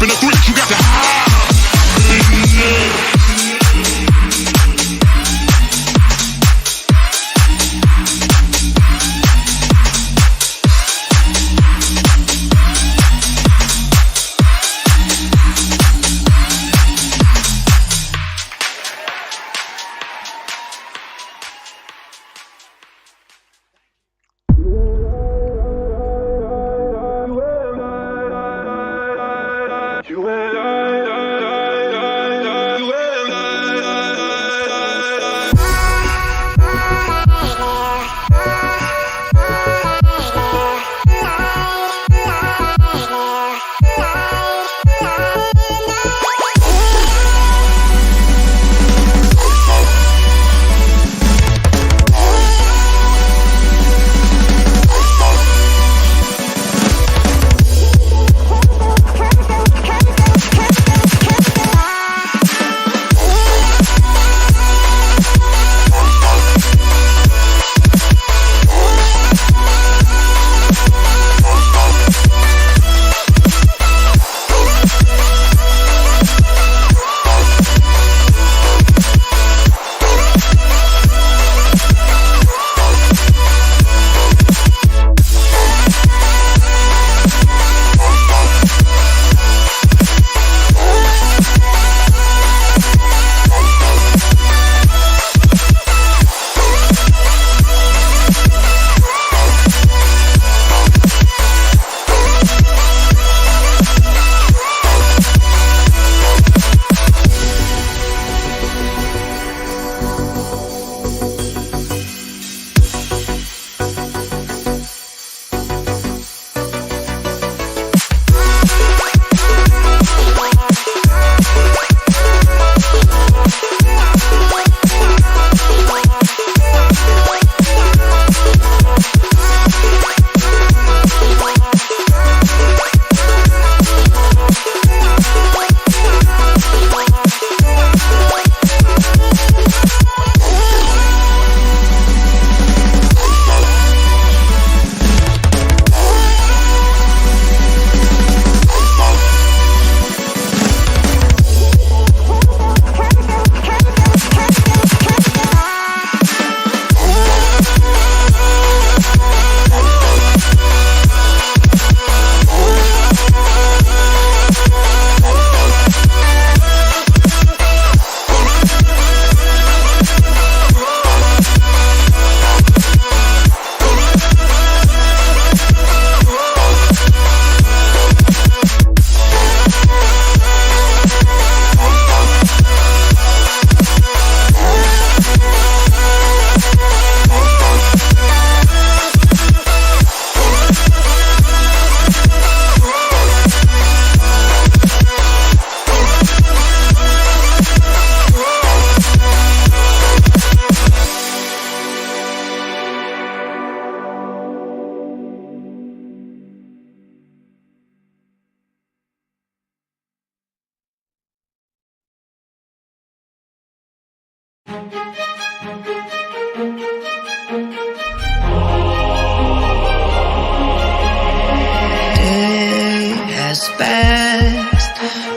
in a twitch, you got to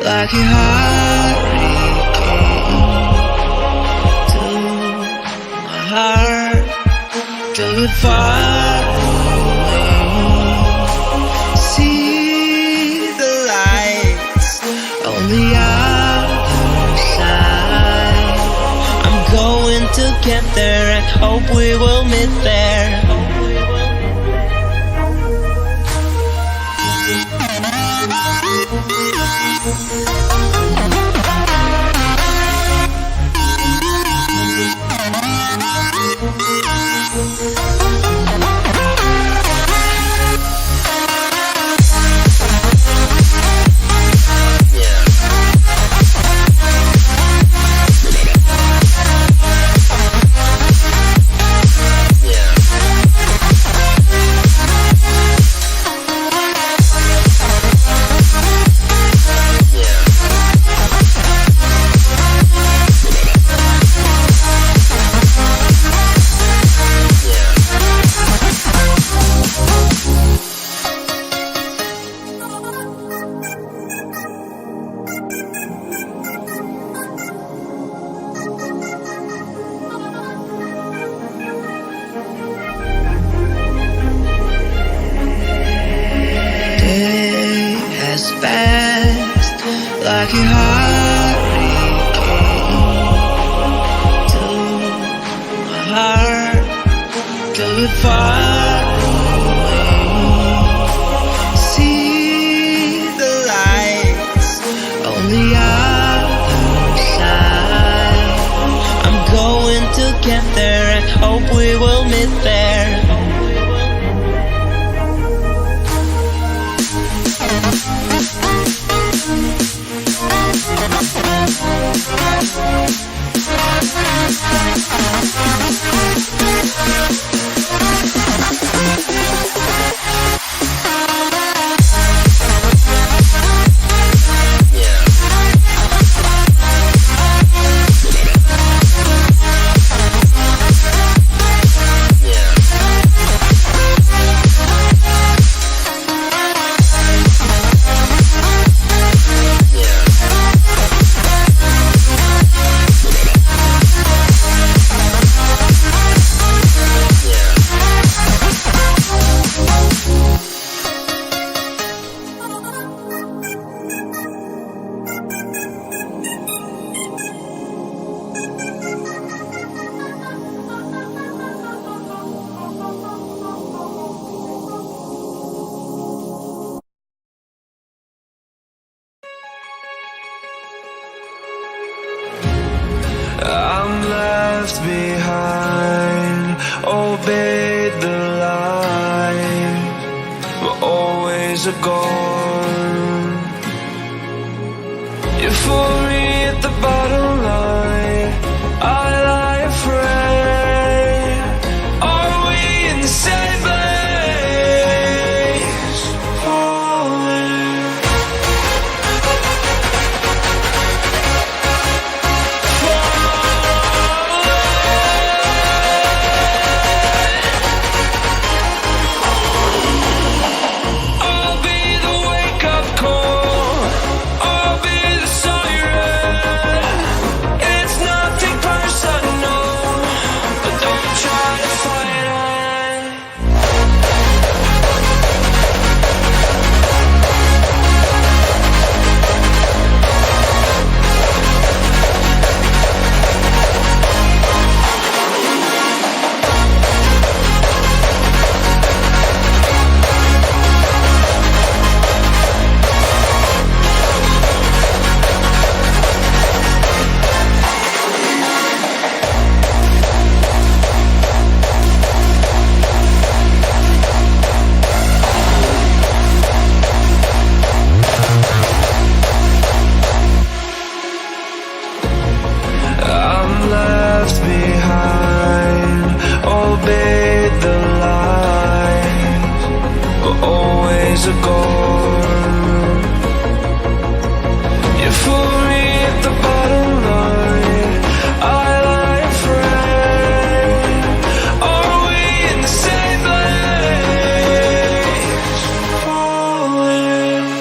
like a hurricane to my heart, till it far away. See the lights on the other side. I'm going to get there and hope we will meet there. like a hurricane to my heart, 'cause we're far away. See the lights on the other side. I'm going to get there and hope we will meet there. I'm left behind, obeyed the line, but always a gone. You fool me at the bottom line, I lie afraid. Are we in the same place? Falling. A gone. You fool me at the bottom line, I lie afraid. Are we in the same place? Falling.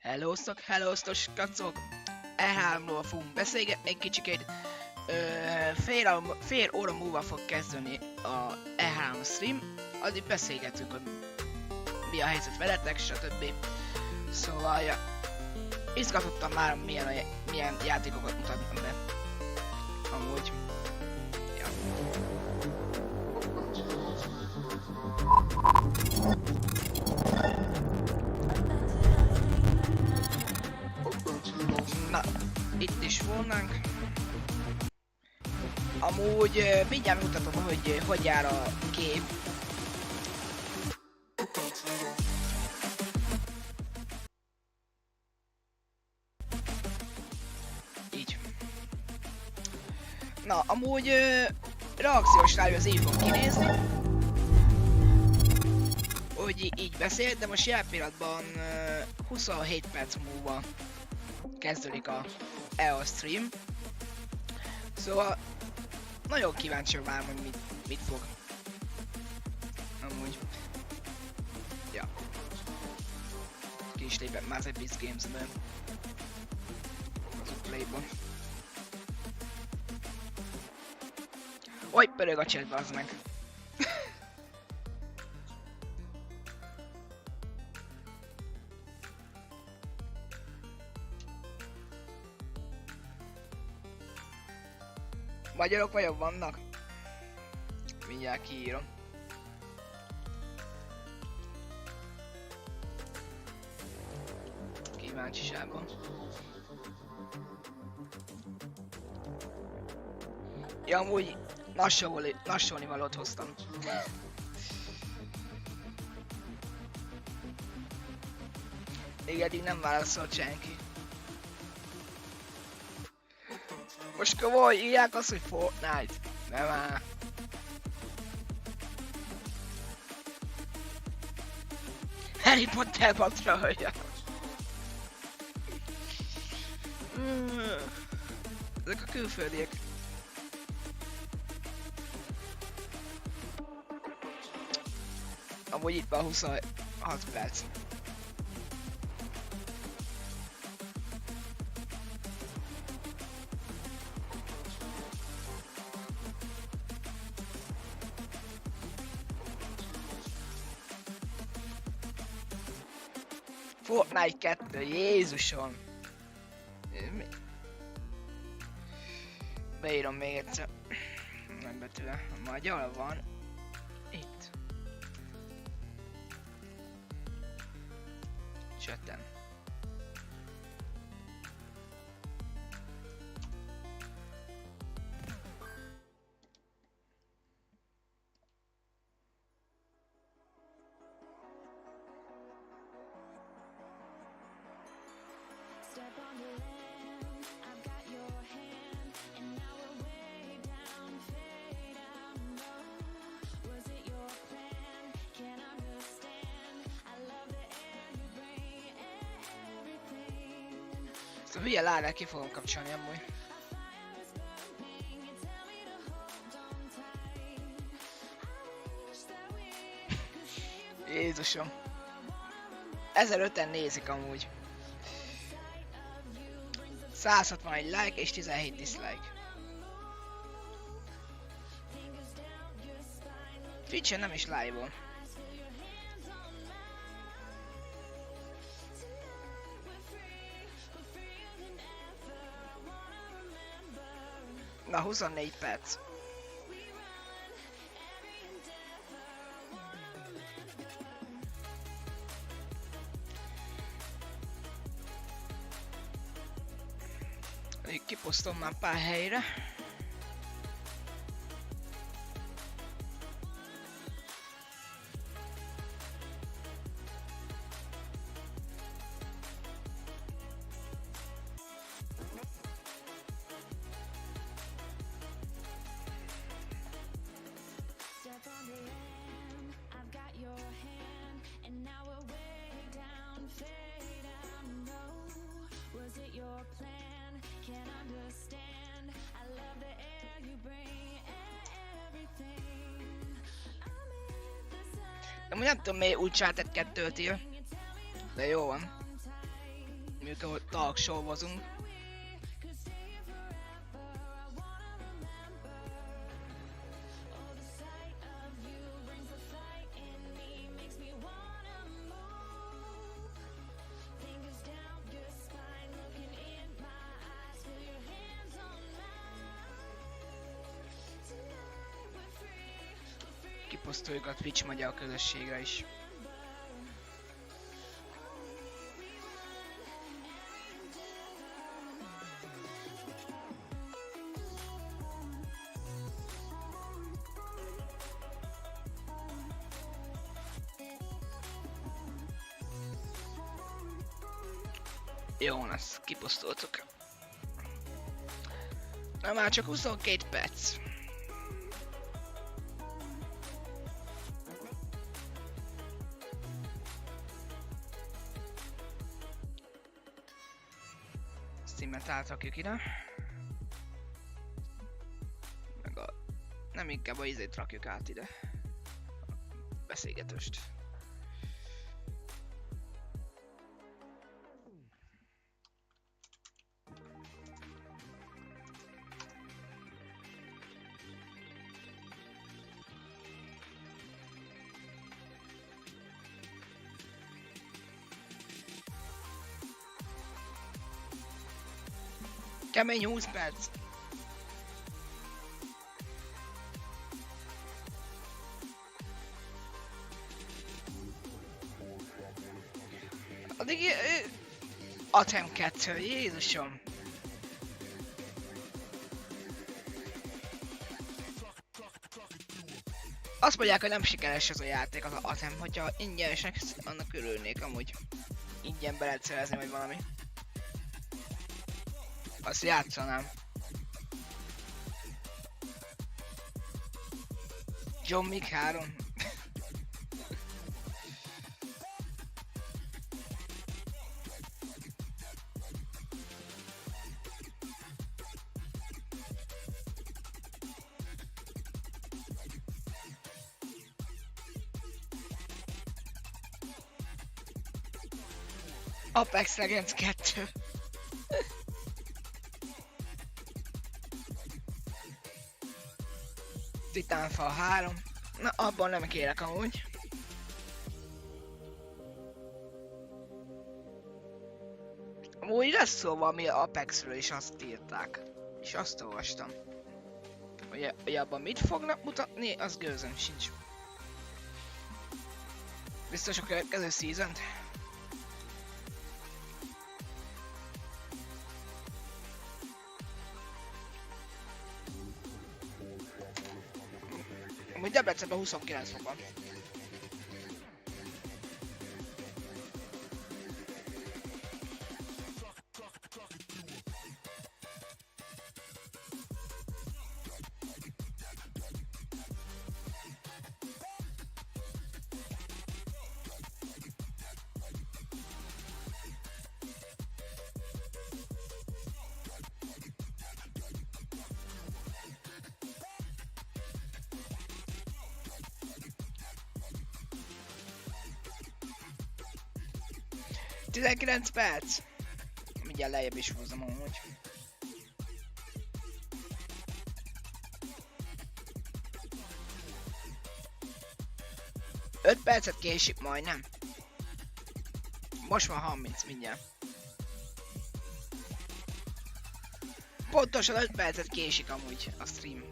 Hellosztok, kacok! E3-ról fogunk beszélgetni egy kicsikét. Fél óra múlva fog kezdeni a E3 stream. Addig beszélgetünk, hogy mi a helyzet veletek, stb. Szóval, ja, izgatottan már milyen játékokat mutatnak be. Amúgy, ja. Amúgy mindjárt mutatom, hogy jár a kép. Így. Na, amúgy reakciós live az így fog kinézni. Hogy így beszélt, de most jelen pillanatban 27 perc múlva kezdődik a EA stream. Szóval nagyon kíváncsi várom, hogy mit fog. Amúgy. Ja. Ki is lépett már az Epic Games-ben. Az Uplay-ban. Oj, pörög a chat, bazd meg. Magyarok vagyok vannak? Mindjárt kiírom. Kíváncsiságban. Ja, amúgy lassulni valót hoztam. Még eddig nem válaszolt senki. Most komoly, írják azt, hogy Fortnite. Nem áll. Harry Potter patrolja. Ezek a külföldiek. Amúgy itt van 26 perc. Fortnite 2, Jézusom! Beírom még egyszer. Nagy betűvel. A magyar van. Itt. Chaten. Ezt a hülye lárát ki fogom kapcsolni amúgy. Jézusom. 1500-en nézik amúgy. 161 like és 17 dislike. Twitch-en nem is live-on. Na, 24 perc. Kiposztom már pár helyre. Amúgy nem tudom miért Uncharted 2-t ír. De jó van. Mikor talk show-ozunk. Kiposztoljuk a Twitch magyar közösségre is. Jó lesz, kipusztultuk. Na már csak 22 perc. Steamet átrakjuk ide. Meg a... Nem inkább a izét rakjuk át ide. A beszélgetőst. Kemény 20 perc. Addig... Atem 2, Jézusom. Azt mondják, hogy nem sikeres ez a játék, az Atem, hogyha ingyenesnek, annak örülnék amúgy. Ingyen be lehet szerezni, vagy valami. Azt játszanám. John Wick 3. Apex Legends 2. Titanfall 3. Na, abban nem kérek amúgy. Amúgy lesz szó valami Apexről is, azt írták. És azt olvastam. Hogy abban mit fognak mutatni, az gőzöm sincs. Biztos a következő season-t. Amúgy Debrecenben 29 fok van. Tizenkilenc perc! Mindjárt lejjebb is húzom amúgy. Öt percet késik majdnem. Most van 30 mindjárt. Pontosan 5 percet késik amúgy a stream.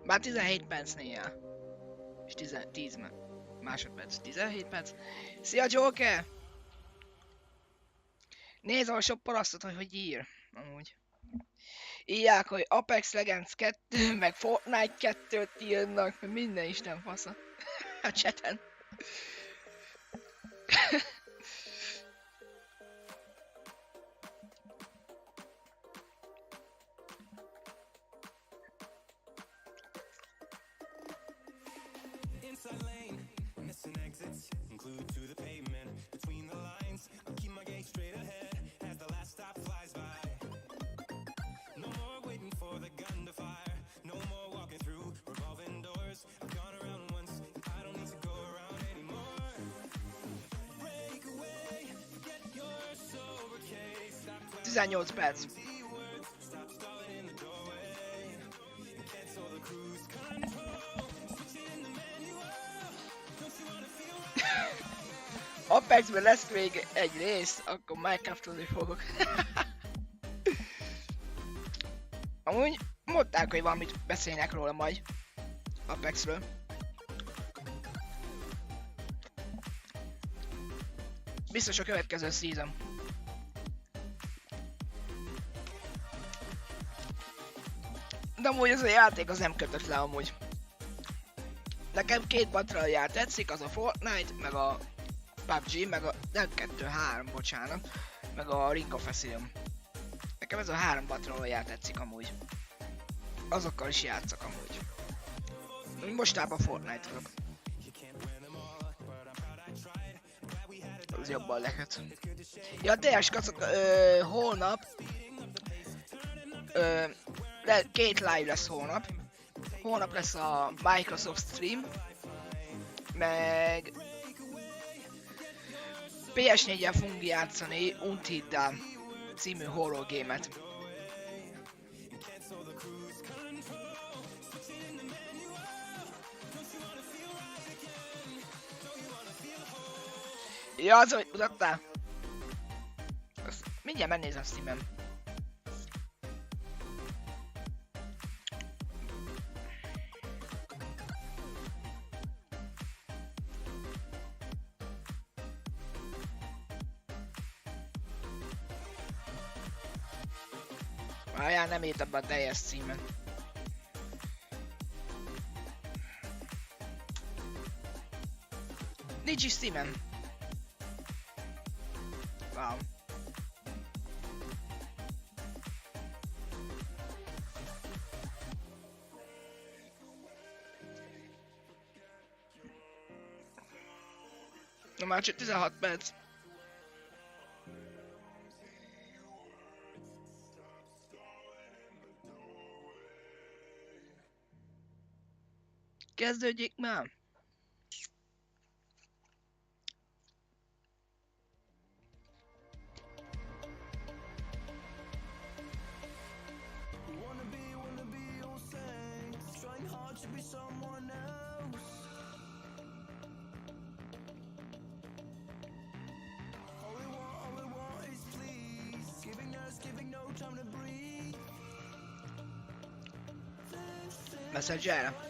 Már 17 percnél jár. És 10 másodperc, 17 perc. Szia Joker! Nézd a sok parasztot, hogy ír. Amúgy. Írják, hogy Apex Legends 2, meg Fortnite 2-t írnak, meg minden isten fasza. A chaten. Tizennyolc perc. Apexben lesz még egy rész, akkor Minecraftolni fogok. Amúgy mondták, hogy valamit beszélnek róla majd. Apexről. Biztos a következő season. De amúgy ez a játék az nem kötött le amúgy. Nekem két Battle Royale tetszik, az a Fortnite, meg a PUBG, meg a... nem, 2-3, bocsánat. Meg a Ring of Asylum. Nekem ez a 3 Battle Royale tetszik amúgy. Azokkal is játszok amúgy. Mostában Fortnite-olok. Az jobban lehet. Ja, teljes kacok, holnap... két live lesz holnap. Holnap lesz a Microsoft stream. Meg... PS4-en fogunk játszani Until Dawn című horror game-et. Ja, az, hogy mutattál? Azt mindjárt megnézem Steam-en. Várjál, nem írtam be a teljes címen. Nincs is Steam-en. Wow. Na már csak 16 perc. Kezdődjék már! Messenger-re.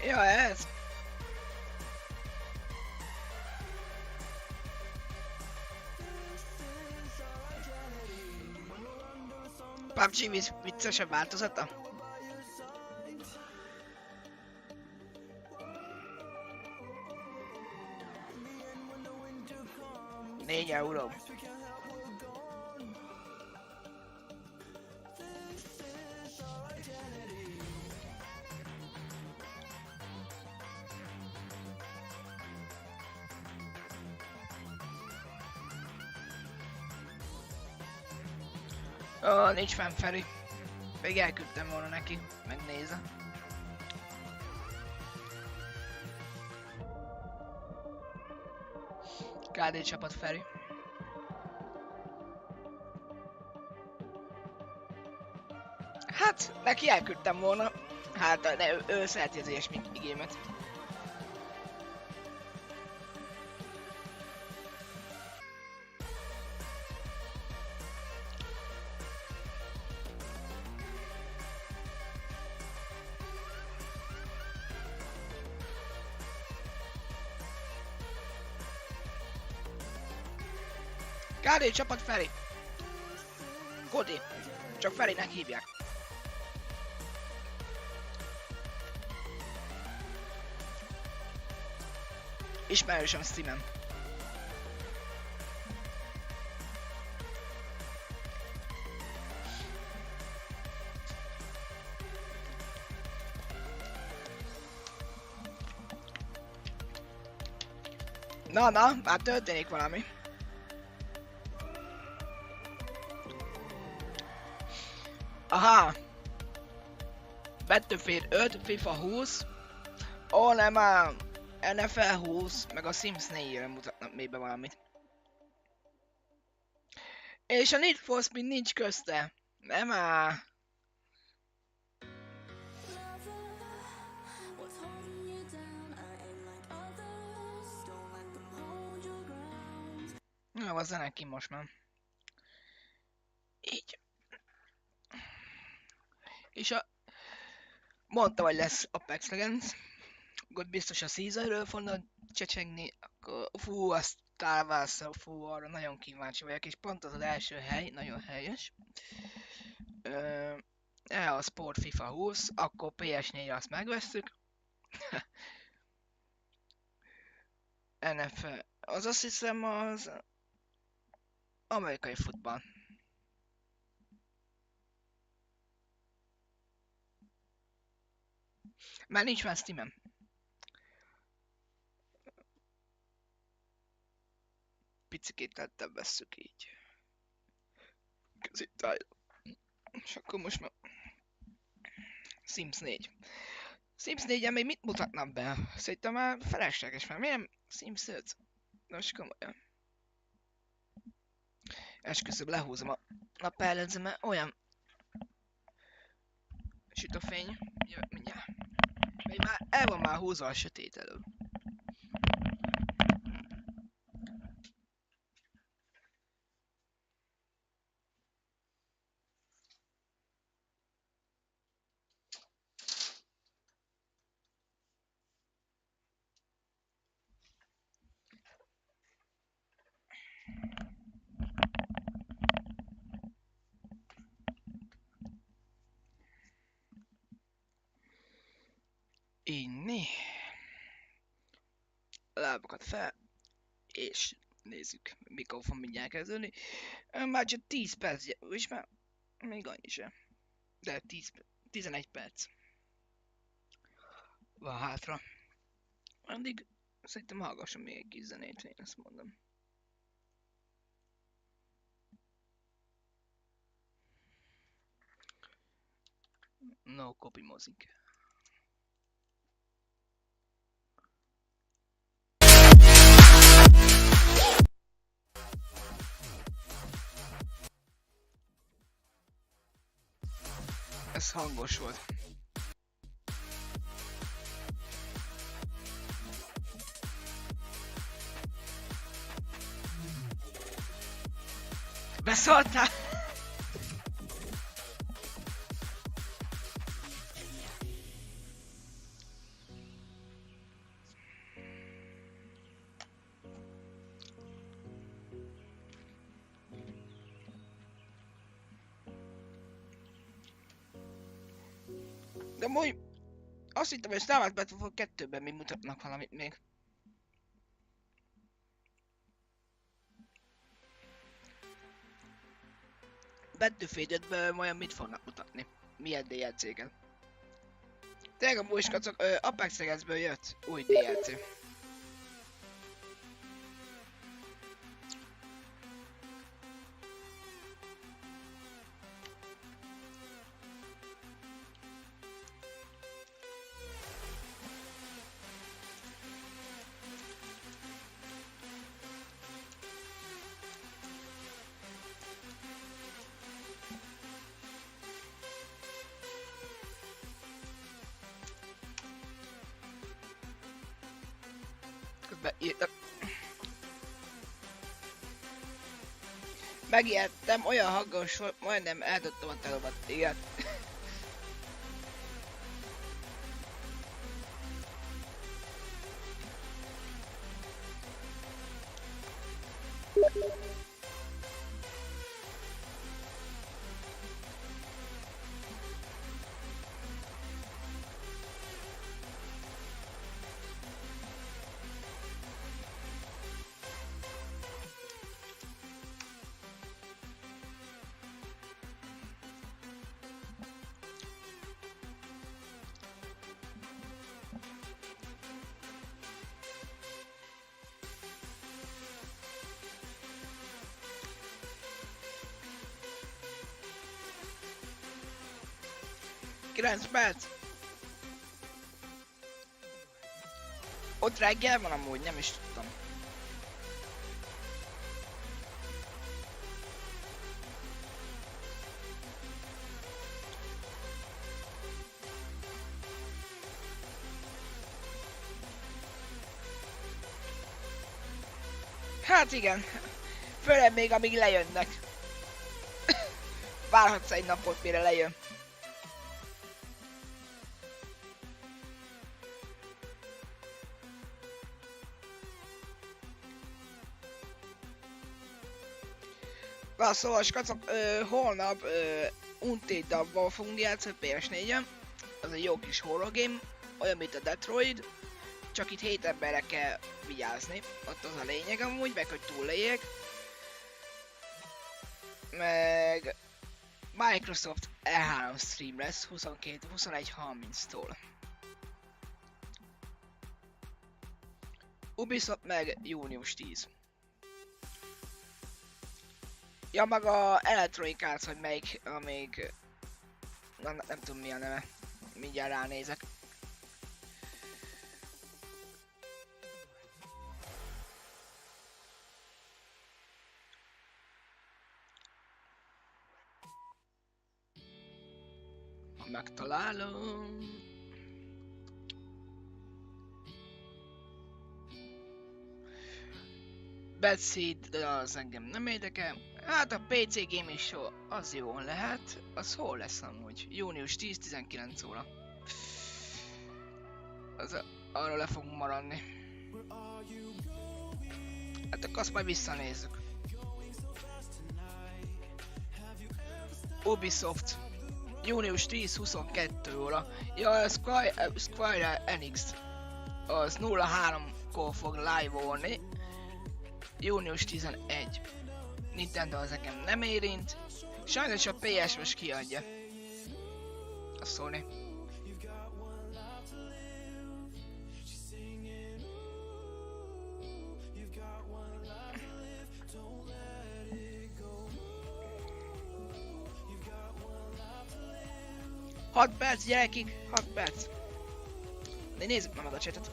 Ja, ez. PUBG viccesebb változata? €4. Ó, nincs fenn Feri. Még elküldtem volna neki, megnézze. KD csapat Feri. Hát, neki elküldtem volna. Hát, ő szereti az ilyesmi igémet. KD csapat Feri. Kodi. Csak Ferinek hívják. Ismerősöm Steam-en. Na, már történik valami. Aha! Battlefield 5, FIFA 20, ó nem már, NFL 20, meg a Sims 4-re mutatnak még be valamit. És a Need for Speed nincs közte. Nem már. Jó, az zene ki most már. Így. És mondta, hogy lesz Apex Legends. Akkor biztos a Caesarről fognak csecsegni. Akkor fú, azt táválsz, fú, arra nagyon kíváncsi vagyok. És pont az első hely, nagyon helyes. A Sport FIFA 20, akkor PS4-re azt megvesszük. NFL, az azt hiszem az amerikai futball. Már nincs már Steam-en. Picikét tettebb vesszük így. Közétáj. És akkor most már Sims 4. Sims 4-en még mit mutatnak be? Szerintem már felesleges, mert miért nem Sims 5? Most komolyan. Esküszöm, lehúzom a napellenző, mert olyan süt a fény. Jövök mindjárt. Még már el van már húzva a sötét elől. Inni. Lábakat fel. És nézzük, mikor fog mindjárt kezdődni. Már csak 10 perc, és már még annyi sem. De 11 perc van hátra. Addig szerintem hallgassam még egy kis zenét, én ezt mondom. No copy music. Ez hangos volt. Beszóltál? De amúgy azt hittem, hogy Star Wars Battlefront 2-ben még mutatnak valamit még. Battlefield 5-ből olyan mit fognak mutatni? Milyen DLC-ket? Tényleg amúgy is kacok, Apex Legends-ből jött új DLC. Megijedtem, olyan hangos volt, majdnem eldobtam a telomat, igen. Kilenc perc. Ott reggel van amúgy, nem is tudtam. Hát igen. Főleg még amíg lejönnek. Várhatsz egy napot, mire lejön. Na szóval skacok, holnap Undead-dal fogunk játszani PS4-en. Az egy jó kis horror game, olyan mint a Detroit. Csak itt 7 emberre kell vigyázni, ott az a lényeg amúgy, meg hogy túléljek. Meg Microsoft E3 stream lesz 21:30-tól. Ubisoft meg június 10. Ja, meg a Electronic Arts, hogy melyik, amíg... nem tudom mi a neve. Mindjárt ránézek. Ha megtalálom... Bad Seed, de az engem nem érdekel. Hát a PC Gaming Show az jó lehet. Az hol lesz amúgy? Június 10-19 óra. Arról le fogunk maradni. Hát akkor azt majd visszanézzük. Ubisoft. Június 10-22 óra. Ja, a Square Enix. Az 03-kor fog live-olni. Június 11. Nintendo az nekem nem érint. Sajnos a PS most kiadja. A Sony. Hat perc gyerekig, 6 perc. De nézzük meg a chatet.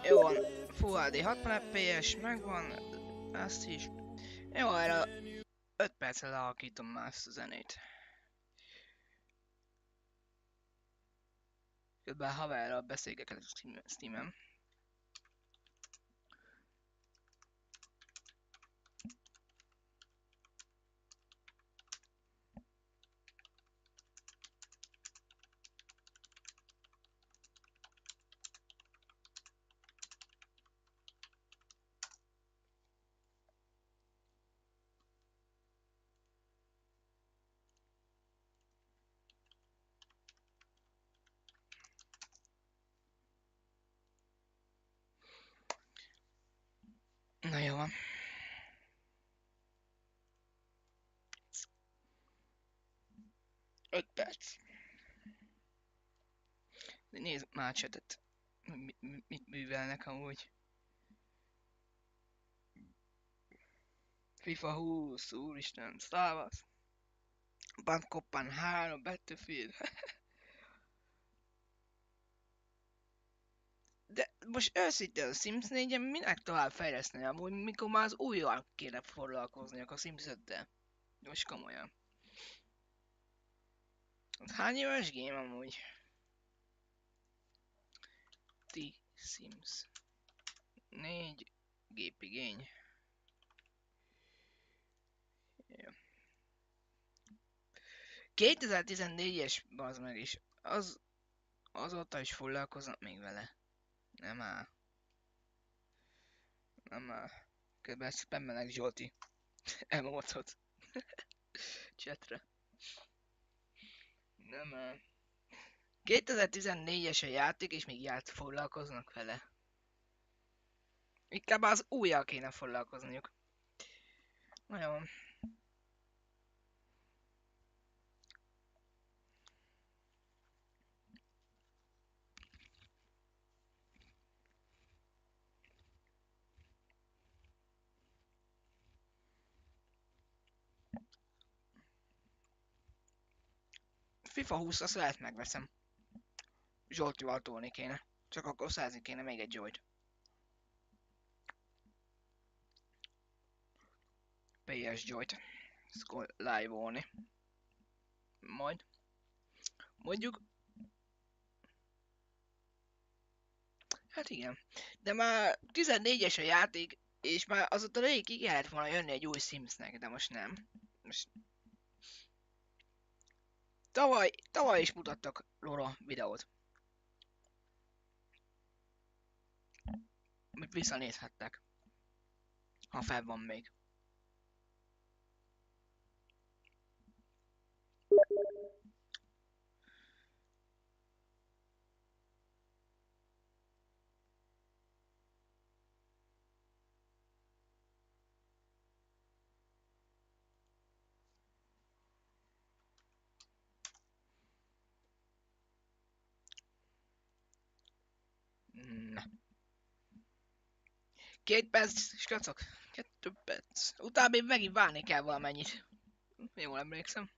Jó van, Full HD 60 FPS, megvan, ezt is. Jó, erre 5 percre lehalkítom már ezt a zenét. Közben haverral beszélgetek a Steam-en. Na jó van. Öt perc. De nézd már a chatet. Mit művelnek amúgy. FIFA 20, úristen, Star Wars. Band Koppan 3, Battlefield. De most őszintén a Sims 4-en minek tovább fejleszteni amúgy, mikor már az újjal kéne foglalkozniak a Sims 5-del. Most komolyan. Hány éves game amúgy? Sims 4 gépigény. Ja. 2014-es bazd meg is. Azóta is foglalkoznak még vele. Nem áll. Nem áll. Közben spammenek Zsolti emotot. Chatre. Nem áll. 2014-es a játék és még foglalkoznak vele. Inkább az újjal kéne foglalkozniuk. Na jó. FIFA 20 azt lehet megveszem. Zsoltival tolni kéne. Csak akkor százni kéne még egy Zsolt. PS Zsolt. Ezt live-olni. Majd. Mondjuk. Hát igen. De már 14-es a játék, és már azóta rég ki kellett volna jönni egy új Simsnek, de most nem. Most... Tavaly is mutattak róla videót. Amit visszanézhettek. Ha fel van még. Na. 2 perc, skacok. 2 perc. Utána még megint várni kell valamennyit. Jól emlékszem.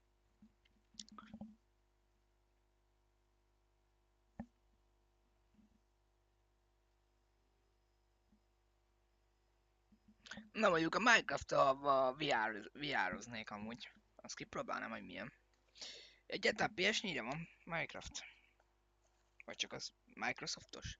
Na mondjuk a Minecraft-tal VR-oznék amúgy. Azt kipróbálnám, hogy milyen. Egyáltalán PS4-re van Minecraft? Vagy csak az Microsoftos?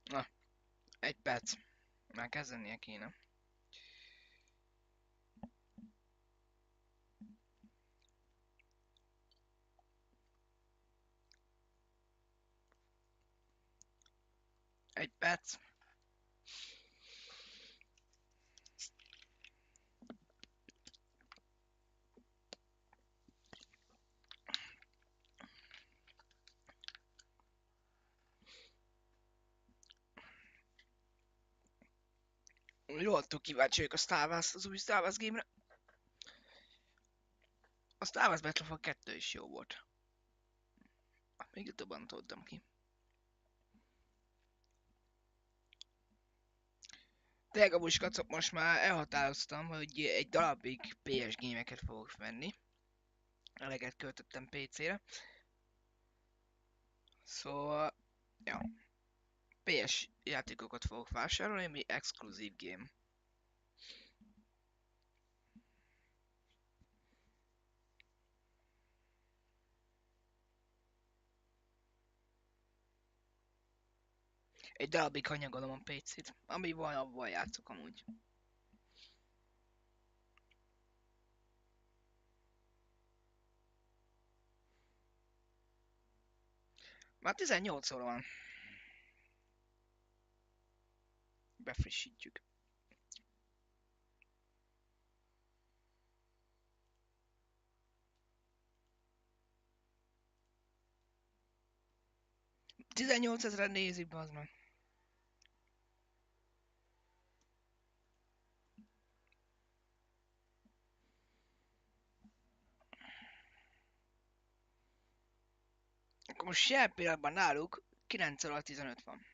Na, 1 perc. Már kezdenie kéne. Egy perc. Jól tud kíváncsi vagyok a Star Wars, az új Star Wars game-re. A Star Wars Battlefront 2 is jó volt. Még jobban tudtam ki. Tényleg amúgy kacok, most már elhatároztam, hogy egy darabig PS gémeket fogok venni. Eleget költöttem PC-re. Szóval, ja. PS játékokat fogok vásárolni, ami exkluzív game. Egy darabig hanyagolom a PC-t, ami van, abban játszok amúgy. Már 18 óra van. Befrissítjük. $18,000 nézik, bazd meg. Akkor most jelen pillanatban náluk 9 óra 15 van.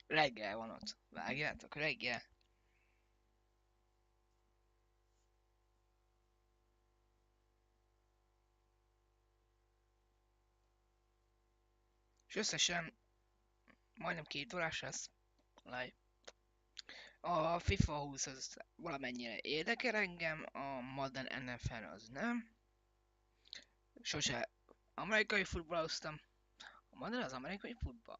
Reggel van ott. Vágjátok? Reggel. És összesen majdnem 2 órás lesz. Live. A FIFA 20 az valamennyire érdekel engem, a Madden NFL az nem. Sose amerikai futballoztam. A Madden az amerikai futball.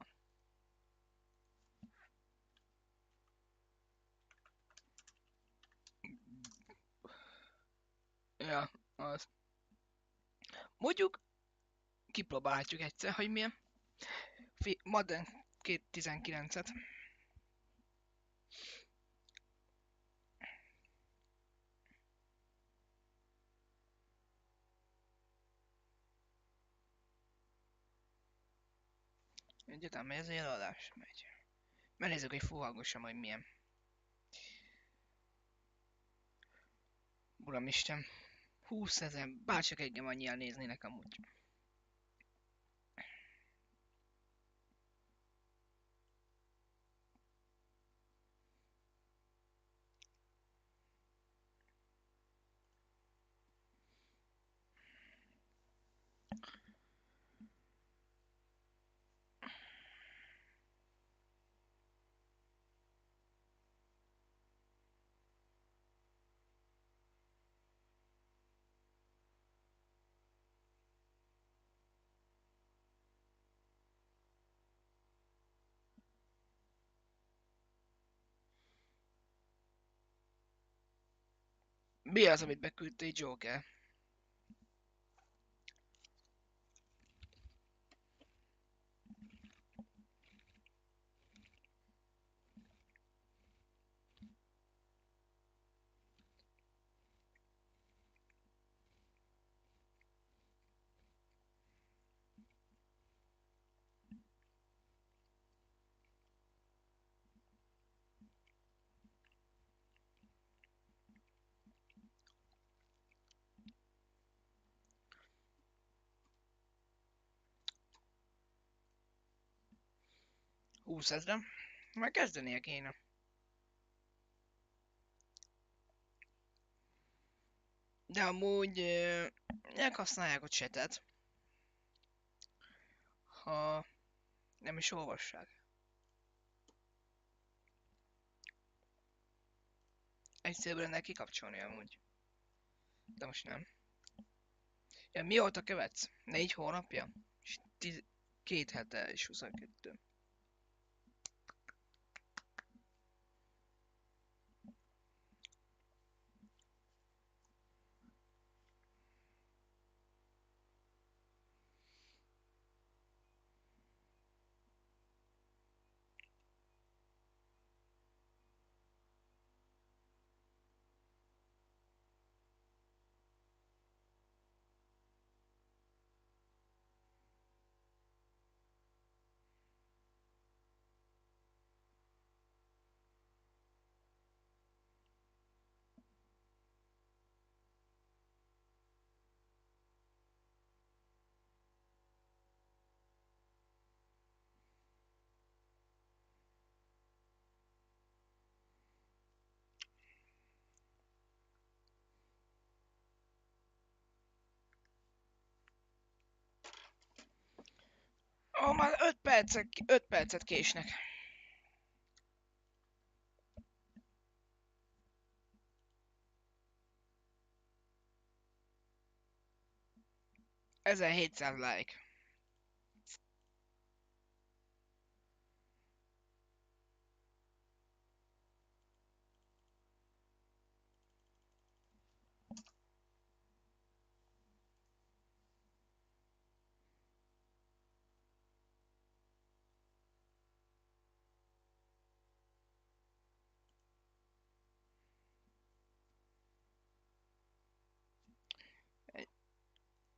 Ja, az. Mondjuk, kipróbálhatjuk egyszer, hogy milyen. Madden 2019-et. Egyáltalán megy ez a jeladás? Megy. Megnézzük, hogy fuhangosan majd milyen. Uramisten. 20 000, bárcsak engem annyian néznének amúgy. Mi az, amit beküldte egy Joker? Húsz ezre? Már kezdenie kéne. De amúgy használják a chatet, ha nem is olvassák. Egyszerűen lenne kikapcsolni amúgy. De most nem. Ja, mióta követsz? 4 hónapja? És 2 hete és 22. Ó, már 5 percet késnek. Ezen 700 like.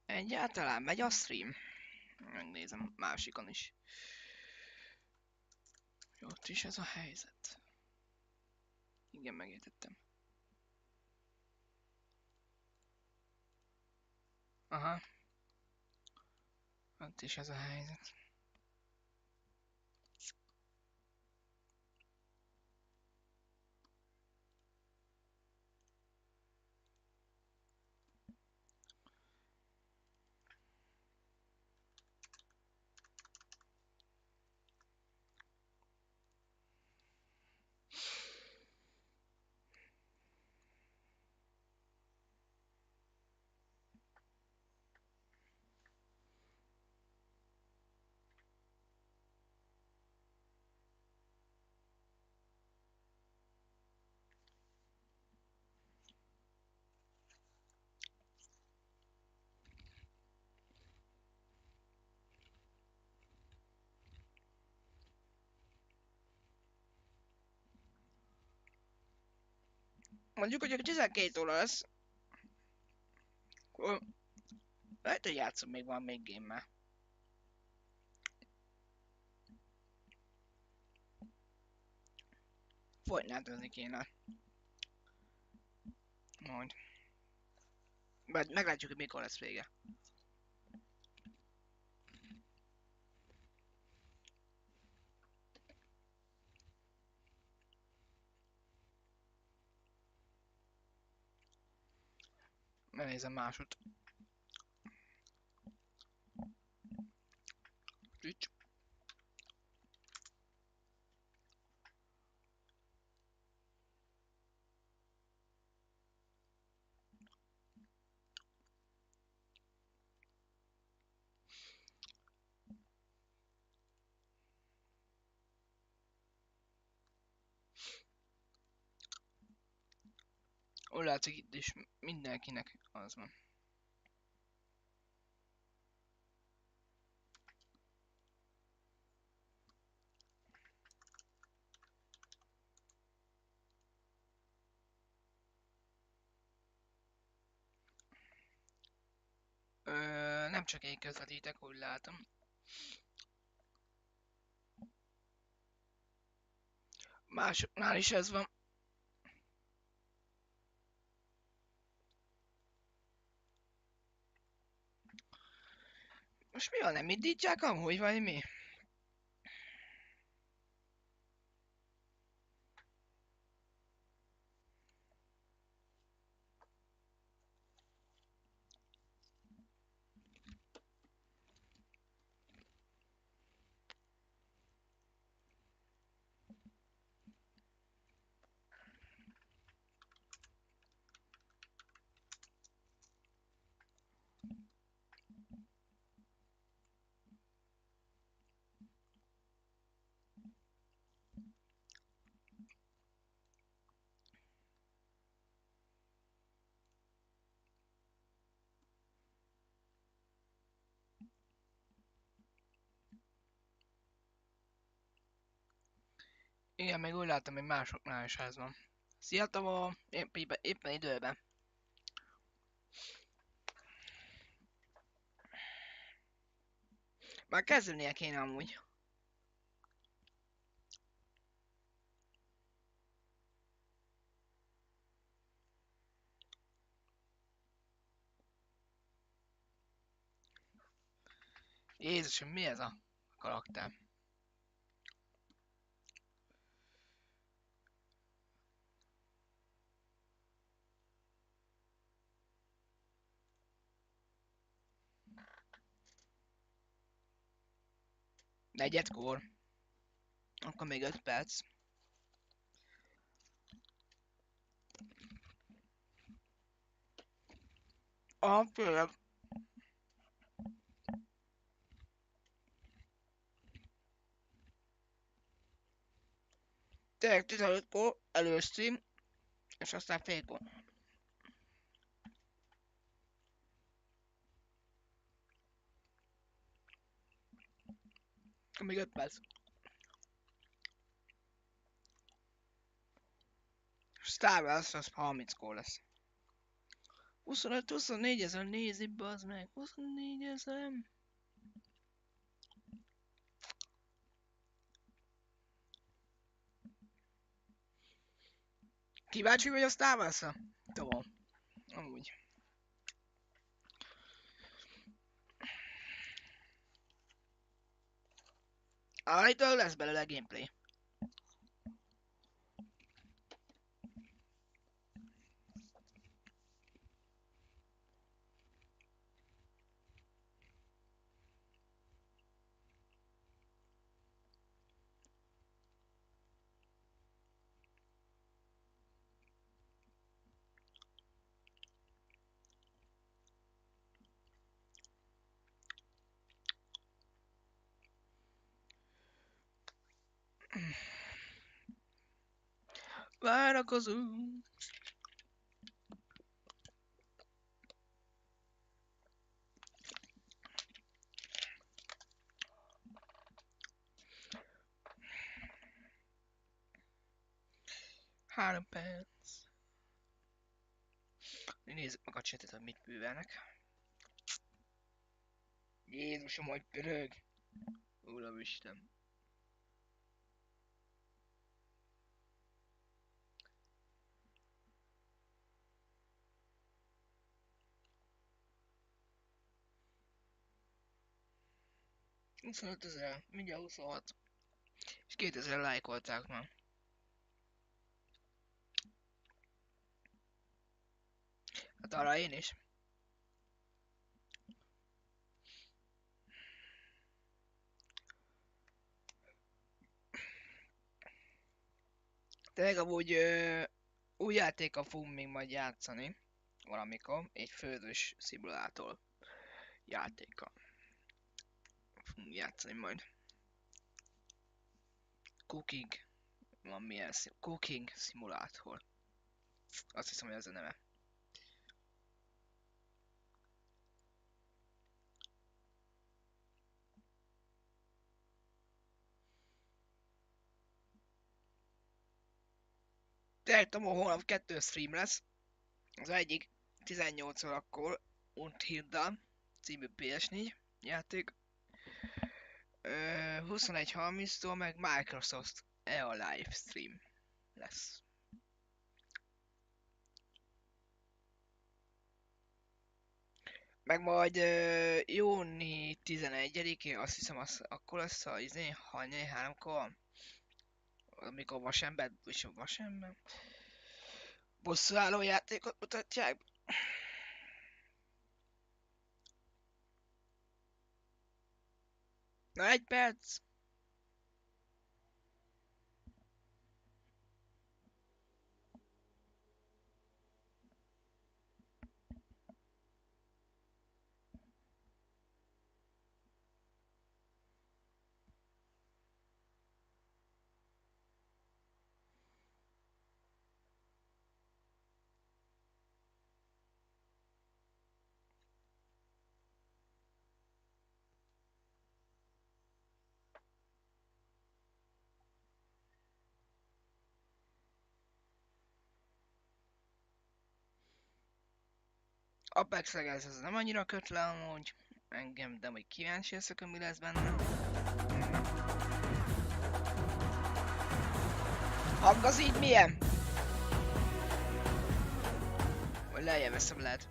Egyáltalán megy a stream? Megnézem másikon is. Jó, ott is ez a helyzet. Igen, megértettem. Aha. Ott is ez a helyzet. Mondjuk, hogy 12 óra lesz. Akkor lehet, hogy játszom még van még game-mel. Fortnite-ozni kéne. Majd. Vagy meglátjuk, hogy mikor lesz vége. Megnézem másod. Twitch. Úgy látszik itt is mindenkinek az van. Nem csak én közvetítek, úgy látom. Másoknál is ez van. Most mi van, nem indítják amúgy, vagy mi? Igen, még úgy láttam, hogy másoknál is ez van. Szia Tavó! Éppen időben. Már kezdenie kéne amúgy. Jézusom, mi ez a karakter? Negyedkor. Akkor még 5 perc. Tényleg. Tényleg 15-kor elősztream, és aztán félkor. Még 5 perc. Star Wars az 30-kor lesz. 25-24 ezer nézi, bazd meg. 24 ezer. Kíváncsi vagy a Star Wars-ra? Tudom. Amúgy. Állítólag lesz belőle gameplay. Várakozunk. Három perc. Nézzük meg a csetet, hogy mit művelnek. Jézusom, hogy pörög. Uramisten. 25 000, mindjárt 26. És 2000 lájkolták már. Hát arra én is. Tényleg amúgy új játékkal fogunk még majd játszani. Valamikor. Egy főzős szimulátor játéka. Fogunk játszani majd. Cooking. Van milyen Cooking szimulátor. Azt hiszem, hogy ez a neve. Tényleg tudom, holnap 2 stream lesz. Az egyik 18 órakor Und Hilda című PS4 játék. 21:30-tól meg Microsoft EA livestream lesz. Meg majd júni 11-én, azt hiszem akkor lesz a hajnali 3-kor, amikor vasember, bosszúálló játékot mutatják. Na, 1 perc. Apex Legends ez nem annyira köt le amúgy engem, de majd kíváncsi leszek, hogy mi lesz benne. Hang az így milyen? Vagy lejjebb veszem lehet.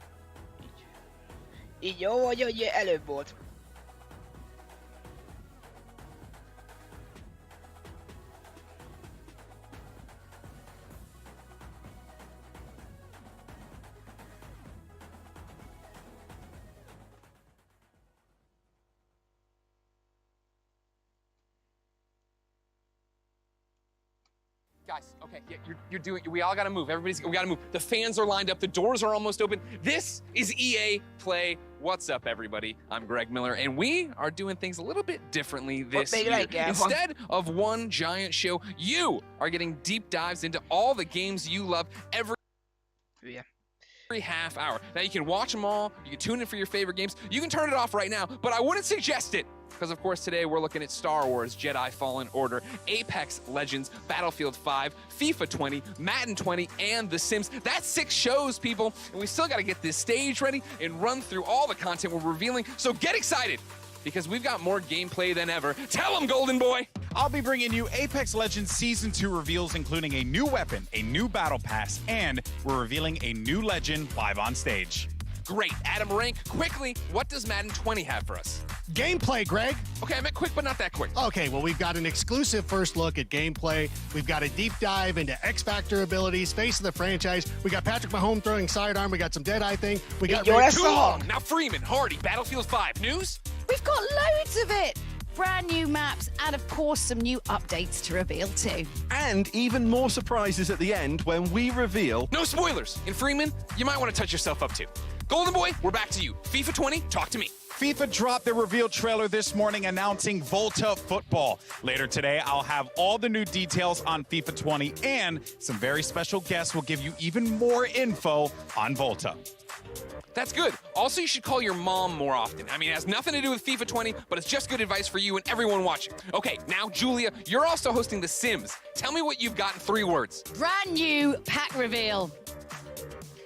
Így jó, vagy hogy előbb volt? Guys, okay, yeah, you're doing, we all gotta move. We gotta move. The fans are lined up. The doors are almost open. This is EA Play. What's up, everybody? I'm Greg Miller, and we are doing things a little bit differently this year. Instead of one giant show, you are getting deep dives into all the games you love every half hour. Now, you can watch them all. You can tune in for your favorite games. You can turn it off right now, but I wouldn't suggest it. Because, of course, today we're looking at Star Wars Jedi Fallen Order, Apex Legends, Battlefield 5, FIFA 20, Madden 20, and The Sims. That's 6 shows, people, and we still got to get this stage ready and run through all the content we're revealing. So get excited, because we've got more gameplay than ever. Tell them, Golden Boy! I'll be bringing you Apex Legends Season 2 reveals, including a new weapon, a new battle pass, and we're revealing a new legend live on stage. Great. Adam Rank, quickly, what does Madden 20 have for us? Gameplay, Greg. Okay, I meant quick, but not that quick. Okay, well, we've got an exclusive first look at gameplay. We've got a deep dive into X-Factor abilities, face of the franchise. We got Patrick Mahomes throwing sidearm. We got some Deadeye thing. We got... Too long. Now Freeman, Hardy, Battlefield 5. News? We've got loads of it. Brand new maps and, of course, some new updates to reveal too. And even more surprises at the end when we reveal... No spoilers. And Freeman, you might want to touch yourself up too. Golden Boy, we're back to you. FIFA 20, talk to me. FIFA dropped their reveal trailer this morning announcing Volta Football. Later today, I'll have all the new details on FIFA 20, and some very special guests will give you even more info on Volta. That's good. Also, you should call your mom more often. I mean, it has nothing to do with FIFA 20, but it's just good advice for you and everyone watching. Okay, now, Julia, you're also hosting The Sims. Tell me what you've got in 3 words. Brand new pack reveal.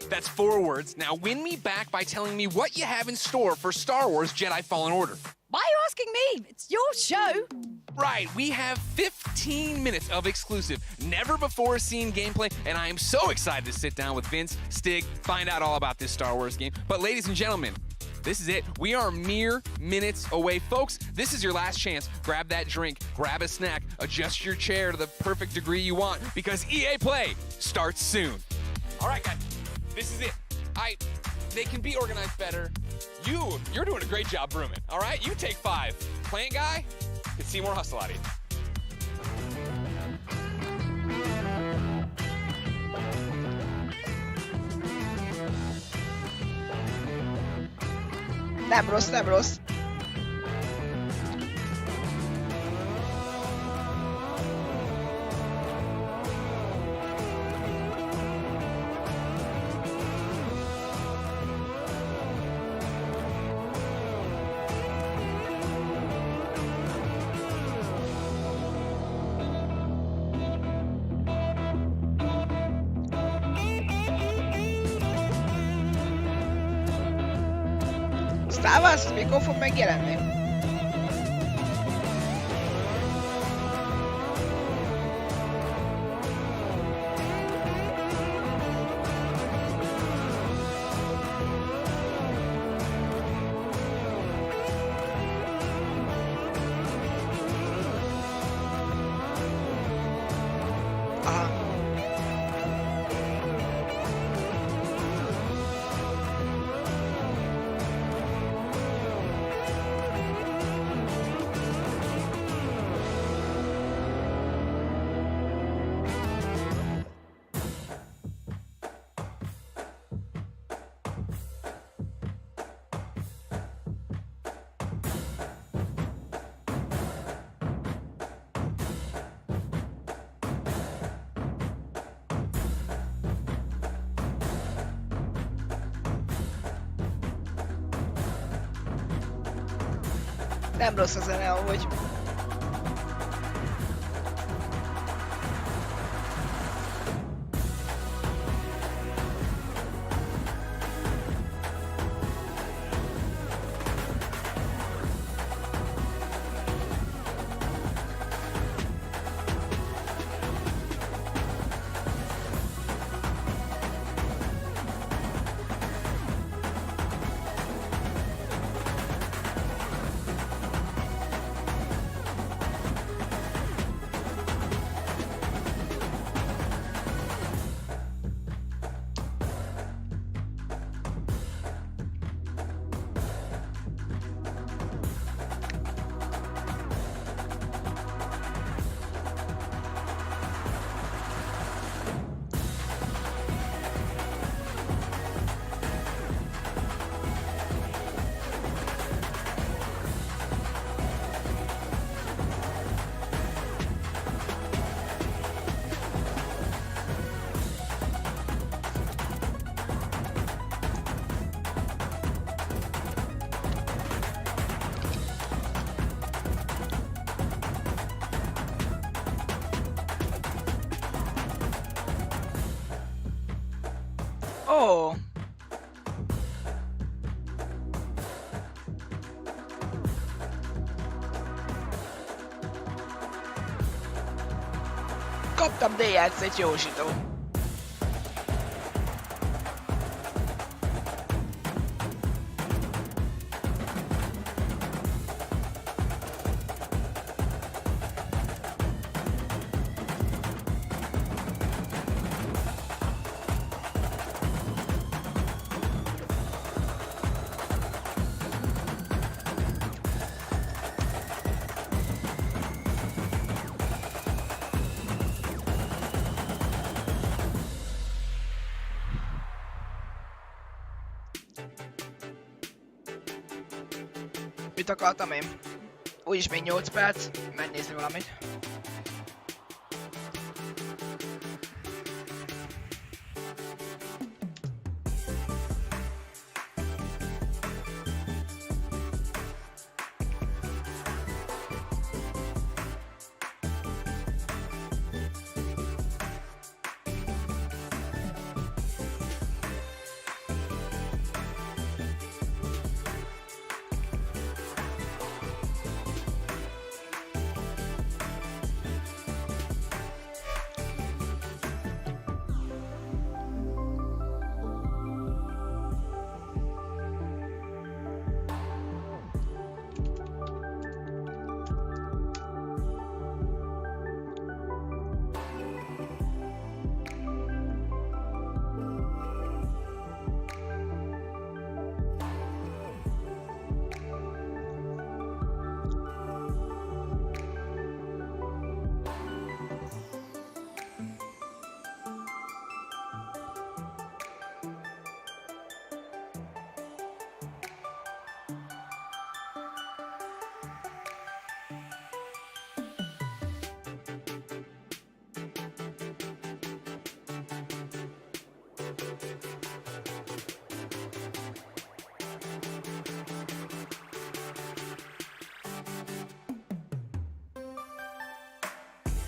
That's 4 words. Now win me back by telling me what you have in store for Star Wars Jedi Fallen Order. Why are you asking me? It's your show. Right, we have 15 minutes of exclusive, never before seen gameplay, and I am so excited to sit down with Vince, Stig, find out all about this Star Wars game. But ladies and gentlemen, This is it. We are mere minutes away. Folks, this is your last chance. Grab that drink, grab a snack, adjust your chair to the perfect degree you want, because EA Play starts soon. All right, guys, this is it. They can be organized better. You're doing a great job brooming, all right? You take 5. Plant guy, can see more hustle out of you. Nem rossz, nem rossz. Star Wars, mikor fog megjelenni? Aha. Nem rossz a zene amúgy. Ó. Kaptam DLC-t, jósító. Mit akartam én? Úgyis még 8 perc, menj nézni valamit.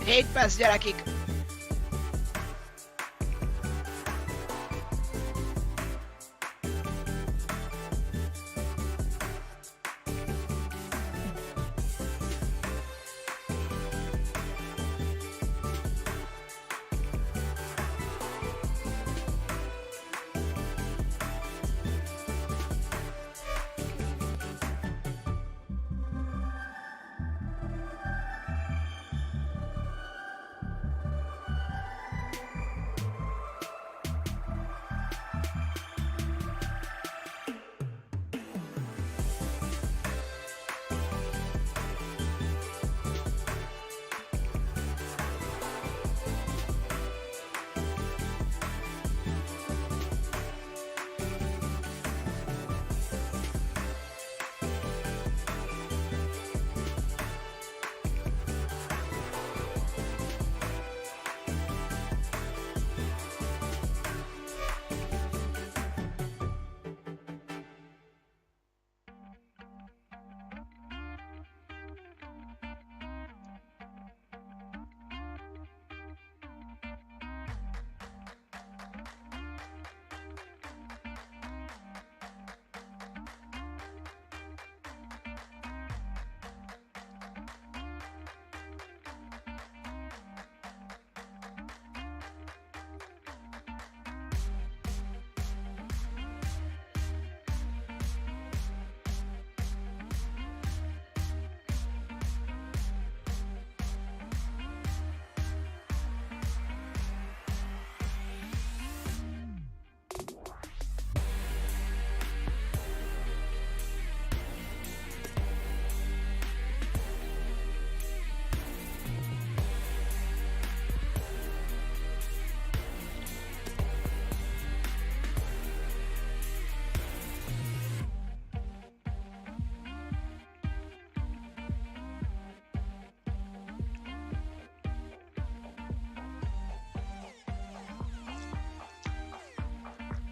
7 perc, gyerekik!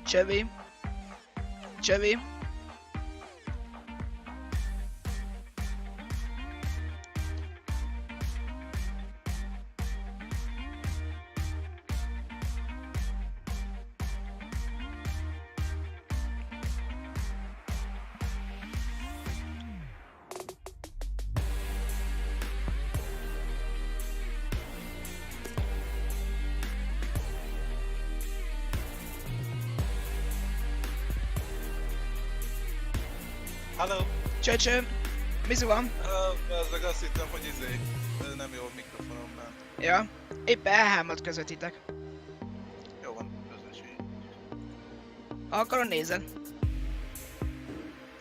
Csövi. Csövi. Hello! Csöcsö. Mizu van? Ezek azt hittem, hogy nem jó a mikrofonom, nem. Ja. Éppen elhámat közvetítek. Jó van, közösség. Ha akarom, nézed.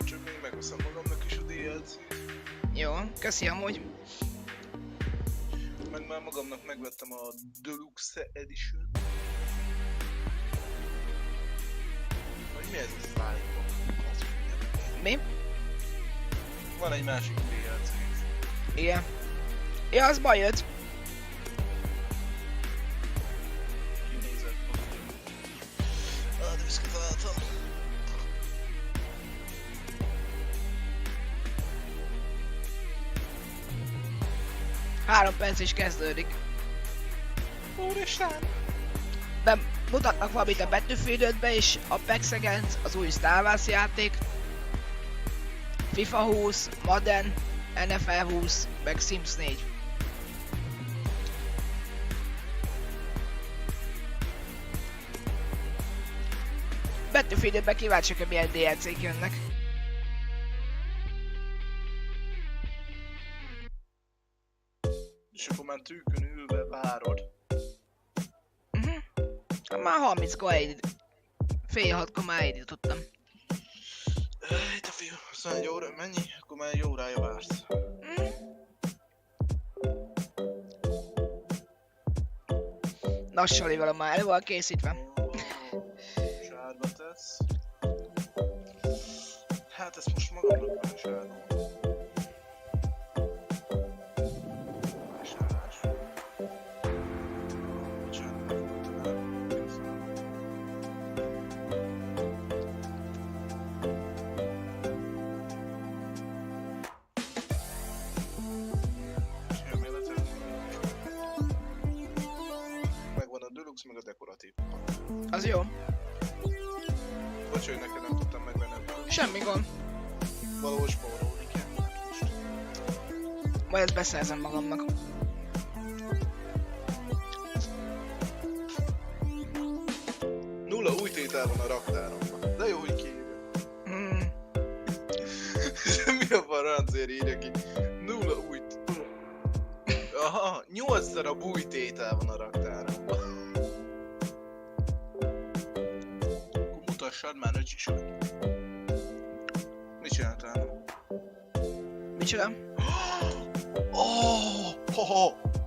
Csak még megveszem magamnak is a DLC-t. Jó, köszi amúgy. Meg már magamnak megvettem a Deluxe Edition. Vagy mi ez a Slide-box? Mi? Van egy másik DLC. Igen. Ja, az baj jött. Kinézett most. Diszketáltam. Három perc is kezdődik. Úristen! Mutatnak valamit a Battlefield 5-be és Apex Legends, az új Star Wars játék, FIFA 20, Madden, NFL 20, meg Sims 4. Battlefield 5-ben kíváncsiak, hogy milyen DLC-k jönnek. És akkor már tűkön ülve várod. Már 30-kor fél 6-kor már elindítottam. Itt a fiú, aztán egy óra, mennyi? Akkor már egy órája vársz. Nassalival már elő van készítve. Sárba tesz. Hát ezt most magamnak vásárolom. Vásárlás. Bocsánat, Az jó. Bocs, hogy neked nem tudtam meg benne. Semmi gond. Valahol spórolni kell. Most. Majd ezt beszerzem magamnak. Nulla új tétel van a raktáromban. De jó, hogy kiírja. Mi a parancér írja ki? Nulla új... Aha, 8 darab új tétel van a raktáromban. Akkor mutassad már, öcsi sok. Mit csináltál? Mit csinálom?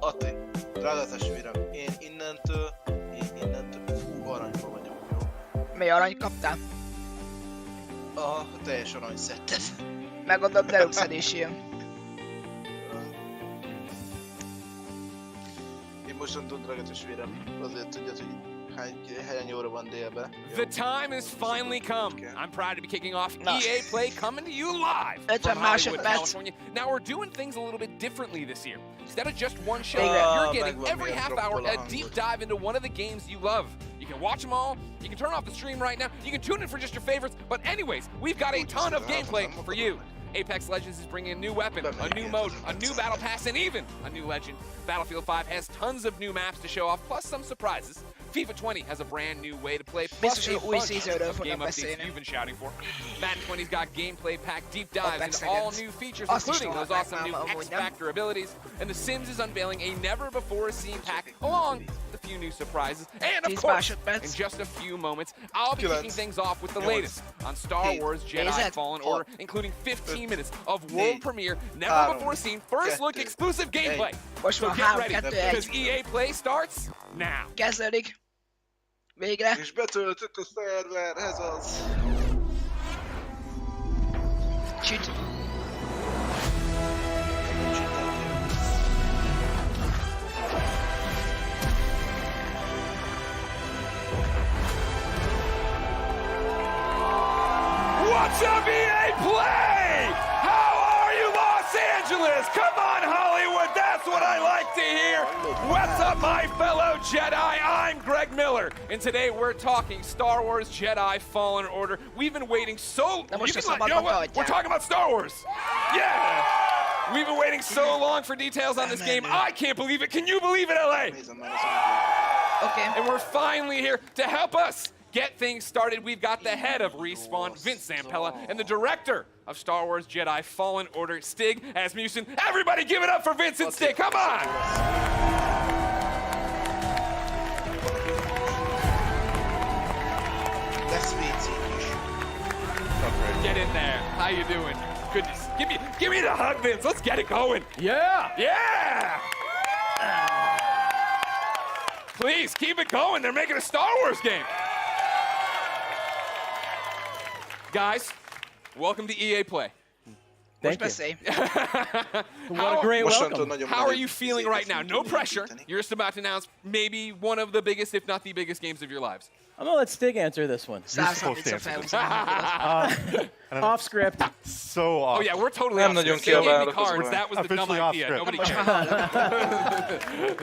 Ati, drága testvérem, én innentől fú, aranyba vagyok, jó? Mi arany kaptál? A teljes aranyszettet. Megadom Deluxe Edition. Én mostantól, drága testvérem, azért tudjad, hogy hány óra van délbe. The time has finally come. I'm proud to be kicking off EA Play coming to you live from Hollywood, California. Now we're doing things a little bit differently this year. Instead of just one show, you're getting every half hour a deep dive into one of the games you love. You can watch them all, you can turn off the stream right now, you can tune in for just your favorites, but anyways, we've got a ton of gameplay for you. Apex Legends is bringing a new weapon, a new mode, a new battle pass, and even a new legend. Battlefield 5 has tons of new maps to show off, plus some surprises. FIFA 20 has a brand new way to play, plus a bunch of game updates you've been shouting for. Madden 20's got gameplay pack deep dives into all new features, including those awesome new X-Factor abilities. And The Sims is unveiling a never-before-seen pack, along with a few new surprises. And of course, in just a few moments, I'll be kicking things off with the latest on Star Wars Jedi Fallen Order, including 15 minutes of world premiere, never-before-seen, first-look exclusive gameplay. So get ready, because EA Play starts now. Kezdődik. Végre. És betöltött a szerver, ez az. Csüt. What's up, EA Play? How are you, Los Angeles? Come on, Hollywood, that's what I like to hear. What's up, my fellow Jedi? I'm Greg Miller, and today we're talking Star Wars Jedi Fallen Order. We've been waiting so... You know what? We're talking about Star Wars. Yeah! We've been waiting so long for details on this game. I can't believe it. Can you believe it, LA? Okay. And we're finally here to help us get things started. We've got the head of Respawn, Vince Zampella, and the director of Star Wars Jedi Fallen Order, Stig Asmussen. Everybody give it up for Vince and Stig, come on! Lesz vécék is. Get in there. How you doing? Goodness. Give me the hug, Vince. Let's get it going. Yeah. Yeah. Please keep it going. They're making a Star Wars game. Guys, welcome to EA Play. Most beszélj. What a great welcome. How are you feeling right now? No pressure. You're just about to announce maybe one of the biggest, if not the biggest games of your lives. I'm gonna let Stig answer this one. Off script. So awesome. Oh yeah, we're totally Nem off nagyon script. They gave me kiabálok, cards. That was the dumb Officially off idea. script. Nobody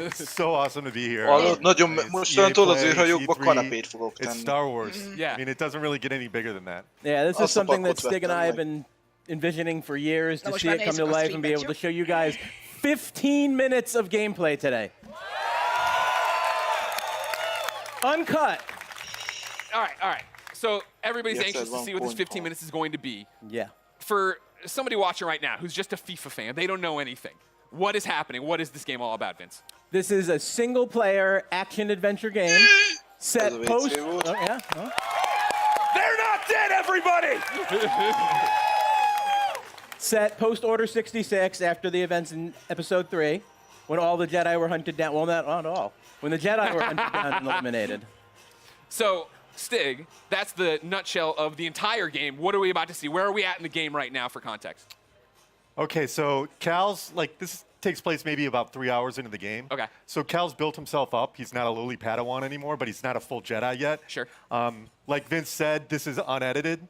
checked. So awesome to be here. Nagyon, It's mostantól EA az Play, űrhajókba E3. kanapét fogok It's tenni. Star Wars. Yeah. I mean, it doesn't really get any bigger than that. Yeah, this is Azt a something that pakot Stig and I vettem have meg. been envisioning for years to most see már it come to nézzük a life and be able to streamet, show you guys 15 minutes of gameplay today. Uncut. All right. So everybody's Yes, anxious to at see what this 1 15 minutes is going to be. Yeah. For somebody watching right now who's just a FIFA fan, they don't know anything. What is happening? What is this game all about, Vince? This is a single-player action-adventure game set Ez a post. WC volt. Oh, yeah. Oh. They're not dead, everybody! Set post Order 66 after the events in Episode 3, when all the Jedi were hunted down. Well, not all. When the Jedi were hunted down and eliminated. So, Stig, that's the nutshell of the entire game. What are we about to see? Where are we at in the game right now for context? Okay, so Cal's, this takes place maybe about 3 hours into the game. Okay. So Cal's built himself up. He's not a lowly Padawan anymore, but he's not a full Jedi yet. Sure. Like Vince said, this is unedited.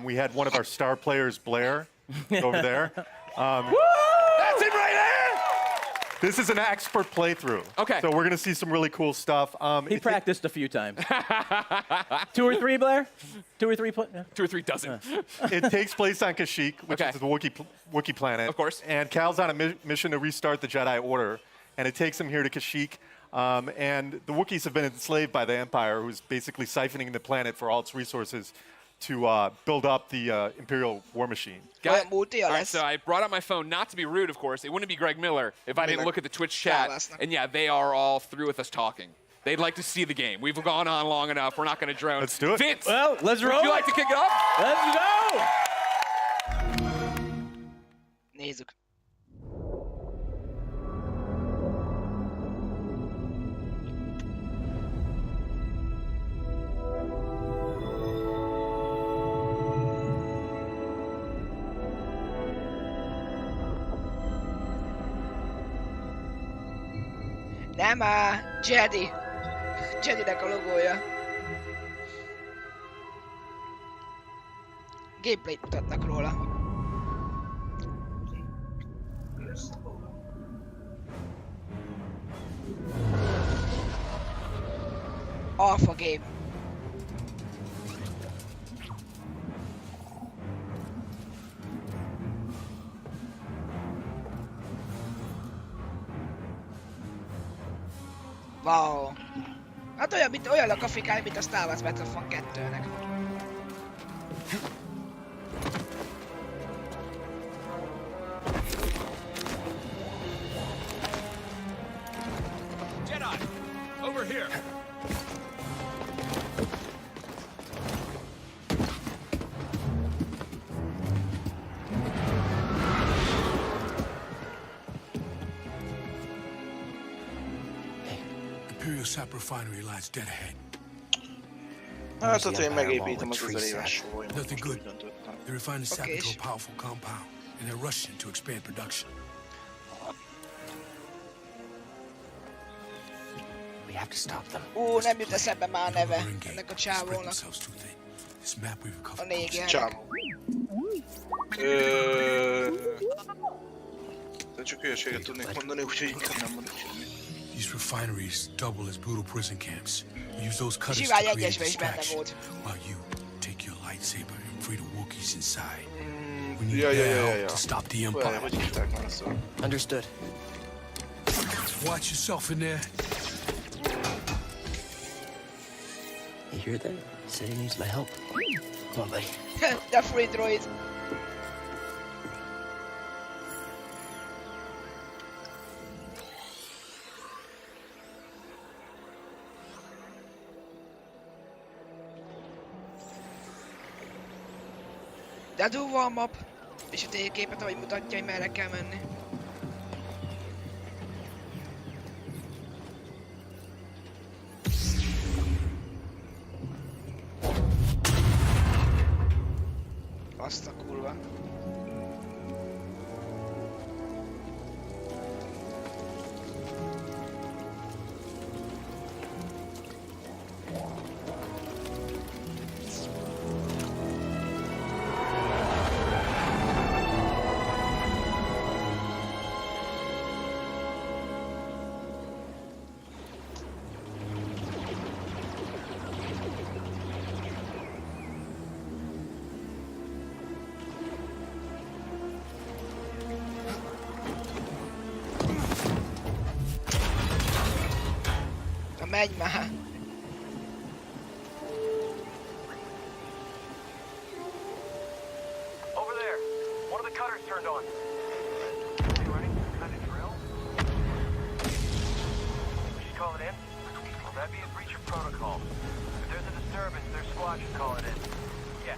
We had one of our star players, Blair, over there. That's him right there! This is an expert playthrough. Okay. So we're gonna see some really cool stuff. He practiced a few times. 2 or 3, Blair? 2 or 3? No. 2 or 3 dozen. It takes place on Kashyyyk, which Okay. is the Wookiee planet. Of course. And Cal's on a mission to restart the Jedi Order, and it takes him here to Kashyyyk. And the Wookiees have been enslaved by the Empire, who's basically siphoning the planet for all its resources to build up the Imperial war machine. Olyan multi All right, lesz. so I brought out my phone, not to be rude, of course. It wouldn't be Greg Miller if I didn't look at the Twitch chat. Válasznak. And yeah, they are all through with us talking. They'd like to see the game. We've gone on long enough. We're not going to drone. Let's do it. Vince, Well, let's roll. would you like to kick it off? Let's go! Nézzük. Nem á, Jedi. Jedinek a logója. Gameplayt mutatnak róla. Alpha game. Wow. Hát olyan a grafikája, mint a Star Wars Battlefront 2-nek. Jedi, over here. Imperial Sap refinery lies dead ahead. Hát ott én megépítem az 1000 éves sólymat. Nothing good. Úgy döntöttem. They refine the sap Okay. into a powerful compound, and they're rushing to expand production. We have to stop them. Nem jut eszembe már a neve We're in game. ennek a Spread csávónak. themselves too thin. This map we A recovered. négernek. Csávó. De csak hülyeséget tudnék mondani, úgyhogy inkább nem mondok semmit. These refineries double as brutal prison camps. We use those cutters to Zsivány create egyesben is benne distraction, volt. while you take your lightsaber and free the Wookiees inside. We need Ja. their help to stop the Olyan, Empire. hogy hívták már azt. Understood. Watch yourself in there. You hear that? Said he needs my help. Come on, buddy. De free droid. De durva a map. És a térképet, ahogy mutatja, hogy merre kell menni. Azt a kurva. Na menj már! Over there. One of the cutters turned on. You ready? Kind of drill? We should call it in? Well, that'd be a breach of protocol. If there's a disturbance, their squad should call it in. Yeah.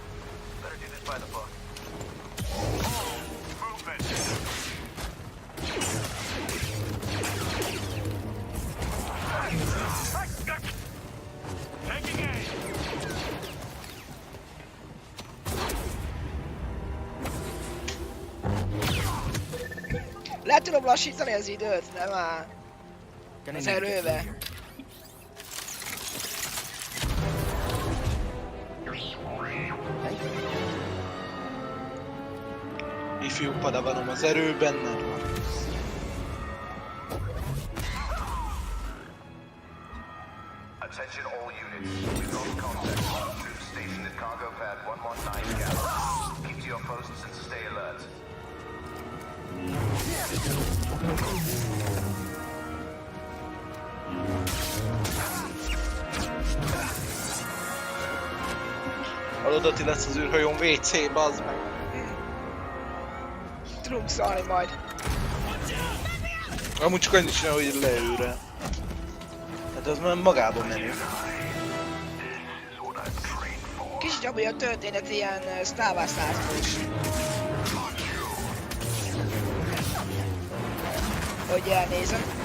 Better do this by the book. Movement. Taking aim. Le tudom lassítani az időt, nem már. Az erővel. Ifjú padavanom, az erő benned van. Attention all units. We've lost contact. Troops stationed at cargo pad 119 Gallon. Keep to your posts and stay alert. Aladati lesz az űrhajón WC, bazd meg. Tudunk szállni majd. Amúgy csak annyit csinál, hogy leülre. Hát az már magában menő. Kicsit amúgy a történet ilyen Star Wars lázmós. Hogy elnézem.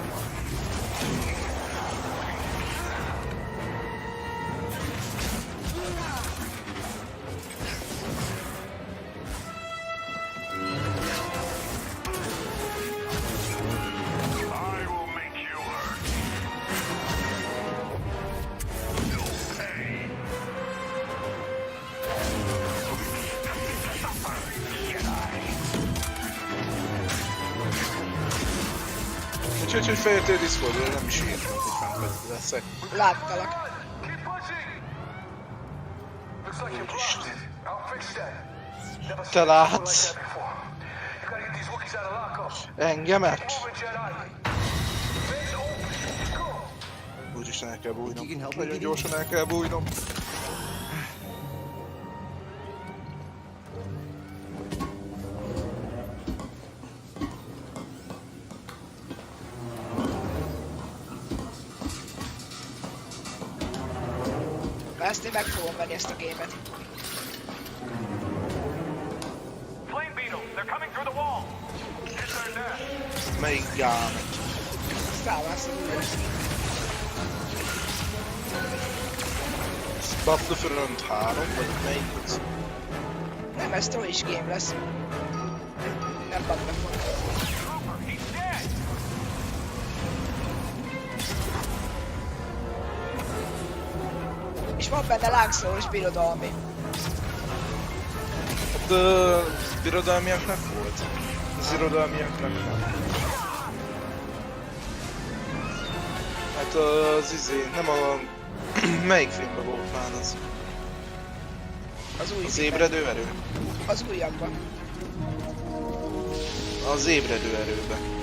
Úgyhogy feljöttél Discordra, nem is írtam, hogy fent leszek. Láttalak. Te látsz? Engemet? Úgyis el kell bújnom. Nagyon gyorsan el kell bújnom. Ezt én meg fogom venni ezt a gémet. Melyik gámet? Star Wars az új. Battlefront 3 vagy melyik az? Nem, ez Story is game lesz. Nem Battlefront. És van benne lángszórós birodalmi. Hát birodalmiaknak volt. Az irodalmiaknak nem. Hát az nem a... Melyik filmben volt már az? Az új Az ébredő erő? Az újakban. Az ébredő erőben.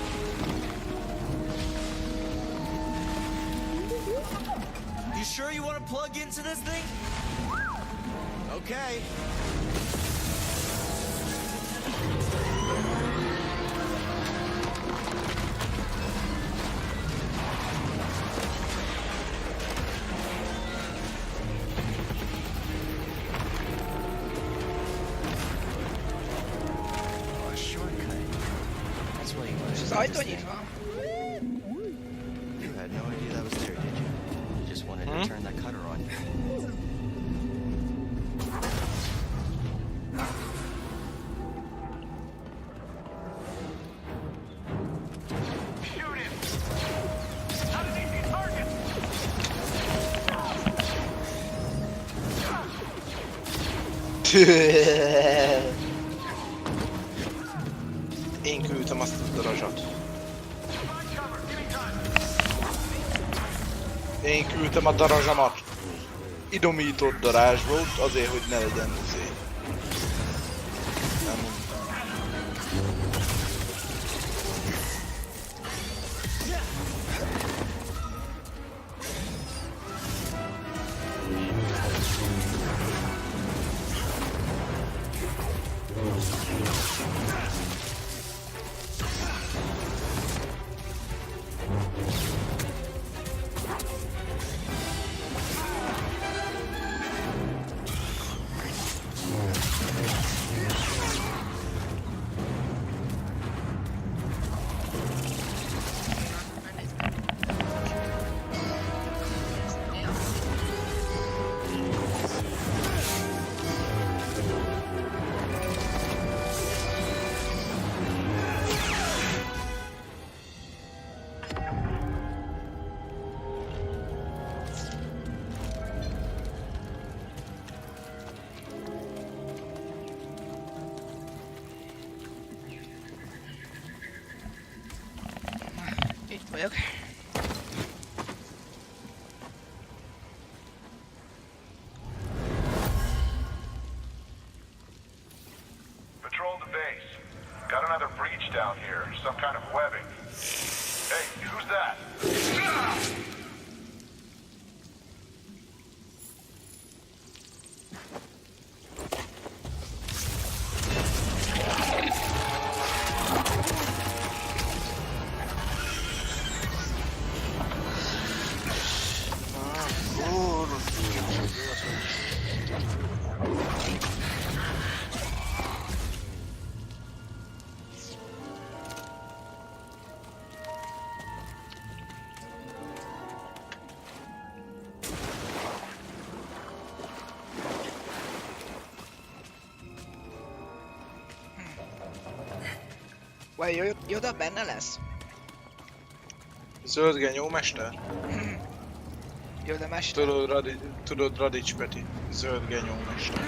You sure you want to plug into this thing? Okay. A shortcut. That's what you És az wanted. ajtó nyitva. You had no idea that was there, did you? You just wanted to turn that cutter on. Én küldtem azt a darazsat. Én küldtem a darazsamat. Idomított darázs volt, azért, hogy ne legyen azért. Nem. Itt vagyok. control the base. Got another breach down here. Some kind of webbing. Hey, who's that? Vagy Yoda benne lesz? Zöld genyó mester? Yoda mester? Tudod Radics Peti. Zöld genyó mester.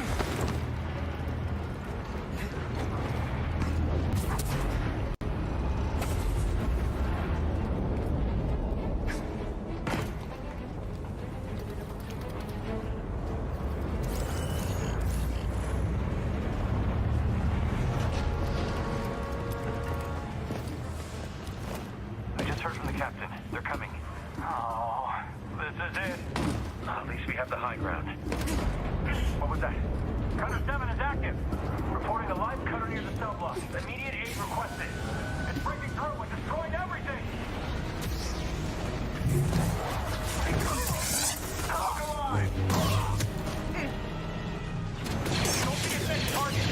I just heard from the captain. They're coming. Oh, this is it. At least we have the high ground. What was that? Cutter 7 is active. Reporting a live cutter near the cell block. Immediate aid requested. It's breaking through and destroying everything. Talk alive. Don't see its next target.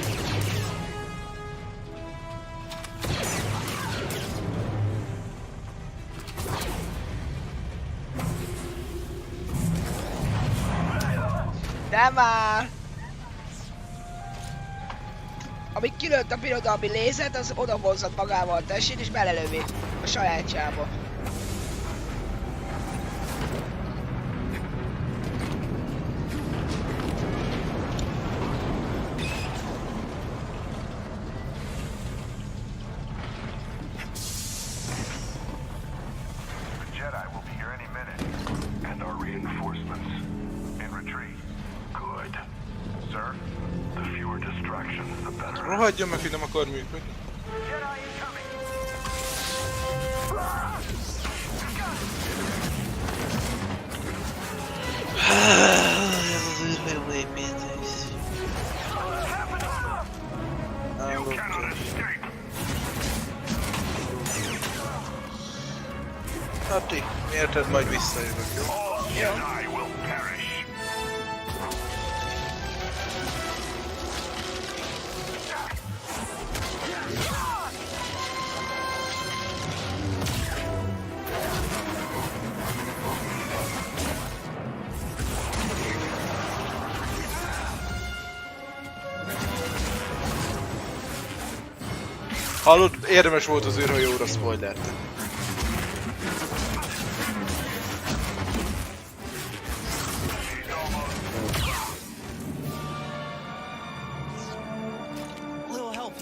Nem már! Amíg kilőtt a birodalmi lézert, az odahozza magával a testét és belelövi a sajátjába. The Jedi will be here any minute. And our reinforcements. In retreat. Good. Sir, the fewer distractions, the better. Rohadjon meg, hogy nem akar működni. Jedi incoming! You cannot escape! Ati, érted, majd visszajövök, jó? All Jedi will perish! Hallod, érdemes volt az űrhajóra spoilert. Little help.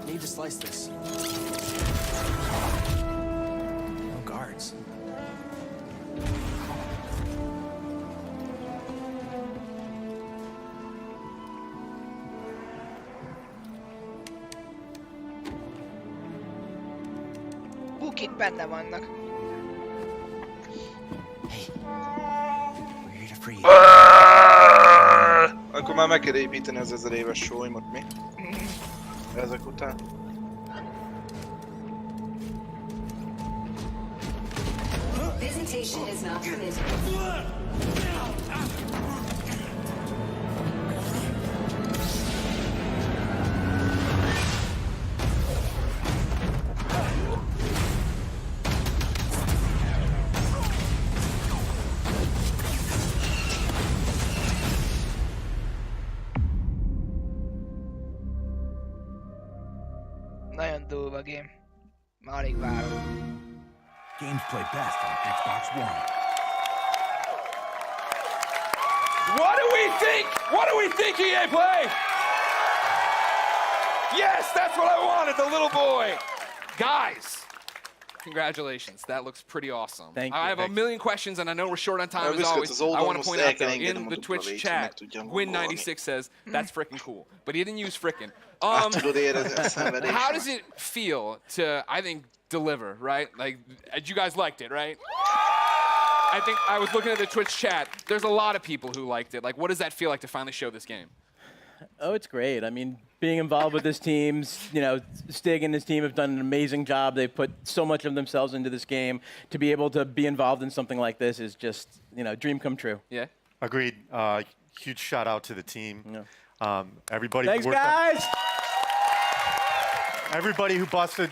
Need to slice this. No guards. Bukik benne vannak. We're here to free you. Akkor már meg kell építeni az 1000 éves sólymot, mi? Ezek után. Visitation is not permitted. Nagyon durva game. Már alig várom. Games play best on Xbox One. What do we think? What do we think, EA Play? Yes, that's what I wanted, the little boy. Guys, Congratulations. That looks pretty awesome. Thank you. I have a million questions, and I know we're short on time as always. I want to point out, though, in the Twitch chat, Gwyn96 says, that's frickin' cool. But he didn't use frickin'. How does it feel to, I think, deliver, right? Like, you guys liked it, right? I think I was looking at the Twitch chat. There's a lot of people who liked it. Like, what does that feel like to finally show this game? Oh, it's great. I mean, being involved with this team, Stig and his team have done an amazing job. They've put so much of themselves into this game. To be able to be involved in something like this is just, dream come true. Yeah. Agreed. Huge shout out to the team. Yeah. Everybody. Thanks, guys. Everybody who busted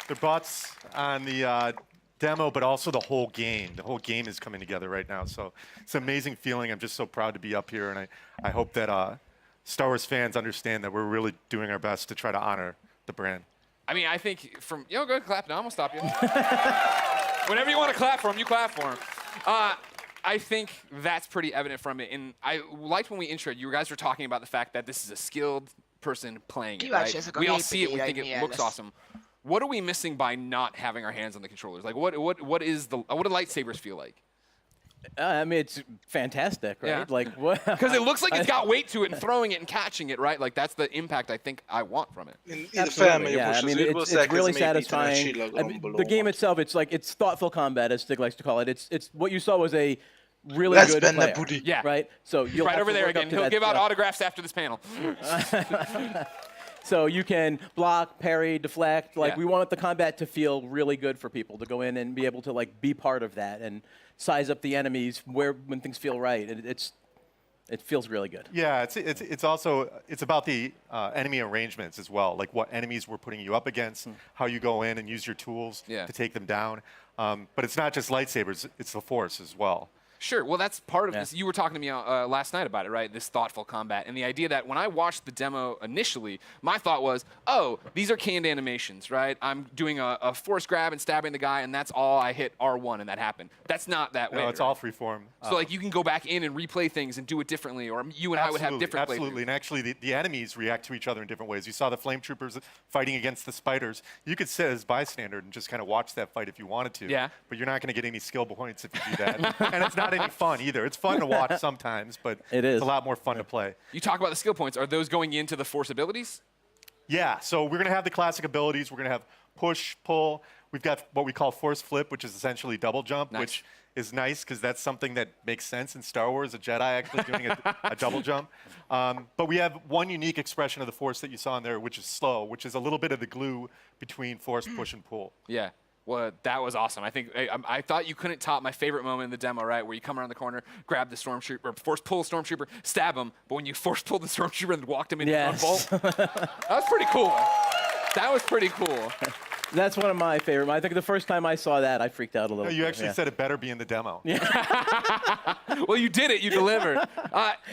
their butts on the demo, but also the whole game. The whole game is coming together right now. So it's an amazing feeling. I'm just so proud to be up here, and I hope that Star Wars fans understand that we're really doing our best to try to honor the brand. I mean, I think go ahead, clap now. I'm going to stop you. Whenever you want to clap for him, you clap for him. I think that's pretty evident from it. And I liked when we introed, you guys were talking about the fact that this is a skilled person playing it, right? We all see it, we think it looks awesome. What are we missing by not having our hands on the controllers? Like, what do lightsabers feel like? I mean, it's fantastic, right? Yeah. Like what? Because it looks like it's got weight to it, and throwing it and catching it, right? Like that's the impact I think I want from it. Absolutely, yeah. I mean, it's really satisfying. The game itself, it's thoughtful combat, as Stig likes to call it. It's what you saw was a really good player, yeah. right? So you'll right over there again. He'll give out autographs after this panel. So you can block, parry, deflect. We want the combat to feel really good for people to go in and be able to be part of that and size up the enemies when things feel right. It feels really good. Yeah, it's also about the enemy arrangements as well, like what enemies we're putting you up against, how you go in and use your tools to take them down. But it's not just lightsabers; it's the Force as well. Sure. Well, that's part of this. You were talking to me last night about it, right? This thoughtful combat. And the idea that when I watched the demo initially, my thought was, oh, these are canned animations, right? I'm doing a force grab and stabbing the guy, and that's all I hit R1 and that happened. That's not that way. No, it's all freeform. So, you can go back in and replay things and do it differently, or you and I would have different Absolutely. And actually, the enemies react to each other in different ways. You saw the flame troopers fighting against the spiders. You could sit as bystander and just kind of watch that fight if you wanted to. Yeah. But you're not going to get any skill points if you do that. And it's not any fun either. It's fun to watch sometimes, but it's a lot more fun to play. You talk about the skill points. Are those going into the Force abilities? Yeah, so we're going to have the classic abilities. We're going to have push, pull. We've got what we call force flip, which is essentially double jump, which is nice because that's something that makes sense in Star Wars, a Jedi actually doing a double jump. But we have one unique expression of the Force that you saw in there, which is slow, which is a little bit of the glue between force, push, and pull. Yeah. Well, that was awesome. I think I thought you couldn't top my favorite moment in the demo, right? Where you come around the corner, grab the stormtrooper, or force pull stormtrooper, stab him, but when you force pulled the stormtrooper and walked him into one bolt, that was pretty cool. That was pretty cool. That's one of my favorite. I think the first time I saw that, I freaked out a little. No, you actually said it better be in the demo. Yeah. Well, you did it. You delivered.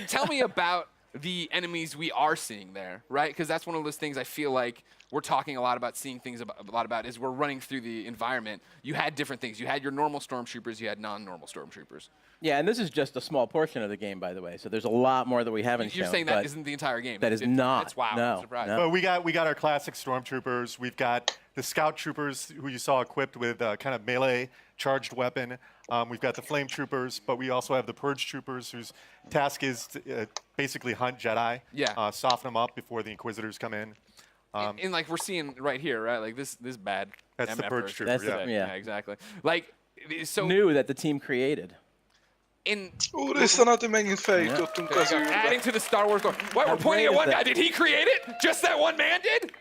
Tell me about the enemies we are seeing there, right? Because that's one of those things I feel like we're talking a lot about, seeing things a lot about, is we're running through the environment. You had different things. You had your normal stormtroopers. You had non-normal stormtroopers. Yeah, and this is just a small portion of the game, by the way. So there's a lot more that we haven't shown. You're saying that isn't the entire game? That is not. That's wow. No, I'm surprised. no. But we got our classic stormtroopers. We've got the scout troopers who you saw equipped with kind of melee charged weapon. We've got the flame troopers, but we also have the purge troopers whose task is to basically hunt Jedi. Yeah. Soften them up before the Inquisitors come in. And like we're seeing right here, right? Like this bad. That's the purge trooper. That's yeah, exactly. Like so new that the team created. Úristen, hát megint feljutottunk az űrbe. Adding to the Star Wars lore. Wait, we're pointing at one guy. Did he create it? Just that one man did?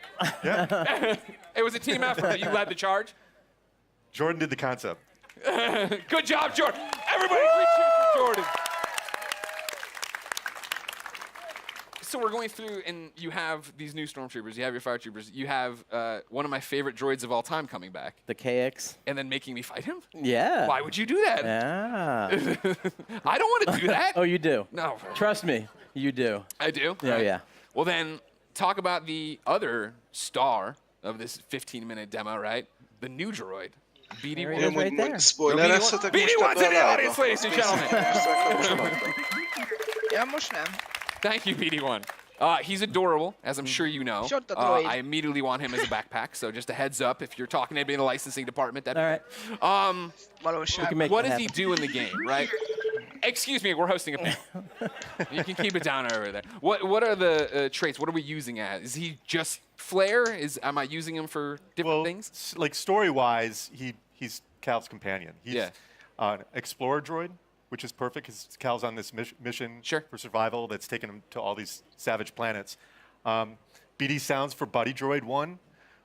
Yeah. It was a team effort. You led the charge. Jordan did the concept. Good job, Jordan. Everybody, three cheers for Jordan. So we're going through, and you have these new stormtroopers. You have your fire troopers. You have one of my favorite droids of all time coming back. The KX. And then making me fight him? Yeah. Why would you do that? Yeah. I don't want to do that. Oh, you do? No. Trust me, you do. I do? Yeah, yeah. Well, then, talk about the other star of this 15-minute demo, right? The new droid. BD1. Right there. Spoilerezzetek most BD1's in ebbe the a audience, ladies and gentlemen. Ja, most nem. Thank you, BD1. He's adorable, as I'm sure you know. Shut the droid. I immediately want him as a backpack, so just a heads up if you're talking to anybody in the licensing department. All right. What does he do in the game, right? Excuse me, we're hosting a panel. You can keep it down over there. What are the traits? What are we using as? Is he just flair? Am I using him for different things? Like story-wise, he's Cal's companion. He's Yeah. an explorer droid, which is perfect because Cal's on this mission for survival that's taken him to all these savage planets. BD sounds for Buddy Droid 1,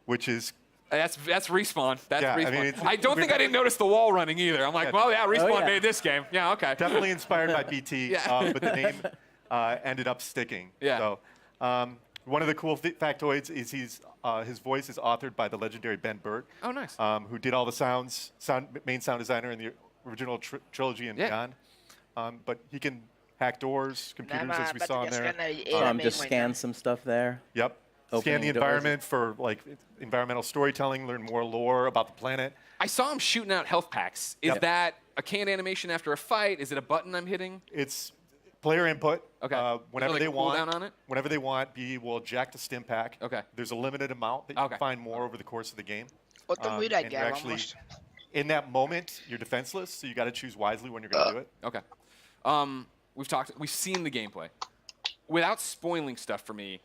which is... That's Respawn. That's Yeah, I Respawn. mean, I don't think I didn't notice the wall running either. I'm like, well, yeah, Respawn made this game. Yeah, okay. Definitely inspired by BT, Yeah. but the name ended up sticking. Yeah. So, one of the cool factoids is his voice is authored by the legendary Ben Burt. Oh, nice. Who did all the main sound designer in the original trilogy and beyond. But he can hack doors, computers, as we saw in there. Just scan some stuff there. Yep. Scan Opening the doors. environment for like environmental storytelling, learn more lore about the planet. I saw him shooting out health packs. Is that a canned animation after a fight? Is it a button I'm hitting? It's player input. Okay. Whenever like they a want. cooldown on it? Whenever they want, BD will eject a stim pack. Okay. There's a limited amount that you can find more over the course of the game. Ott újra And you're actually, in that moment, you're defenseless, so you got to choose wisely when you're going to do it. Okay. We've seen the gameplay. Without spoiling stuff for me,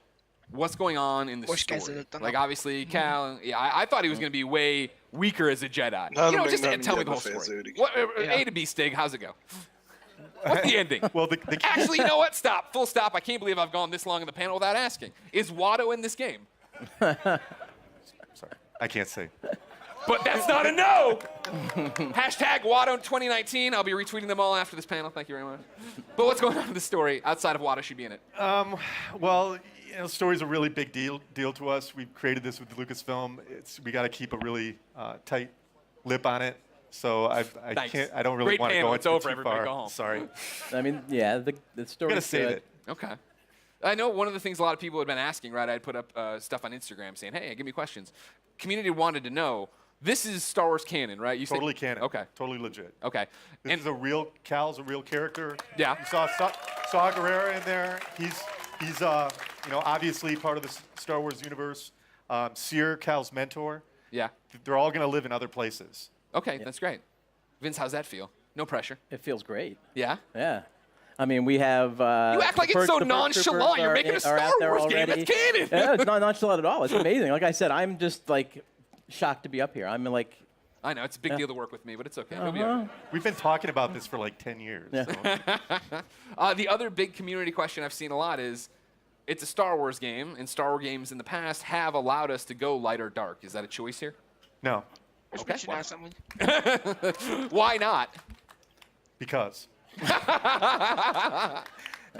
what's going on in the story? Like, obviously, Cal, I thought he was going to be way weaker as a Jedi. Just tell me the whole story. A to B, Stig, how's it go? What's the ending? Well, Actually, you know what? Stop. Full stop. I can't believe I've gone this long in the panel without asking. Is Watto in this game? Sorry, I can't say. But that's not a no! Hashtag Watto 2019. I'll be retweeting them all after this panel. Thank you very much. But what's going on in the story outside of Watto should be in it? Well, story's a really big deal to us. We've created this with Lucasfilm. We got to keep a really tight lip on it. So I don't really want to go into it's too over. far. Everybody go home. Sorry. I mean, yeah, the story. Gotta save it. Okay. I know one of the things a lot of people had been asking, right? I'd put up stuff on Instagram saying, hey, give me questions. Community wanted to know, this is Star Wars canon, right? You Totally canon. Okay. Totally legit. Okay. This is Cal's a real character. Yeah. You saw Saw Gerrera in there. He's obviously part of the Star Wars universe. Seer, Cal's mentor. Yeah. They're all going to live in other places. Okay, that's great. Vince, how's that feel? No pressure. It feels great. Yeah? Yeah. I mean, we have. You act like it's so nonchalant. You're making a Star Wars game. It's canon. Yeah, it's not nonchalant at all. It's amazing. Like I said, I'm just like shocked to be up here. I'm like. I know it's a big deal to work with me, but it's okay. We'll be all right. We've been talking about this for like 10 years. Yeah. So. The other big community question I've seen a lot is, it's a Star Wars game, and Star Wars games in the past have allowed us to go light or dark. Is that a choice here? No. Okay. Why not? Because. No,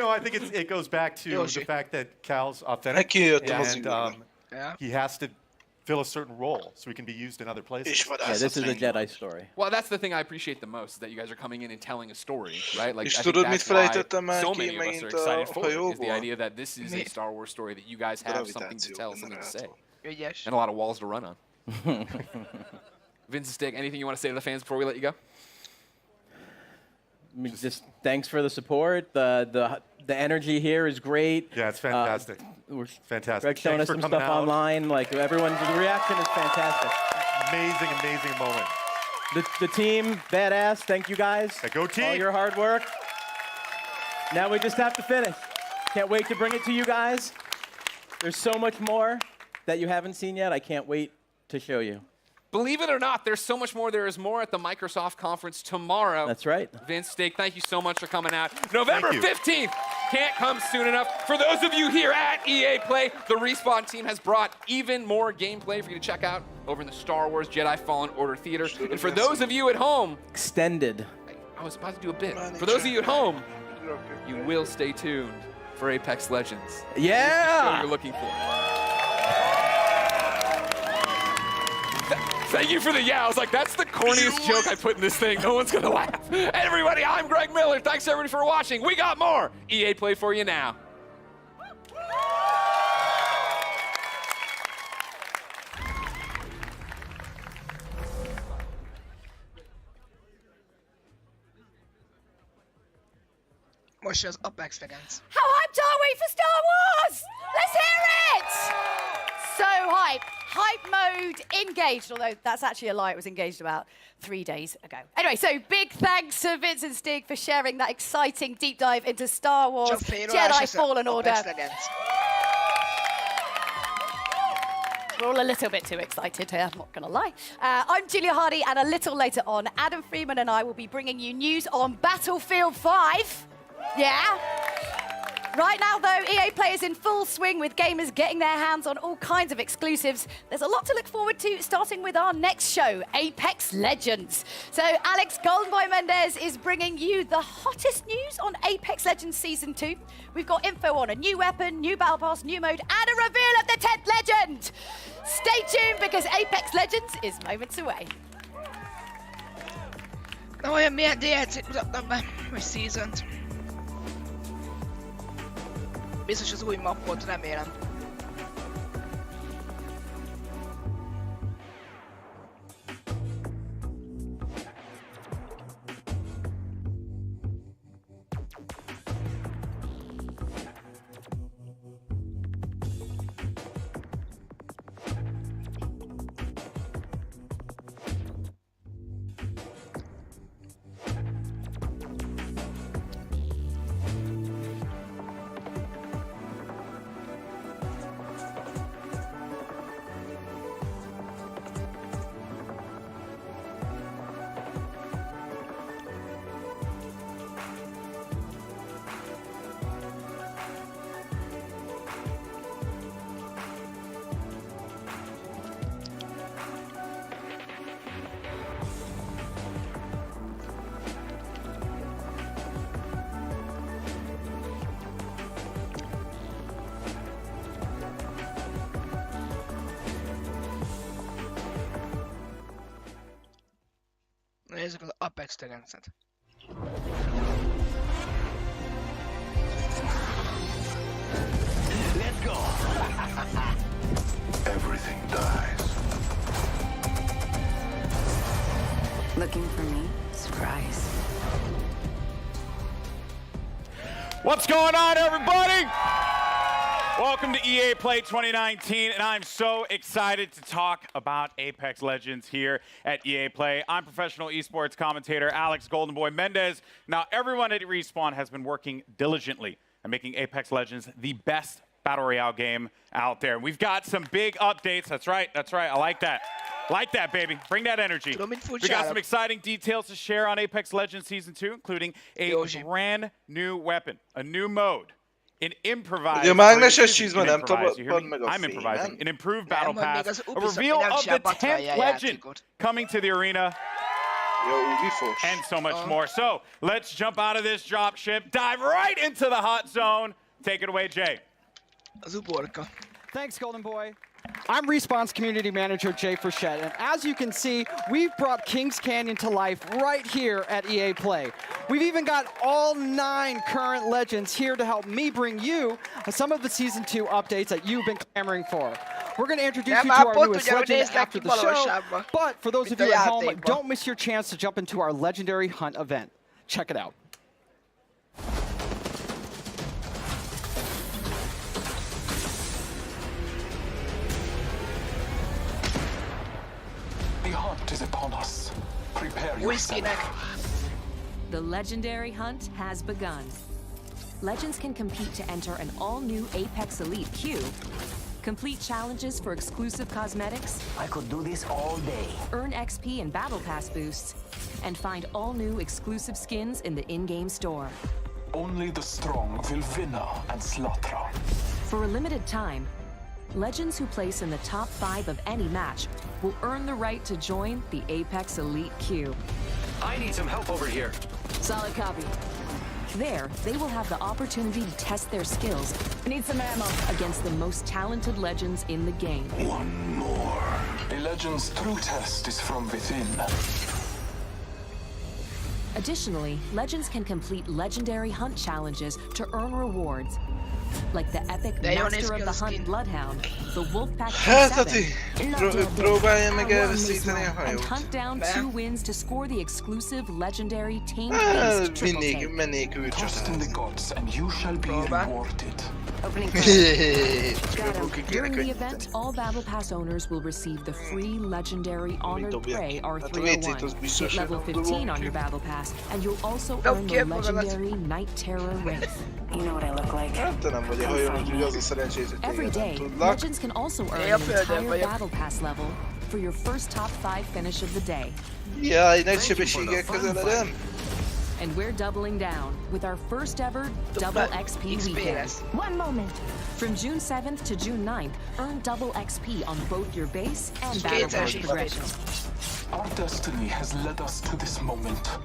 I think it goes back to the fact that Cal's authentic, and he has to fill a certain role so he can be used in other places. Yeah, this is a Jedi story. Well, that's the thing I appreciate the most, is that you guys are coming in and telling a story, right? Like, És I think tudod, mit that's why felejtettem már so ki many of us are megint excited a for it, is the hajóból? idea that this is a Star Wars story that you guys have something to tell, something to say, Ügyes. and a lot of walls to run on. Vince and Stick, anything you want to say to the fans before we let you go? I mean, just thanks for the support. The energy here is great. Yeah, it's fantastic. We're fantastic. Greg's showing us some stuff online. Like everyone's the reaction is fantastic. Amazing moment. The team, badass. Thank you guys. Go team. All your hard work. Now we just have to finish. Can't wait to bring it to you guys. There's so much more that you haven't seen yet. I can't wait to show you. Believe it or not, there's so much more. There is more at the Microsoft conference tomorrow. That's right. Vince, Steak, thank you so much for coming out. November 15th can't come soon enough. For those of you here at EA Play, the Respawn team has brought even more gameplay for you to check out over in the Star Wars Jedi Fallen Order Theater. And for those of you at home, extended. I was about to do a bit. For those of you at home, you will stay tuned for Apex Legends. Yeah! This is the show you're looking for. Thank you for the yeah. I was like, that's the corniest joke I put in this thing. No one's going to laugh. Hey, everybody, I'm Greg Miller. Thanks, everybody, for watching. We got more EA Play for you now. Most az Apex Legends. How hyped are we for Star Wars? Let's hear it! So hype. Hype mode engaged, although that's actually a lie. It was engaged about 3 days ago. Anyway, so big thanks to Vince and Stig for sharing that exciting deep dive into Star Wars Jedi Fallen Order. We're all a little bit too excited here, I'm not going to lie. I'm Julia Hardy, and a little later on, Adam Freeman and I will be bringing you news on Battlefield 5. Yeah? Right now, though, EA Play is in full swing with gamers getting their hands on all kinds of exclusives. There's a lot to look forward to, starting with our next show, Apex Legends. So Alex Goldenboy Mendez is bringing you the hottest news on Apex Legends Season 2. We've got info on a new weapon, new battle pass, new mode, and a reveal of the 10th legend. Stay tuned, because Apex Legends is moments away. Na olyan milyen DLC-t mutatnak be, vagy Season-t. Biztos az új mappot, remélem. Nézzük az Apex Legends-et. Let's go. Everything dies. Looking for me? Surprise. What's going on, everybody? Welcome to EA Play 2019, and I'm so excited to talk about Apex Legends here at EA Play. I'm professional esports commentator Alex Goldenboy Mendez. Now, everyone at Respawn has been working diligently at making Apex Legends the best Battle Royale game out there. We've got some big updates. That's right. I like that. Like that, baby. Bring that energy. We got some exciting details to share on Apex Legends Season 2, including a brand new weapon, a new mode, an improvised. I'm improvising. An improved battle pass. A reveal of the 10th legend coming to the arena. And so much more. So let's jump out of this drop ship, dive right into the hot zone. Take it away, Jay. Thanks, Golden Boy. I'm Respawn's community manager, Jay Frechette, and as you can see, we've brought Kings Canyon to life right here at EA Play. We've even got all 9 current legends here to help me bring you some of the Season 2 updates that you've been clamoring for. We're going to introduce you to our newest legend after the show, but for those of you at home, don't miss your chance to jump into our Legendary Hunt event. Check it out. The hunt is upon us. Prepare yourself. The Legendary Hunt has begun. Legends can compete to enter an all-new Apex Elite queue, complete challenges for exclusive cosmetics. I could do this all day. Earn XP and Battle Pass boosts, and find all-new exclusive skins in the in-game store. Only the strong will win and slaughter. For a limited time, Legends who place in the top 5 of any match will earn the right to join the Apex Elite queue. I need some help over here. Solid copy. There, they will have the opportunity to test their skills. Need some ammo against the most talented legends in the game. One more. A legend's true test is from within. Additionally, legends can complete legendary hunt challenges to earn rewards. like the epic De jó néz Master ki of az the a skin. Hunt Bloodhound, the Wolfpack Hát, Ati, T7, próbálja meg and elveszíteni a hajót. hunt down 2 wins to score the exclusive legendary Tamed Hát, Beast triple mindig take. mennék őt Trust in the gods and you shall be rewarded. During the event, all Battle Pass owners will receive the free legendary Honored Prey R301. Hit level 15 on your Battle Pass, and you'll also earn the legendary Night Terror Wraith. You know what I look like? Hát te nem vagy a hajón, úgyhogy az a szerencsét, hogy Every téged nem day, tudlak. Legends can also earn an entire Battle Pass level for your first top 5 finish of the day. Jaj, nagy sebességgel közeledem. And we're doubling down with our first ever Double XP weekend. One moment. From June 7th to June 9th, earn double XP on both your base and Battle Pass progressions. Our destiny has led us to this moment.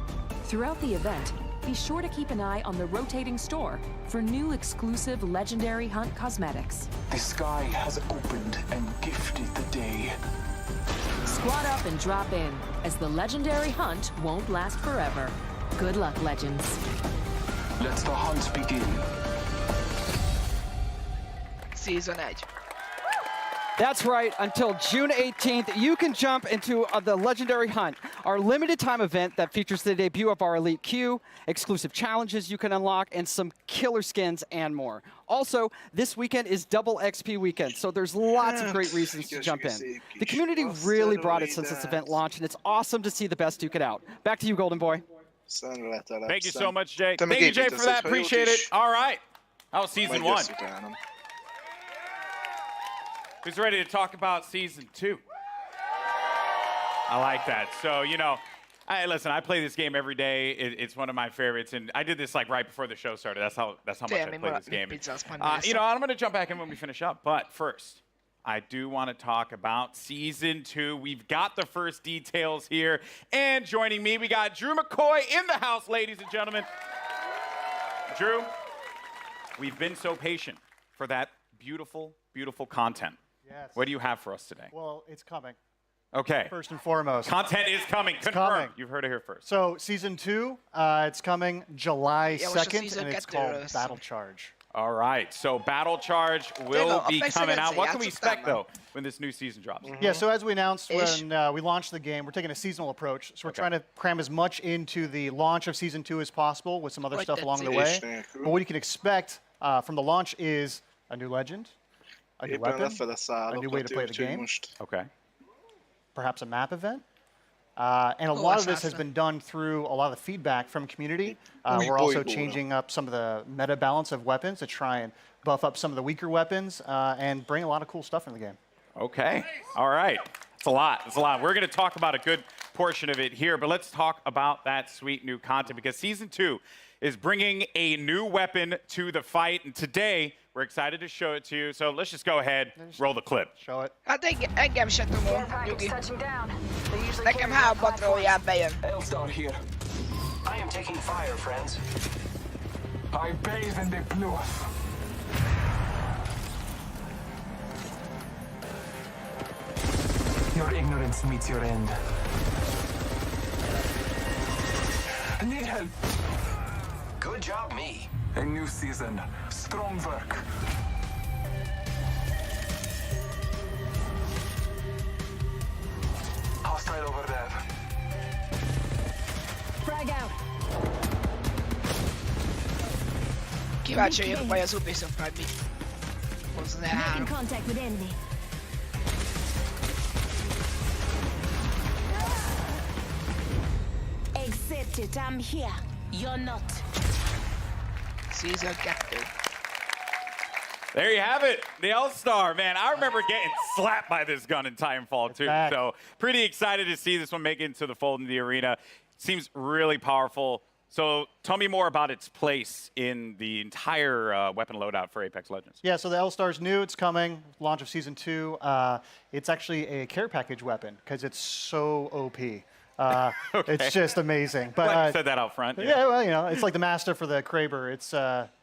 Throughout the event, be sure to keep an eye on the rotating store for new exclusive legendary hunt cosmetics. The sky has opened and gifted the day. Squad up and drop in, as the legendary hunt won't last forever. Good luck, Legends. Let the hunt begin. Season 1. That's right. Until June 18th, you can jump into the Legendary Hunt, our limited time event that features the debut of our Elite Q, exclusive challenges you can unlock, and some killer skins and more. Also, this weekend is double XP weekend, so there's lots of great reasons to jump in. The community really brought it since this event launched, and it's awesome to see the best duke it out. Back to you, Golden Boy. Thank you so much, Jay. Thank you, Jay, for that. Appreciate it. All right. That was season 1. Who's ready to talk about season 2? I like that. So, you know, listen, I play this game every day. It's one of my favorites, and I did this like right before the show started. That's how much I play this game. You know, I'm going to jump back in when we finish up, but first, I do want to talk about season 2. We've got the first details here, and joining me, we got Drew McCoy in the house, ladies and gentlemen. Drew, we've been so patient for that beautiful, beautiful content. Yes. What do you have for us today? Well, it's coming. Okay. First and foremost. Content is coming. It's Confirmed. coming. You've heard it here first. So, season 2, it's coming July 2nd, and it's called Battle Charge. All right. So, Battle Charge will be coming out. What can we expect, though, when this new season drops? Yeah, so as we announced when we launched the game, we're taking a seasonal approach. So, we're trying to cram as much into the launch of season 2 as possible with some other stuff along the way. But what you can expect from the launch is a new legend, a new weapon, a new way to play the game. Okay. Perhaps a map event. And a lot of this has been done through a lot of the feedback from community. We're also changing up some of the meta balance of weapons to try and buff up some of the weaker weapons and bring a lot of cool stuff in the game. Okay. All right. It's a lot. It's a lot. We're going to talk about a good portion of it here, but let's talk about that sweet new content because season 2 is bringing a new weapon to the fight, and today we're excited to show it to you. So let's just go ahead, roll the clip. Show it. Hát engem se tudom, Nyugi. Nekem 3 patróján bejön. Elstar here. I am taking fire, friends. I bathe in the blue. Your ignorance meets your end. I need help. Good job, me. A new season. Strong work. Hostile over there. Frag out. Kíváncsi vagyok, vagy az Ubisoft majd mit hozzá el 3. Contact with enemy. Accept it, I'm here. You're not. Season 2. There you have it, the L-Star, man. I remember getting slapped by this gun in Titanfall 2. So pretty excited to see this one make it into the fold in the arena. Seems really powerful. So tell me more about its place in the entire weapon loadout for Apex Legends. Yeah, so the L-Star's new. It's coming. Launch of Season 2. It's actually a care package weapon because it's so OP. It's just amazing. But Glad you said that out front. Yeah, well, you know, it's like the master for the Kraber.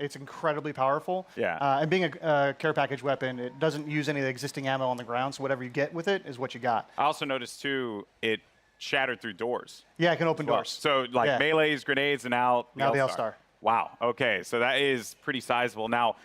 It's incredibly powerful. Yeah. And being a care package weapon, it doesn't use any of the existing ammo on the ground, so whatever you get with it is what you got. I also noticed, too, it shattered through doors. Yeah, it can open doors. So, like, melees, grenades, and now the L-Star. Wow. Okay, so that is pretty sizable. Now,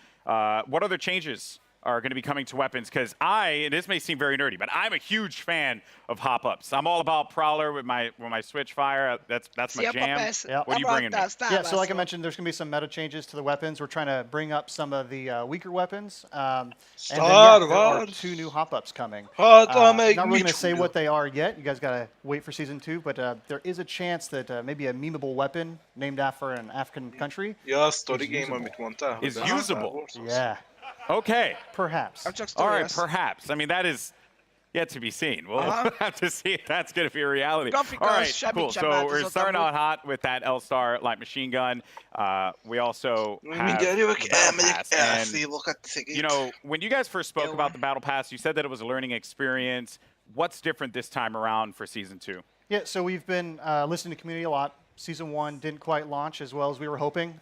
what other changes are going to be coming to weapons? Because this may seem very nerdy, but I'm a huge fan of hop-ups. I'm all about Prowler with my switch fire. That's my jam. What are you bringing me? Yeah, so like I mentioned, there's going to be some meta changes to the weapons. We're trying to bring up some of the weaker weapons. And then, there are 2 new hop-ups coming. Not really going to say what they are yet. You guys got to wait for Season 2, but there is a chance that maybe a memeable weapon named after an African country is usable. Yeah. Okay. Perhaps. All right, perhaps. I mean, that is yet to be seen. We'll have to see if that's going to be a reality. All right, cool. So we're starting out hot with that L-Star light machine gun. We also have the Battle Pass. And, you know, when you guys first spoke about the Battle Pass, you said that it was a learning experience. What's different this time around for Season 2? Yeah, so we've been listening to community a lot. Season 1 didn't quite launch as well as we were hoping.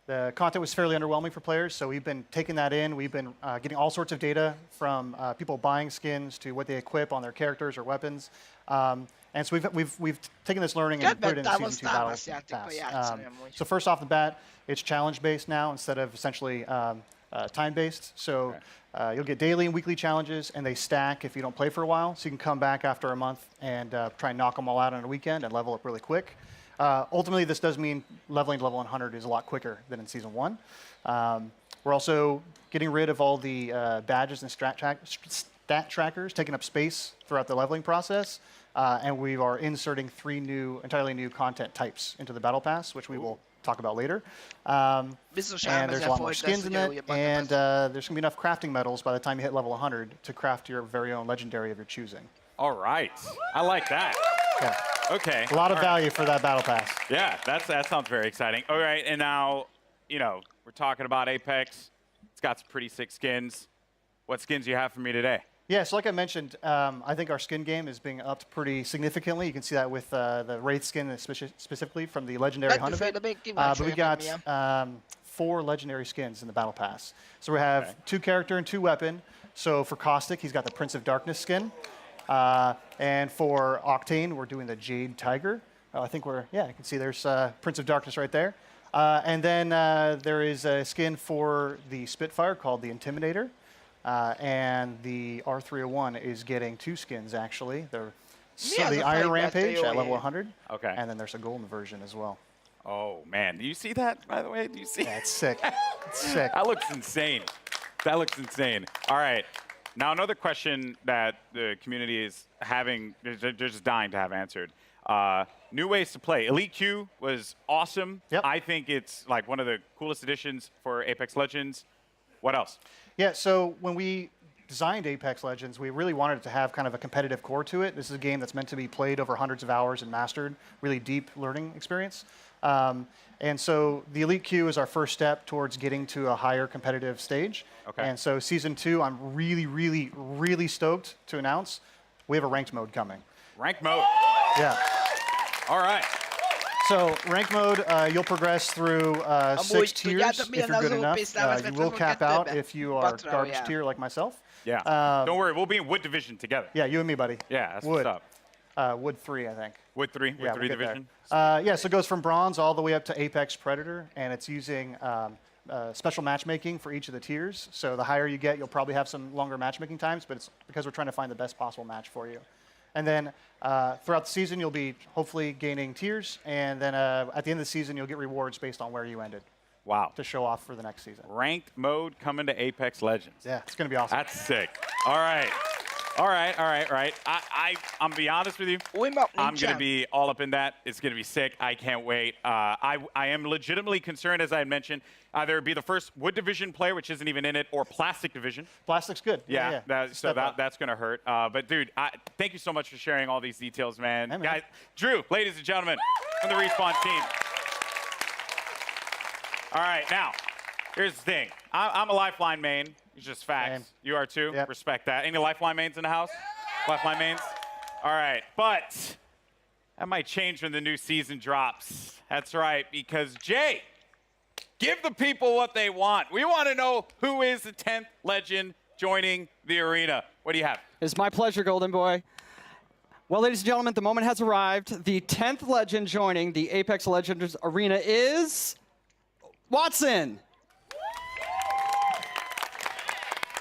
The content was fairly underwhelming for players, so we've been taking that in. We've been getting all sorts of data from people buying skins to what they equip on their characters or weapons. And so we've taken this learning and put it in the Season 2 Battle Pass. So first off the bat, it's challenge-based now instead of essentially time-based. So you'll get daily and weekly challenges, and they stack if you don't play for a while. So you can come back after a month and try and knock them all out on a weekend and level up really quick. Ultimately, this does mean leveling to level 100 is a lot quicker than in Season 1. We're also getting rid of all the badges and stat trackers, taking up space throughout the leveling process. And we are inserting 3 entirely new content types into the Battle Pass, which we will talk about later. And there's a lot more skins in it, and there's going to be enough crafting medals by the time you hit level 100 to craft your very own legendary of your choosing. All right. I like that. Yeah. Okay. A lot of value for that Battle Pass. Yeah, that sounds very exciting. All right, and now, you know, we're talking about Apex. It's got some pretty sick skins. What skins do you have for me today? Yeah, so like I mentioned, I think our skin game is being upped pretty significantly. You can see that with the Wraith skin specifically from the Legendary Hunt event. But we got 4 Legendary skins in the Battle Pass. So we have 2 character and 2 weapon. So for Caustic, he's got the Prince of Darkness skin. And for Octane, we're doing the Jade Tiger. I think you can see there's Prince of Darkness right there. And then there is a skin for the Spitfire called the Intimidator. And the R301 is getting 2 skins, actually. The Iron Rampage at level 100. Okay. And then there's a golden version as well. Oh, man. Do you see that, by the way? Do you see? Yeah, it's sick. It's sick. That looks insane. That looks insane. All right. Now, another question that the community is having, they're just dying to have answered. New ways to play. Elite Q was awesome. Yep. I think it's like one of the coolest additions for Apex Legends. What else? Yeah, so when we designed Apex Legends, we really wanted it to have kind of a competitive core to it. This is a game that's meant to be played over hundreds of hours and mastered, really deep learning experience. And so the Elite Q is our first step towards getting to a higher competitive stage. Okay. And so Season 2, I'm really, really, really stoked to announce we have a ranked mode coming. Ranked mode? Yeah. All right. So ranked mode, you'll progress through 6 tiers if you're good enough. You will cap out if you are garbage tier like myself. Yeah. Don't worry, we'll be in Wood Division together. Yeah, you and me, buddy. Yeah, that's Wood. what's up. Wood 3, I think. Wood 3? Wood 3 division? Yeah, so it goes from Bronze all the way up to Apex Predator, and it's using special matchmaking for each of the tiers. So the higher you get, you'll probably have some longer matchmaking times, but it's because we're trying to find the best possible match for you. And then throughout the season, you'll be hopefully gaining tiers, and then at the end of the season, you'll get rewards based on where you ended. Wow. To show off for the next season. Ranked mode coming to Apex Legends. Yeah, it's going to be awesome. That's sick. All right. All right. I'm be honest with you. I'm going to be all up in that. It's going to be sick. I can't wait. I am legitimately concerned, as I had mentioned, either it be the first Wood Division player, which isn't even in it, or Plastic Division. Plastic's good. Yeah. That's going to hurt. But, dude, thank you so much for sharing all these details, man. Hey, man. Guys, Drew, ladies and gentlemen, from the Respawn team. All right, now, here's the thing. I'm a Lifeline main. It's just facts. Same. You are too? Yep. Respect that. Any Lifeline mains in the house? Lifeline mains? All right, but that might change when the new season drops. That's right, because Jay, give the people what they want. We want to know who is the 10th legend joining the arena. What do you have? It's my pleasure, Golden Boy. Well, ladies and gentlemen, the moment has arrived. The 10th legend joining the Apex Legends arena is Watson!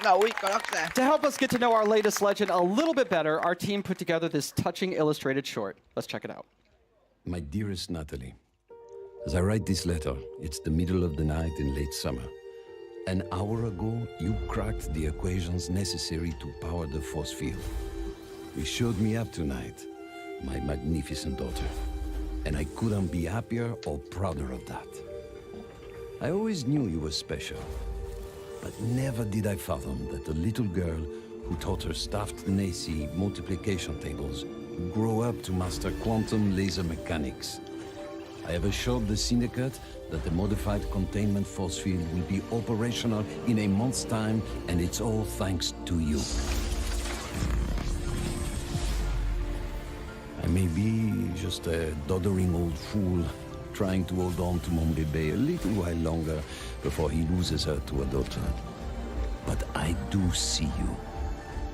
Na, új karakter. To help us get to know our latest legend a little bit better, our team put together this touching illustrated short. Let's check it out. My dearest Natalie, as I write this letter, it's the middle of the night in late summer. An hour ago, you cracked the equations necessary to power the force field. You showed me up tonight, my magnificent daughter, and I couldn't be happier or prouder of that. I always knew you were special, but never did I fathom that the little girl who taught her staffed Nazi multiplication tables would grow up to master quantum laser mechanics. I have assured the Syndicate that the modified containment force field will be operational in a month's time, and it's all thanks to you. I may be just a doddering old fool trying to hold on to mon bébé a little while longer before he loses her to a daughter. But I do see you.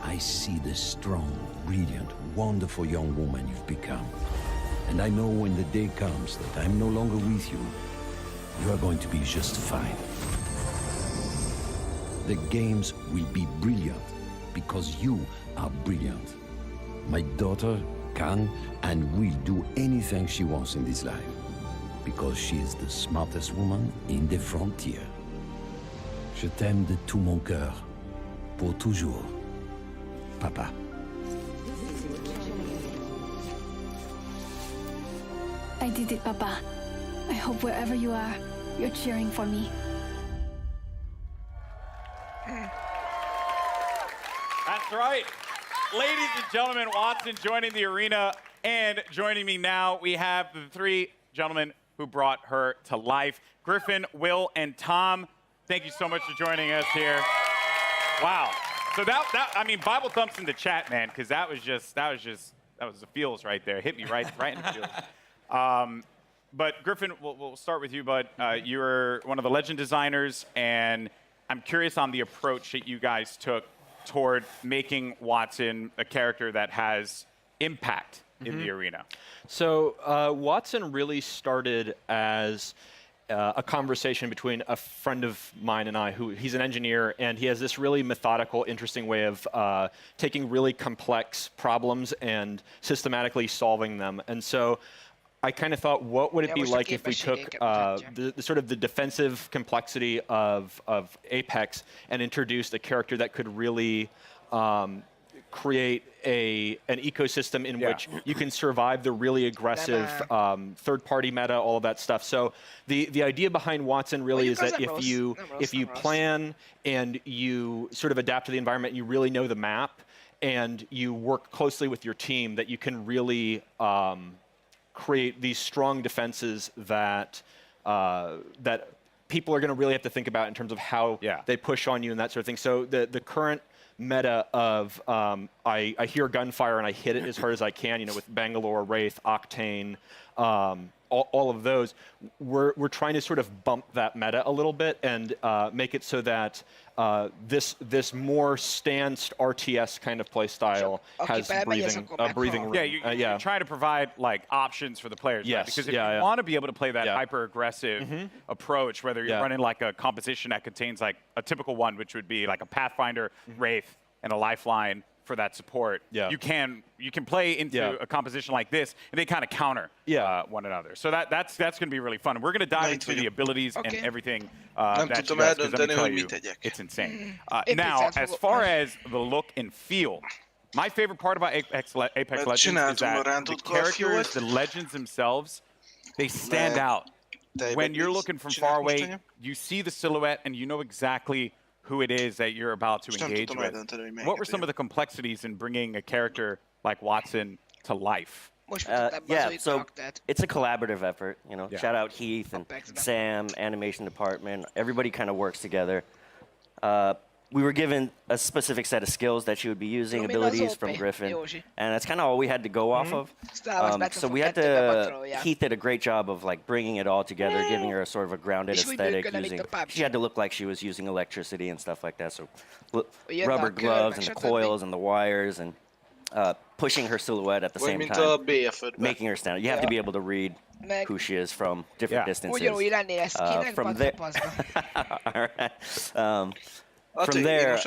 I see the strong, brilliant, wonderful young woman you've become. And I know when the day comes that I'm no longer with you, you are going to be just fine. The games will be brilliant because you are brilliant. My daughter can and will do anything she wants in this life because she is the smartest woman in the frontier. Je t'aime de tout mon cœur, pour toujours, Papa. I did it, Papa. I hope wherever you are, you're cheering for me. That's right. Ladies and gentlemen, Watson joining the arena. And joining me now, we have the three gentlemen who brought her to life. Griffin, Will, and Tom, thank you so much for joining us here. Wow. So I mean, Bible thumps in the chat, man, because that was the feels right there. Hit me right in the feels. But Griffin, we'll start with you, bud. You're one of the legend designers, and I'm curious on the approach that you guys took toward making Watson a character that has impact in the arena. So Watson really started as a conversation between a friend of mine and I, he's an engineer, and he has this really methodical, interesting way of taking really complex problems and systematically solving them. And so I kind of thought, what would it be like if we took the sort of the defensive complexity of Apex and introduced a character that could really create an ecosystem in which you can survive the really aggressive third-party meta, all of that stuff. So the idea behind Watson really is that if you plan and you sort of adapt to the environment, you really know the map, and you work closely with your team, that you can really create these strong defenses that that people are going to really have to think about in terms of how they push on you and that sort of thing. So the current meta of I hear gunfire and I hit it as hard as I can, you know, with Bangalore, Wraith, Octane, all of those, we're trying to sort of bump that meta a little bit and make it so that this more stanced RTS kind of play style has breathing room. Yeah, you're trying to provide like options for the players, right? Because if you want to be able to play that hyper-aggressive approach, whether you're running like a composition that contains like a typical one, which would be like a Pathfinder, Wraith, and a Lifeline for that support, you can play into a composition like this, and they kind of counter one another. So that's going to be really fun. We're going to dive into the abilities and everything that you guys, 'cause let me tell you, it's insane. Now, as far as the look and feel, my favorite part about Apex Legends is that the characters, the legends themselves, they stand out. When you're looking from far away, you see the silhouette, and you know exactly who it is that you're about to engage with. What were some of the complexities in bringing a character like Watson to life? Yeah, so it's a collaborative effort. You know, shout out Heath and Sam, animation department. Everybody kind of works together. We were given a specific set of skills that she would be using, abilities from Griffin, and that's kind of all we had to go off of. So we had to. Heath did a great job of like bringing it all together, giving her a sort of a grounded aesthetic. She had to look like she was using electricity and stuff like that. So rubber gloves and the coils and the wires and pushing her silhouette at the same time, making her stand out. You have to be able to read who she is from different distances. Ugyanúgy lennél skinek, From bazd there, meg, bazd meg. all right. From there,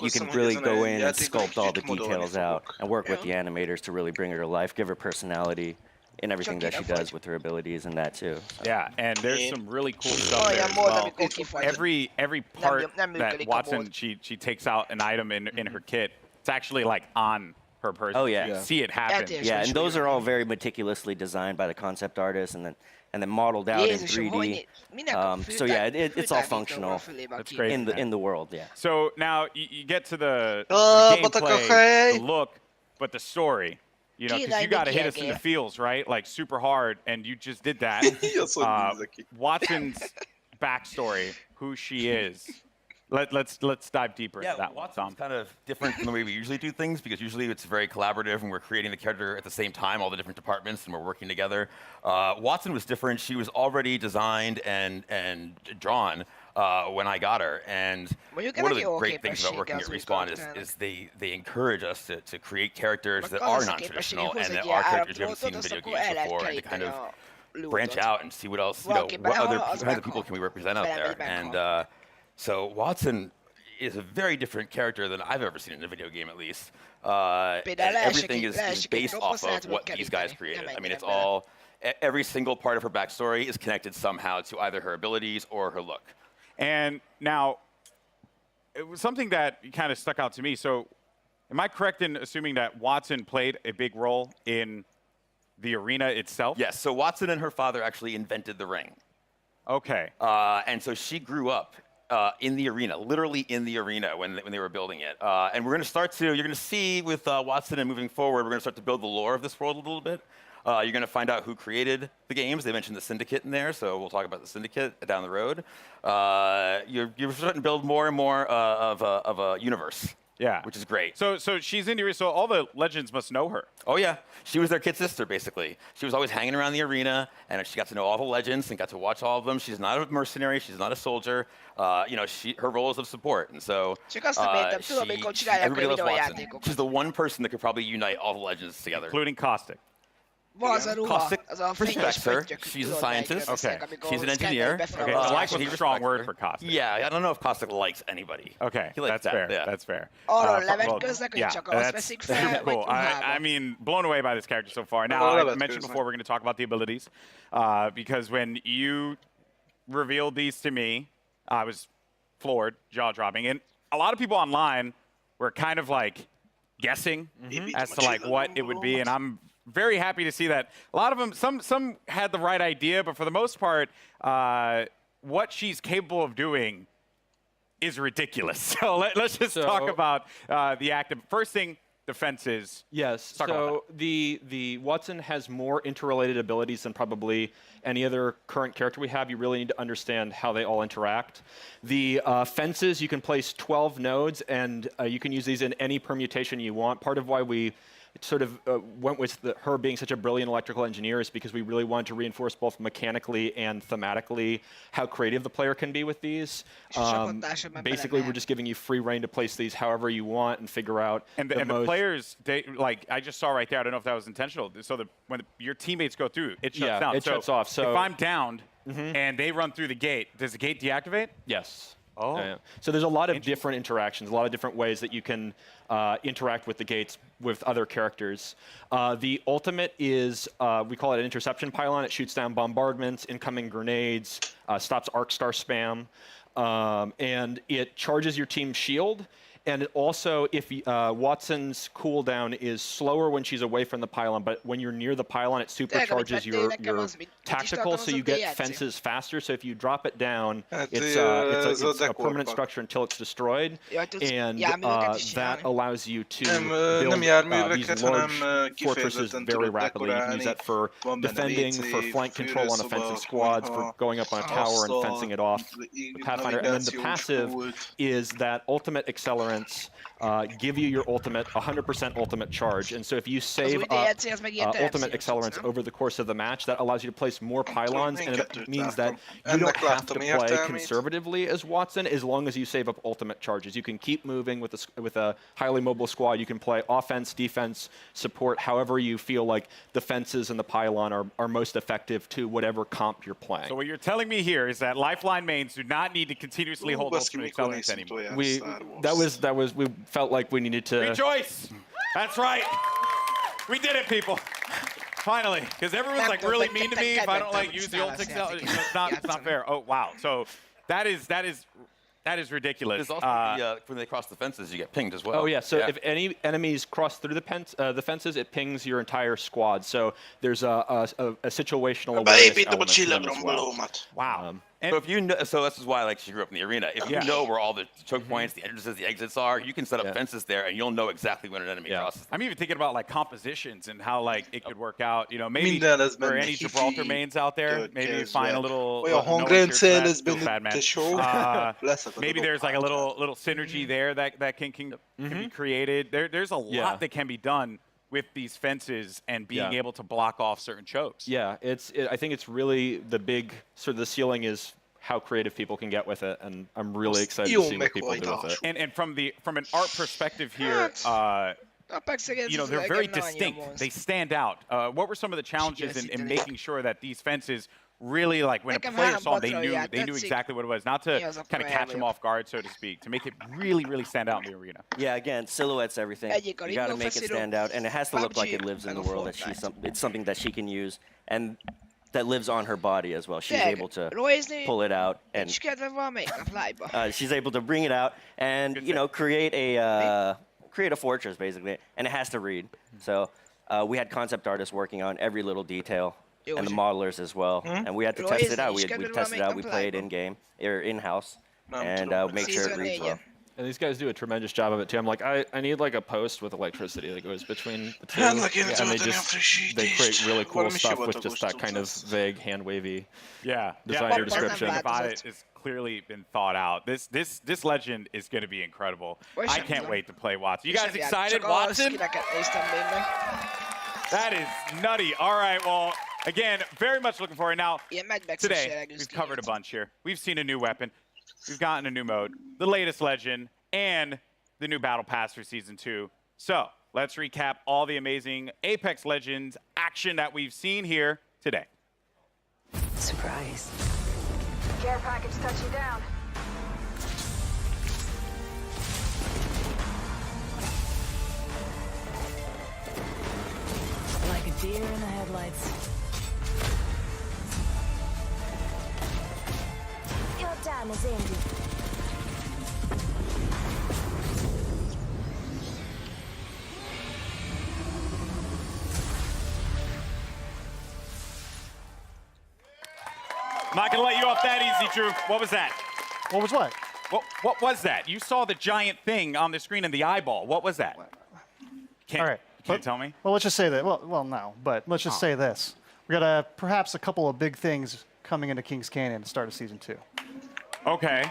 you can really go in and sculpt all the details out and work with the animators to really bring her to life, give her personality in everything that she does with her abilities and that too. So. Yeah, and there's some really cool stuff there as well. Every part that Watson, she takes out an item in her kit, it's actually like on her person. Oh yeah. You see it happen. Yeah, and those are all very meticulously designed by the concept artist and then modeled out in 3D. So yeah, it's all functional. That's great. In the world, yeah. So now you get to the gameplay, the look, but the story. You know, because you got to hit us in the feels, right? Like super hard, and you just did that. Watson's backstory, who she is. Let's dive deeper into that one, Tom. Watson's kind of different from the way we usually do things because usually it's very collaborative and we're creating the character at the same time, all the different departments, and we're working together. Watson was different. She was already designed and drawn when I got her. And one of the great things about working at Respawn is they encourage us to create characters that are non-traditional and that are characters you haven't seen in video games before, and to kind of branch out and see what else, what other people can we represent out there. And so Watson is a very different character than I've ever seen in a video game, at least. And everything is based off of what these guys created. I mean, it's all, every single part of her backstory is connected somehow to either her abilities or her look. And now, it was something that kind of stuck out to me. So am I correct in assuming that Watson played a big role in the arena itself? Yes, so Watson and her father actually invented the ring. Okay. And so she grew up in the arena, literally in the arena when they were building it. And we're going to start to, you're going to see with Watson and moving forward, we're going to start to build the lore of this world a little bit. You're going to find out who created the games. They mentioned the Syndicate in there, so we'll talk about the Syndicate down the road. You're starting to build more and more of a universe. Yeah. Which is great. So she's in the arena, so all the legends must know her. Oh, yeah. She was their kid sister, basically. She was always hanging around the arena, and she got to know all the legends and got to watch all of them. She's not a mercenary. She's not a soldier. You know, her role is of support. And so everybody loves Watson. She's the one person that could probably unite all the legends together. Including Caustic. Caustic respects her. She's a scientist. Okay. She's an engineer. Okay. I like a strong word for Caustic. Yeah, I don't know if Caustic likes anybody. Okay, that's fair. Yeah. That's fair. That's cool. I mean, blown away by this character so far. Now, I mentioned before we're going to talk about the abilities because when you revealed these to me, I was floored, jaw-dropping, and a lot of people online were kind of like guessing as to like what it would be, and I'm very happy to see that a lot of them, some had the right idea, but for the most part, what she's capable of doing is ridiculous. So let's just talk about the active. First thing, defenses. Yes. So the Watson has more interrelated abilities than probably any other current character we have. You really need to understand how they all interact. The fences, you can place 12 nodes, and you can use these in any permutation you want. Part of why we sort of went with her being such a brilliant electrical engineer is because we really wanted to reinforce both mechanically and thematically how creative the player can be with these. Basically, we're just giving you free reign to place these however you want and figure out. And the players, like I just saw right there, I don't know if that was intentional. So when your teammates go through, it shuts down. It shuts off. So if I'm downed and they run through the gate, does the gate deactivate? Yes. Oh. Yeah. So there's a lot of different interactions, a lot of different ways that you can interact with the gates with other characters. The ultimate is, we call it an interception pylon. It shoots down bombardments, incoming grenades, stops arc star spam, and it charges your team's shield. And it also, if Watson's cooldown is slower when she's away from the pylon, but when you're near the pylon, it supercharges your tactical, so you get fences faster. So if you drop it down, it's a permanent structure until it's destroyed, and that allows you to build these large fortresses very rapidly. You can use that for defending, for flank control on offensive squads, for going up on a tower and fencing it off. Pathfinder, and then the passive is that ultimate accelerant give you your ultimate, 100% ultimate charge. And so if you save up ultimate accelerants over the course of the match, that allows you to place more pylons, and it means that you don't have to play conservatively as Watson as long as you save up ultimate charges. You can keep moving with a highly mobile squad. You can play offense, defense, support, however you feel like the fences and the pylon are most effective to whatever comp you're playing. So what you're telling me here is that Lifeline mains do not need to continuously hold ultimate accelerants anymore. We felt like we needed to rejoice. That's right. We did it, people. Finally, because everyone's like really mean to me if I don't like use the ult accelerant. It's not fair. Oh wow. So that is ridiculous. There's also when they cross the fences, you get pinged as well. Oh yeah. So if any enemies cross through the fences, it pings your entire squad. So there's a situational awareness element to them as well. Wow. So if you know, so this is why like she grew up in the arena. If you know where all the choke points, the entrances, the exits are, you can set up fences there, and you'll know exactly when an enemy crosses. I'm even thinking about like compositions and how like it could work out. You know, maybe for any Gibraltar mains out there, maybe find a little. Maybe there's like a little synergy there that can be created. There's a lot that can be done with these fences and being able to block off certain chokes. Yeah, I think it's really the big sort of the ceiling is how creative people can get with it, and I'm really excited to see what people do with it. And from an art perspective here, you know, they're very distinct. They stand out. What were some of the challenges in making sure that these fences really, like, when a player saw them, they knew exactly what it was, not to kind of catch them off guard, so to speak, to make it really, really stand out in the arena. Yeah, again, silhouette's everything. You got to make it stand out, and it has to look like it lives in the world. That it's something that she can use, and that lives on her body as well. She's able to pull it out, and she's able to bring it out, and create a fortress basically, and it has to read. So we had concept artists working on every little detail. And the modelers as well, and we had to test it out. We tested it out. We played in-house, and make sure it reads well. And these guys do a tremendous job of it too. I'm like, I need like a post with electricity that goes between the two, and they create really cool stuff with just that kind of vague, hand wavy designer description. It's clearly been thought out. This legend is going to be incredible. I can't wait to play Watson. You guys excited, Watson? That is nutty. All right, well. Again, very much looking forward. Now, today, we've covered a bunch here. We've seen a new weapon. We've gotten a new mode, the latest legend, and the new Battle Pass for Season 2. So, let's recap all the amazing Apex Legends action that we've seen here today. Surprise. Care package touching down. Like a deer in the headlights. Your time is ended. I'm not going to let you off that easy, Drew. What was that? What was what? What was that? You saw the giant thing on the screen in the eyeball. What was that? All right. Can't tell me? Well, let's just say that. Well, no, but let's just say this. We got perhaps a couple of big things coming into Kings Canyon at the start of Season 2. Okay.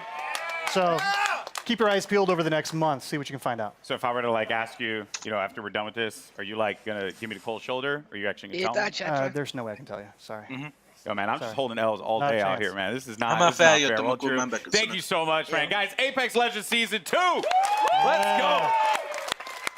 So keep your eyes peeled over the next month. See what you can find out. So if I were to like ask you, after we're done with this, are you like gonna give me the cold shoulder? Or are you actually gonna tell me? There's no way I can tell you. Sorry. Yo, man, I'm just holding L's all day out here, man. This is not fair. Well, Drew, thank you so much, man. Guys, Apex Legends Season 2. Let's go.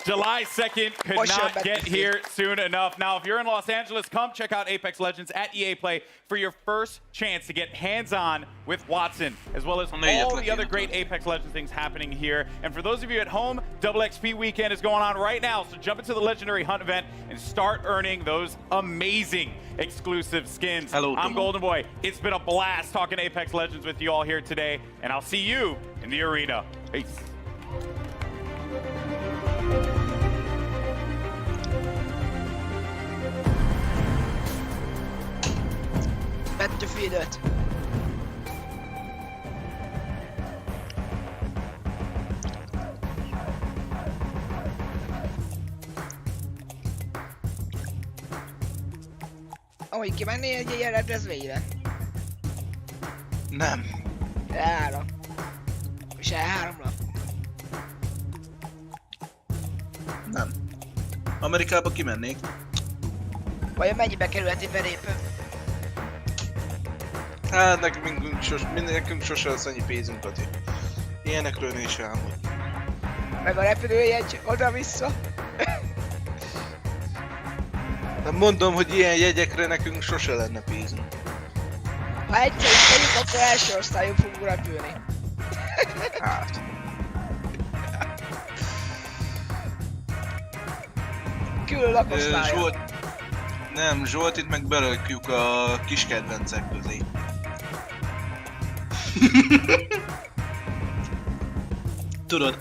July 2nd could not get here soon enough. Now, if you're in Los Angeles, come check out Apex Legends at EA Play for your first chance to get hands-on with Watson, as well as all the other great Apex Legends things happening here. And for those of you at home, Double XP Weekend is going on right now, so jump into the Legendary Hunt event and start earning those amazing exclusive skins. I'm Golden Boy. It's been a blast talking Apex Legends with you all here today, and I'll see you in the arena. Peace. Battlefield 5. Ahogy kimennél egy ilyen rendezvényre? Nem. E3. És E3-ra. Amerikába kimennék. Vajon mennyibe kerülhet egy belépő? Hát nekünk sose lesz annyi pénzünk, Kati. Ilyenekről ne is álmodj. Meg a repülőjegy oda-vissza. Nem mondom, hogy ilyen jegyekre nekünk sose lenne pénzünk. Ha egyszer is megyünk, akkor első osztályon fogunk repülni. Hát. Külön lakosztályon. Zsolt... Nem, Zsoltit meg belökjük a kis kedvencek közé. Tudod?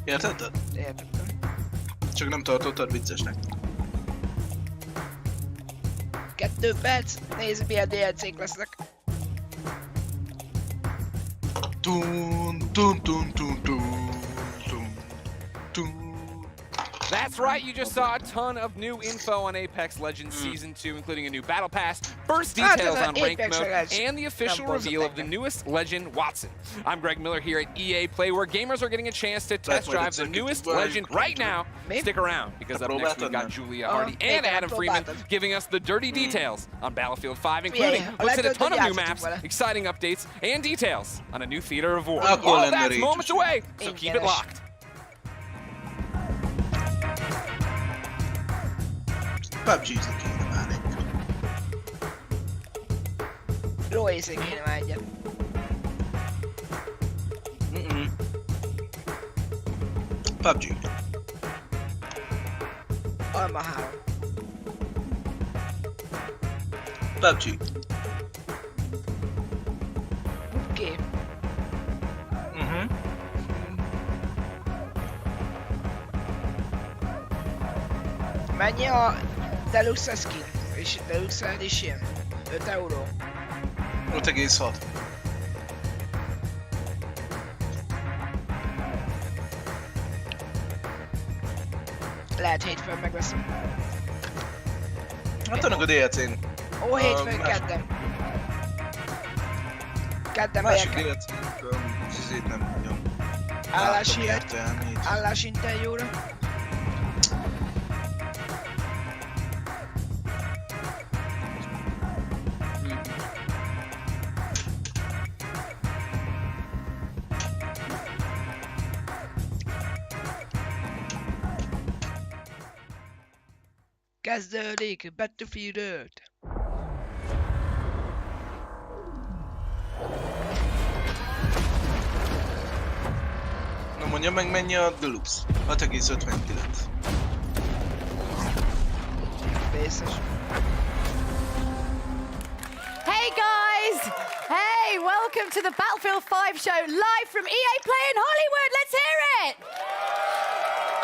Értetted? Értettem. Csak nem tartottad viccesnek. 2 perc, nézd milyen DLC-k lesznek. Tun tun tun tun tun tun tun. That's right, you just saw a ton of new info on Apex Legends Season 2, including a new battle pass, first details on ranked mode, and the official reveal of the newest legend, Watson. I'm Greg Miller here at EA Play, where gamers are getting a chance to test drive the newest legend right now. Stick around, because up next we've got Julia Hardy and Adam Freeman giving us the dirty details on Battlefield 5, including looks at a ton of new maps, exciting updates, and details on a new theater of war. All that's moments away, so keep it locked. PUBG-zni kéne már egy. Lóézni kéne már egyet. PUBG. Alma 3. PUBG. Oké. Mennyi a Deluxe skin? És Deluxe Edition? 5 euró. 5,6. Lehet hétfőn megveszem. Hát annak a DLC-n. Ó, hétfőn, kedden. Kedden másik megyek. DLC-n, zizét nem nagyon. Állásinterjúra. Kezdődik Battlefield 5. Na mondja meg, mennyi a Deluxe? 6,59. Bészes. Hey guys! Hey, welcome to the Battlefield 5 show live from EA Play in Hollywood. Let's hear it!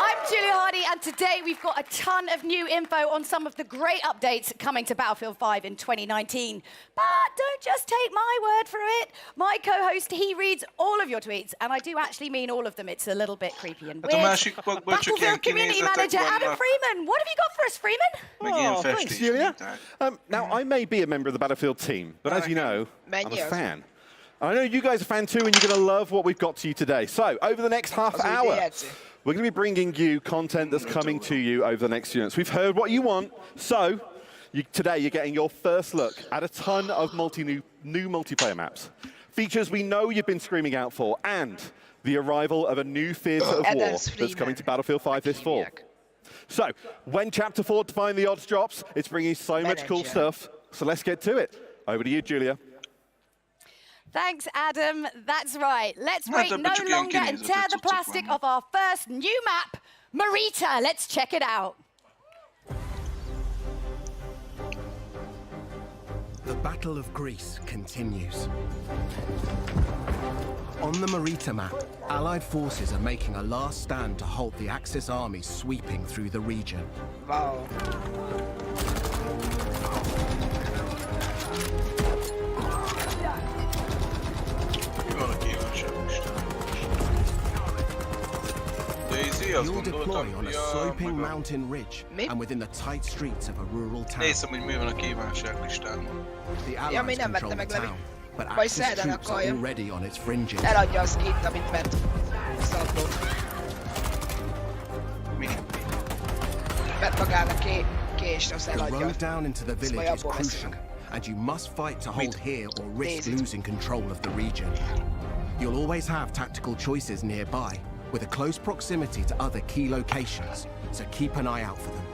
I'm Julia Hardy, and today we've got a ton of new info on some of the great updates coming to Battlefield 5 in 2019. But don't just take my word for it. My co-host, he reads all of your tweets, and I do actually mean all of them. It's a little bit creepy and weird. Battlefield Community Manager Adam Freeman. What have you got for us, Freeman? Oh, thanks, Julia. Now, I may be a member of the Battlefield team, but as you know, I'm a fan. I know you guys are a fan too, and you're going to love what we've got to you today. So, over the next half hour, we're going to be bringing you content that's coming to you over the next few minutes. We've heard what you want, so today you're getting your first look at a ton of new multiplayer maps. Features we know you've been screaming out for, and the arrival of a new theatre of war that's coming to Battlefield 5 this fall. So, when Chapter 4 Define the Odds drops, it's bringing so much cool stuff, so let's get to it. Over to you, Julia. Thanks, Adam. That's right. Let's wait no longer and tear the plastic off our first new map, Marita. Let's check it out. The Battle of Greece continues. On the Marita map, Allied forces are making a last stand to halt the Axis army sweeping through the region. Wow. You'll deploy on a sloping mountain ridge and within the tight streets of a rural town. Nézem, hogy mi van a kívánságlistán. The Allies control the town, but Axis troops are already on its fringes. Eladja a skint, amit ment. Szabdó. vett magának kést, azt The eladja. road down into the Ezt village majd is abból crucial, veszünk. and you must fight to hold here or risk Daisy. losing control of the region. You'll always have tactical choices nearby, with a close proximity to other key locations, so keep an eye out for them.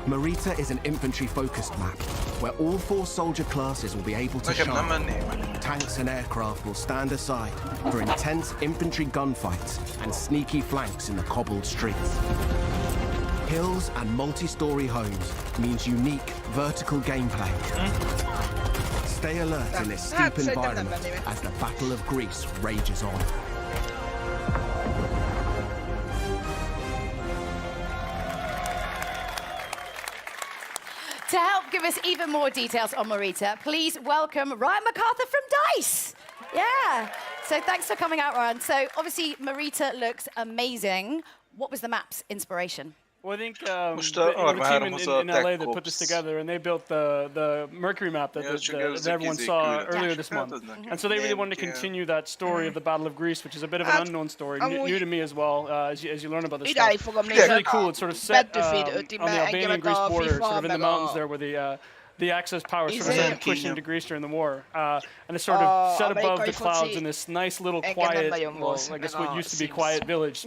Marita is an infantry-focused map, where all 4 soldier classes will be able to shine. Tanks and aircraft will stand aside for intense infantry gunfights and sneaky flanks in the cobbled streets. Hills and multi-story homes means unique vertical gameplay. Stay alert in this steep environment as the Battle of Greece rages on. To help give us even more details on Marita, please welcome Ryan MacArthur from DICE. Yeah. So thanks for coming out, Ryan. So obviously Marita looks amazing. What was the map's inspiration? Well, I think the team in LA that put this together, and they built the Mercury map that everyone saw earlier this month. And so they really wanted to continue that story of the Battle of Greece, which is a bit of an unknown story, new to me as well, as you learn about this stuff. It's really cool. It's sort of set on the Albanian-Greece border, sort of in the mountains there where the Axis power sort of started pushing into Greece during the war. And it's sort of set above the clouds in this nice little quiet, well, I guess what used to be quiet village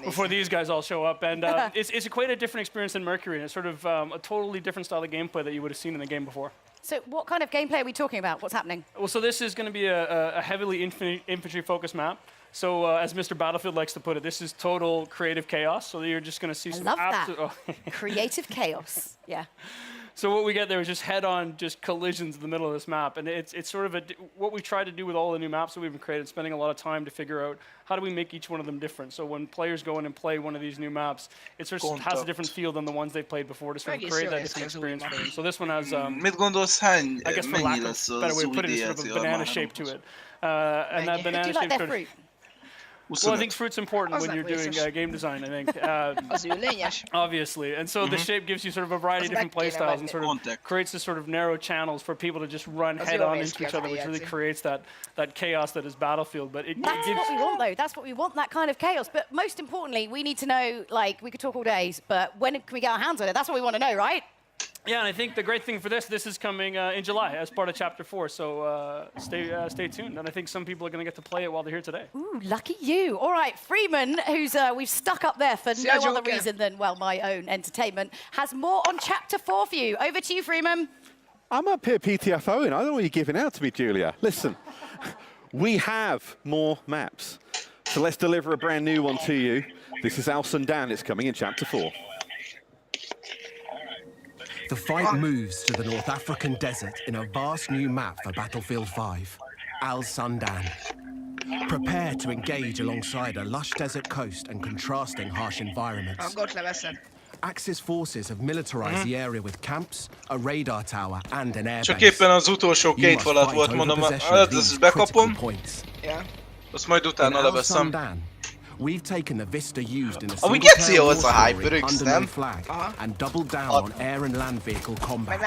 before these guys all show up. And it's quite a different experience than Mercury, and it's sort of a totally different style of gameplay that you would have seen in the game before. So what kind of gameplay are we talking about? What's happening? Well, so this is going to be a heavily infantry-focused map. So as Mr. Battlefield likes to put it, this is total creative chaos. So you're just going to see some absolute... Creative chaos, yeah. So what we get there is just head-on, just collisions in the middle of this map, and it's sort of what we try to do with all the new maps that we've created, spending a lot of time to figure out how do we make each one of them different. So when players go in and play one of these new maps, it sort of has a different feel than the ones they've played before to sort of create that different experience for them. So this one has, I guess for lack of a better way of putting it, sort of a banana shape to it, and that banana shape sort of. Well, I think fruit's important when you're doing game design, I think. Obviously. And so the shape gives you sort of a variety of different play styles and sort of creates this sort of narrow channels for people to just run head-on into each other, which really creates that chaos that is Battlefield. But that's what we want, though. That's what we want, that kind of chaos. But most importantly, we need to know, like, we could talk all days, but when can we get our hands on it? That's what we want to know, right? Yeah, and I think the great thing for this is coming in July as part of Chapter 4, so stay tuned. And I think some people are going to get to play it while they're here today. Ooh, lucky you. All right, Freeman, who's we've stuck up there for no other reason than, well, my own entertainment, has more on Chapter 4 for you. Over to you, Freeman. I'm up here PTFOing. I don't know what you're giving out to me, Julia. Listen, we have more maps. So let's deliver a brand new one to you. This is Al Sundan. It's coming in Chapter 4. The fight moves to the North African desert in a vast new map for Battlefield 5, Al Sundan. Prepare to engage alongside a lush desert coast and contrasting harsh environments. Axis forces have militarized the area with camps, a radar tower and an airbase. Csak éppen az utolsó két falat volt, mondom, ezt bekapom. Azt majd utána leveszem. We've taken the Vista used in the we get to see a HyperX then. Flag and doubled down on air and land vehicle combat.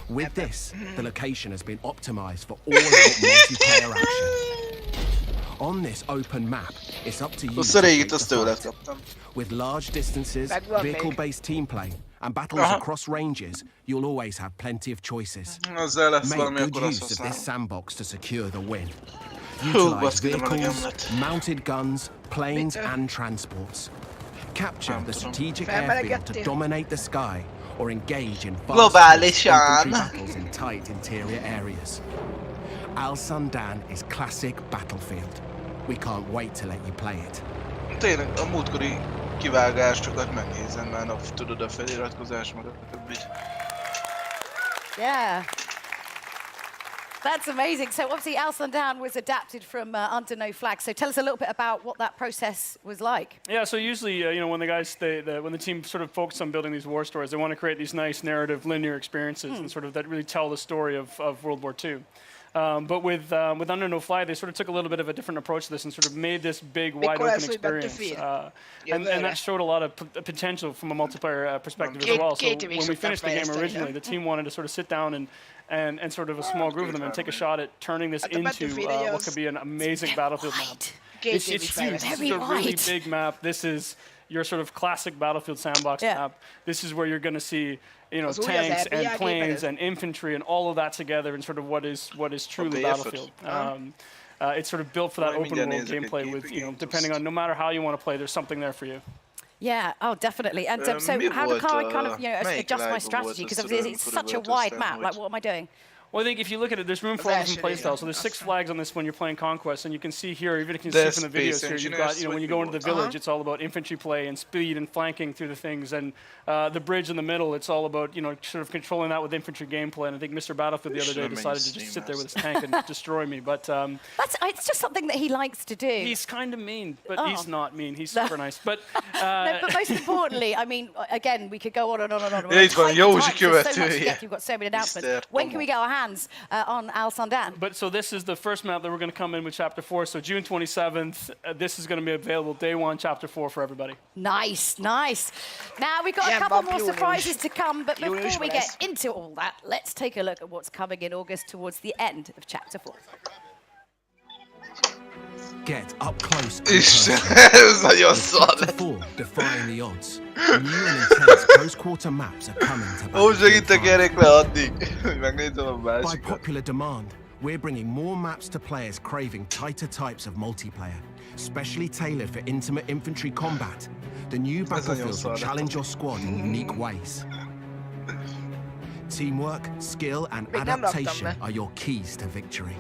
With this, the location has been optimized for all-out multiplayer action. On this open map, it's up to you to take the fight. With large distances, vehicle-based team play, and battles across ranges, you'll always have plenty of choices. Make good use of this sandbox to secure the win. Utilize vehicles, mounted guns, planes and transports. Capture the strategic airfield to dominate the sky or engage in fast-paced infantry battles in tight interior areas. Al Sundan is classic Battlefield. We can't wait to let you play it. Tényleg, a múltkori kivágást sokat megnézem már, tudod, a feliratkozás, meg a többit. Yeah. That's amazing. So obviously Al Sundan was adapted from Under No Flag. So tell us a little bit about what that process was like. Yeah, so usually, you know, when the guys, when the team sort of focus on building these war stories, they want to create these nice narrative, linear experiences and sort of that really tell the story of World War II. But with Under No Flag, they sort of took a little bit of a different approach to this and sort of made this big, wide-open experience. And that showed a lot of potential from a multiplayer perspective as well. So when we finished the game originally, the team wanted to sort of sit down and sort of a small group of them and take a shot at turning this into what could be an amazing Battlefield map. It's huge. It's a really big map. This is, your sort of classic Battlefield sandbox map, this is where you're going to see, you know, tanks and planes and infantry and all of that together in sort of what is truly Battlefield. It's sort of built for that open world gameplay with, you know, depending on no matter how you want to play, there's something there for you. Yeah, oh, definitely. And so how can I kind of, you know, adjust my strategy? Because it's such a wide map. Like, what am I doing? Well, I think if you look at it, there's room for all different playstyles. So there's 6 flags on this when you're playing Conquest, and you can see here, even if you can see from the videos here, you've got, you know, when you go into the village, it's all about infantry play and speed and flanking through the things, and the bridge in the middle, it's all about, you know, sort of controlling that with infantry gameplay. And I think Mr. Battlefield the other day decided to just sit there with his tank and destroy me. But it's just something that he likes to do. He's kind of mean, but he's not mean. He's super nice. But no, but most importantly, I mean, again, we could go on and on and on. We've got so many announcements. When can we get our hands on Al Sandan? But so this is the first map that we're going to come in with Chapter 4. So June 27th, this is going to be available day 1, Chapter 4 for everybody. Nice, nice. Now we've got a couple more surprises to come, but before we get into all that, let's take a look at what's coming in August towards the end of Chapter 4. Get up close and Chapter 4, defying the odds. New and intense close-quarter maps are coming to By popular demand, we're bringing more maps to players craving tighter types of multiplayer, specially tailored for intimate infantry combat. The new battlefields will challenge your squad in unique ways. Teamwork, skill, and adaptation are your keys to victory.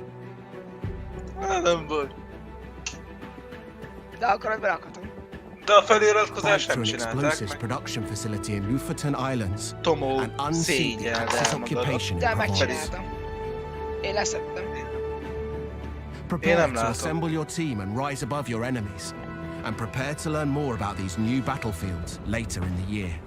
De a feliratkozást nem an csinálták explosives meg. production facility in Lofoten Islands Tomó and unseat the Axis occupation De in megcsináltam. Én leszettem. Prepare to assemble your team and rise above your enemies, and prepare to learn more about these new battlefields later in the year.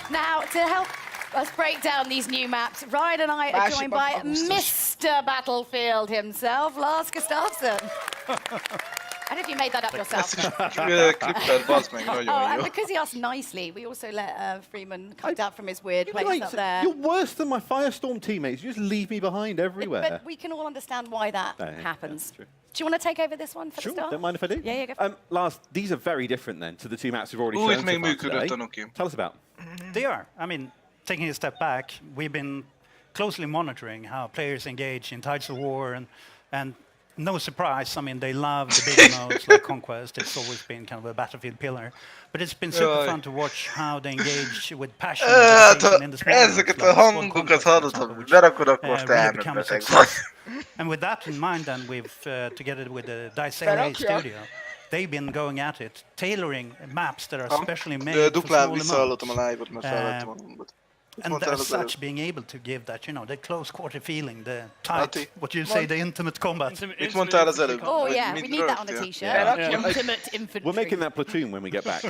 Now, to help us break down these new maps, Ryan and I are joined by Mr. Battlefield himself, Lars Gustafsson. I don't know if you made that up yourself. And because he asked nicely, we also let Freeman come down from his weird place up there. You're worse than my Firestorm teammates. You just leave me behind everywhere. But we can all understand why that happens. Do you want to take over this one for the start? Don't mind if I do. Yeah, go for it. Lars, these are very different then to the 2 maps we've already shown so far today. Tell us about. They are. I mean, taking a step back, we've been closely monitoring how players engage in Tides of War, and no surprise, I mean, they love the bigger modes like Conquest. It's always been kind of a Battlefield pillar. But it's been super fun to watch how they engage with passion in the ezeket a hangokat hallottam, hogy berakod, most elmentek. And with that in mind, then we've, together with the Dice LA studio, they've been going at it, tailoring maps that are specially made for small amounts. And as such, being able to give that, you know, the close quarter feeling, the tight, what you say, the intimate combat. Oh yeah, we need that on a t-shirt. Intimate infantry. We're making that platoon when we get back.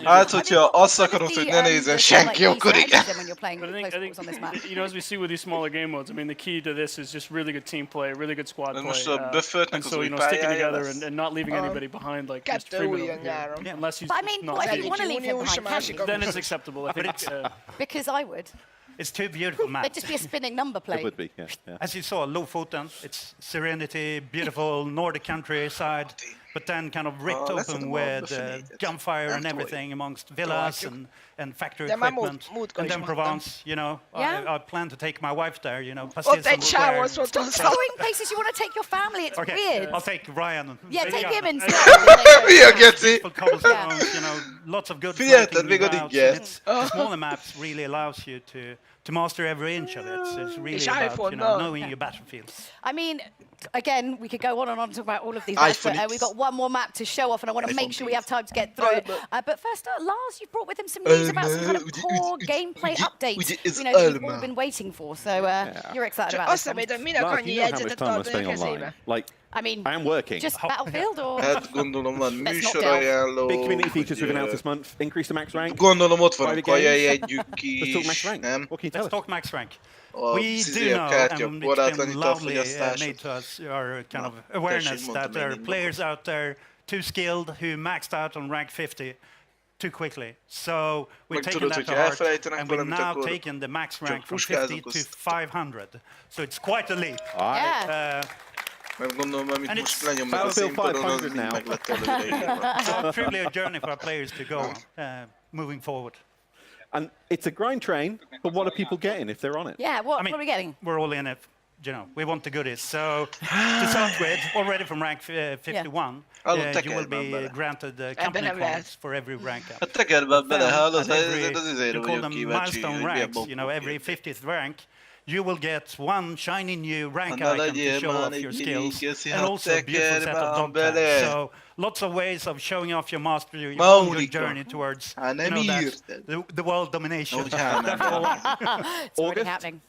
Hát, hogyha azt akarod, hogy ne nézzen senki, akkor igen. But I think, you know, as we see with these smaller game modes, I mean, the key to this is just really good team play, really good squad play. And so, you know, sticking together and not leaving anybody behind, like Mr. Freeman. Yeah, unless he's I mean, what if you want to leave him behind, can you? Then it's acceptable, I think. Because I would. It's 2 beautiful maps. It'd just be a spinning number plate. It would be, yeah. As you saw, Lofoten, it's serenity, beautiful Nordic countryside, but then kind of ripped open with gunfire and everything amongst villas and factory equipment. And then Provence, you know, I plan to take my wife there, you know. Stop going places you want to take your family, it's weird. I'll take Ryan. Yeah, take him instead. Beautiful cobblestones, you know, lots of good flanking routes. Smaller maps really allows you to master every inch of it. It's really about, you know, knowing your battlefield. I mean, again, we could go on and on and talk about all of these maps, but we've got one more map to show off, and I want to make sure we have time to get through it. But first, Lars, you've brought with him some news about some kind of core gameplay update, you know, that we've all been waiting for. So you're excited about this one. Lars, you know how much time I'm spending online. Like, I mean, I am working. Just Battlefield or? Hát gondolom van műsorajánló. Big community features we've announced this month. Increase the max rank. Gondolom ott van a kajajegyük is. Let's talk max rank. Nem? Let's talk max rank. A We do know, and it's been loudly made to us, our kind of awareness that there are players out there too skilled who maxed out on rank 50. too quickly. So we've taken that to heart, and we've now taken the max rank from 50 to 500. So it's quite a leap. Mert gondolom, amit And most it's lenyomnak a színpadon, az mind now. meg lett előre. So truly a journey for our players to go on, moving forward. And it's a grind train, but what are people getting if they're on it? Yeah, what are we getting? We're all in it. You know, we want the goodies. So to start with, already from rank 51, you will be granted company points for every rank up. You call them milestone ranks. You know, every 50th rank, you will get one shiny new rank icon to show off your skills, and also a beautiful set of dog tags. So lots of ways of showing off your mastery, your journey towards the world domination. It's already happening.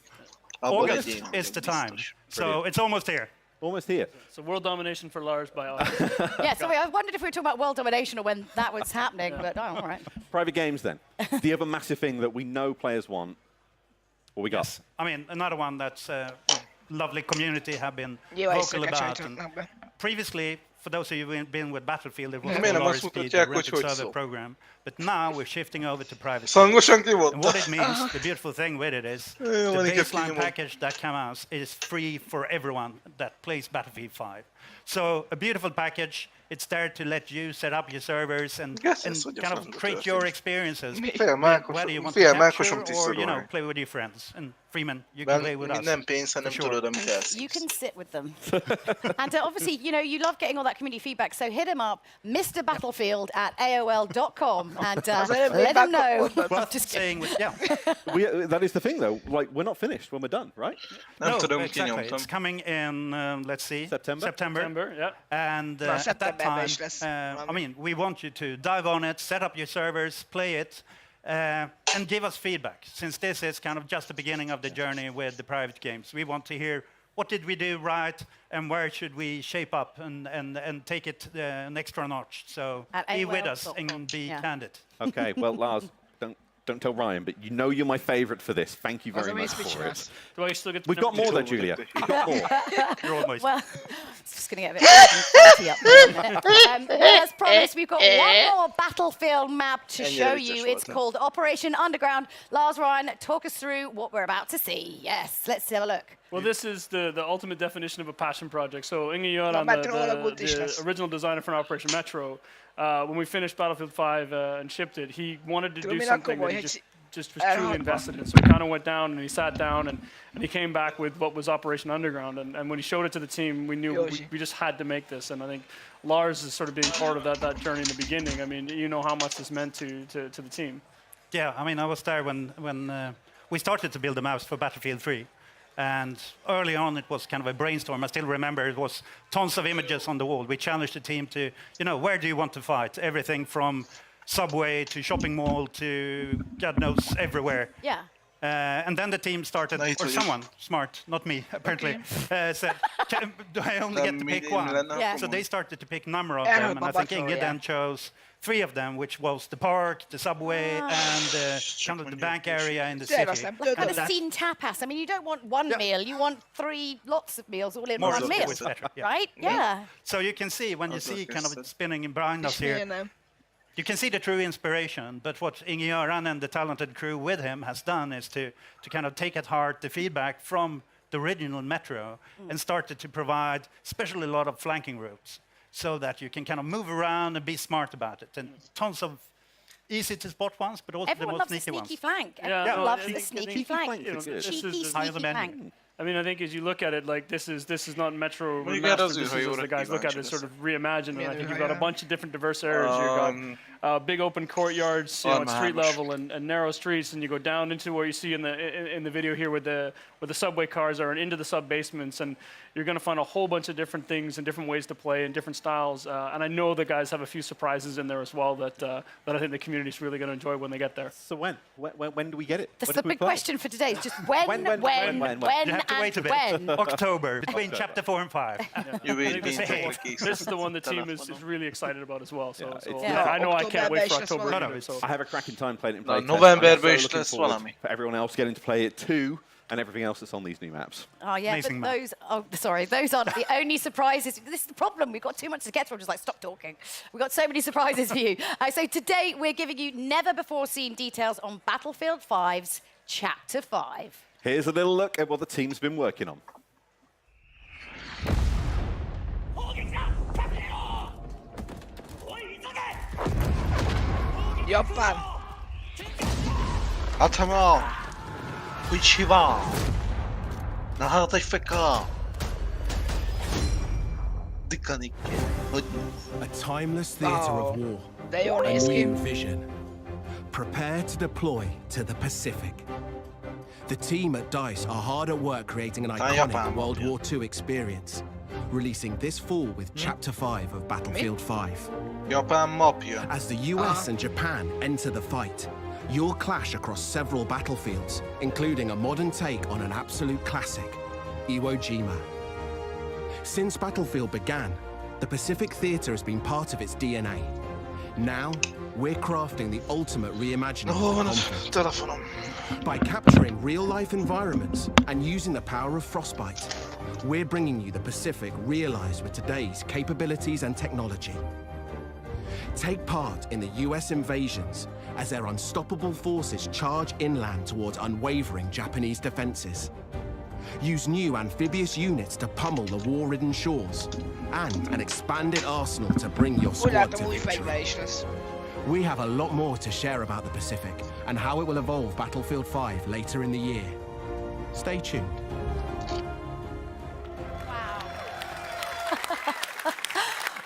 August is the time. So it's almost here. Almost here. So world domination for Lars by August. Yeah, so I wondered if we were talking about world domination or when that was happening, but all right. Private games then. The other massive thing that we know players want. What we got? Yes. I mean, another one that's lovely community have been vocal about. And previously, for those of you who've been with Battlefield, it was called the rented server program. But now we're shifting over to private. And what it means, the beautiful thing with it is, the baseline package that comes out is free for everyone that plays Battlefield 5. So a beautiful package. It's there to let you set up your servers and kind of create your experiences. Whether you want to capture or, you know, play with your friends. And Freeman, you can play with us. You can sit with them. And obviously, you know, you love getting all that community feedback, so hit him up, Mr. Battlefield at AOL.com, and let him know. Well, just saying, that is the thing, though. Like, we're not finished when we're done, right? No, exactly. It's coming in, let's see, September. Yeah. And at that time, I mean, we want you to dive on it, set up your servers, play it, and give us feedback. Since this is kind of just the beginning of the journey with the private games, we want to hear what did we do right and where should we shape up and take it an extra notch. So be with us and be candid. Okay, well, Lars, don't tell Ryan, but you know you're my favourite for this. Thank you very much for it. Do I still get We've got more though, Julia. We've got more. You're almost. Well, it's just going to get a bit up. As promised, we've got one more Battlefield map to show you. It's called Operation Underground. Lars, Ryan, talk us through what we're about to see. Yes, let's have a look. Well, this is the ultimate definition of a passion project. So Inge Göran, the original designer for Operation Metro, when we finished Battlefield 5 and shipped it, he wanted to do something that he just was truly invested in. So he kind of went down and he sat down and he came back with what was Operation Underground. And when he showed it to the team, we knew we just had to make this. And I think Lars is sort of being part of that journey in the beginning. I mean, you know how much this meant to the team. Yeah, I mean, I was there when we started to build the maps for Battlefield 3. And early on, it was kind of a brainstorm. I still remember it was tons of images on the wall. We challenged the team to, you know, where do you want to fight? Everything from subway to shopping mall to God knows everywhere. Yeah. And then the team started, or someone smart, not me, apparently, said, do I only get to pick one? Yeah. So they started to pick a number of them. And I think Inge then chose 3 of them, which was the park, the subway, and kind of the bank area in the city. Like kind of scene tapas. I mean, you don't want one meal, you want 3 lots of meals all in one meal, right? Yeah. So you can see, when you see kind of it spinning behind us here, you can see the true inspiration, but what Inge Göran and the talented crew with him has done is to kind of take at heart the feedback from the original Metro and started to provide especially a lot of flanking routes so that you can kind of move around and be smart about it. And tons of easy to spot ones, but also everyone the most sneaky ones. Everyone loves the sneaky flank. Cheeky sneaky flank. I mean, I think as you look at it, like this is not Metro remastered. This is, as the guys look at it, sort of reimagined. And I think you've got a bunch of different diverse areas. You've got big open courtyards, you know, at street level and narrow streets, and you go down into where you see in the video here where the subway cars are and into the sub basements, and you're going to find a whole bunch of different things and different ways to play and different styles. And I know the guys have a few surprises in there as well that I think the community is really going to enjoy when they get there. So when do we get it? That's the big question for today. Is just when. You have to wait a bit. October, between chapter 4 and 5. This is the one the team is really excited about as well. So I know I can't wait for October. I have a cracking time playing it in play. Novemberben is lesz valami. For everyone else getting to play it too. and everything else that's on these new maps. Oh, yeah, Amazing but those aren't the only surprises. This is the problem. We've got too much to get through. I'm just like, stop talking. We've got so many surprises for you. So today, we're giving you never-before-seen details on Battlefield 5's Chapter 5. Here's a little look at what the team's been working on. Japan. Atama. Kuchiwa. Nahatay feka. A timeless theatre of war. They only A escape. new vision. Prepare to deploy to the Pacific. The team at DICE are hard at work creating an iconic World War II experience, releasing this fall with Chapter 5 of Battlefield 5. As the US and Japan enter the fight, you'll clash across several battlefields, including a modern take on an absolute classic, Iwo Jima. Since Battlefield began, the Pacific theatre has been part of its DNA. Now, we're crafting the ultimate reimagining of the conflict. By capturing real-life environments and using the power of Frostbite, we're bringing you the Pacific realized with today's capabilities and technology. Take part in the US invasions as their unstoppable forces charge inland towards unwavering Japanese defenses. Use new amphibious units to pummel the war-ridden shores, and an expanded arsenal to bring your squad to victory. We have a lot more to share about the Pacific and how it will evolve Battlefield 5 later in the year. Stay tuned.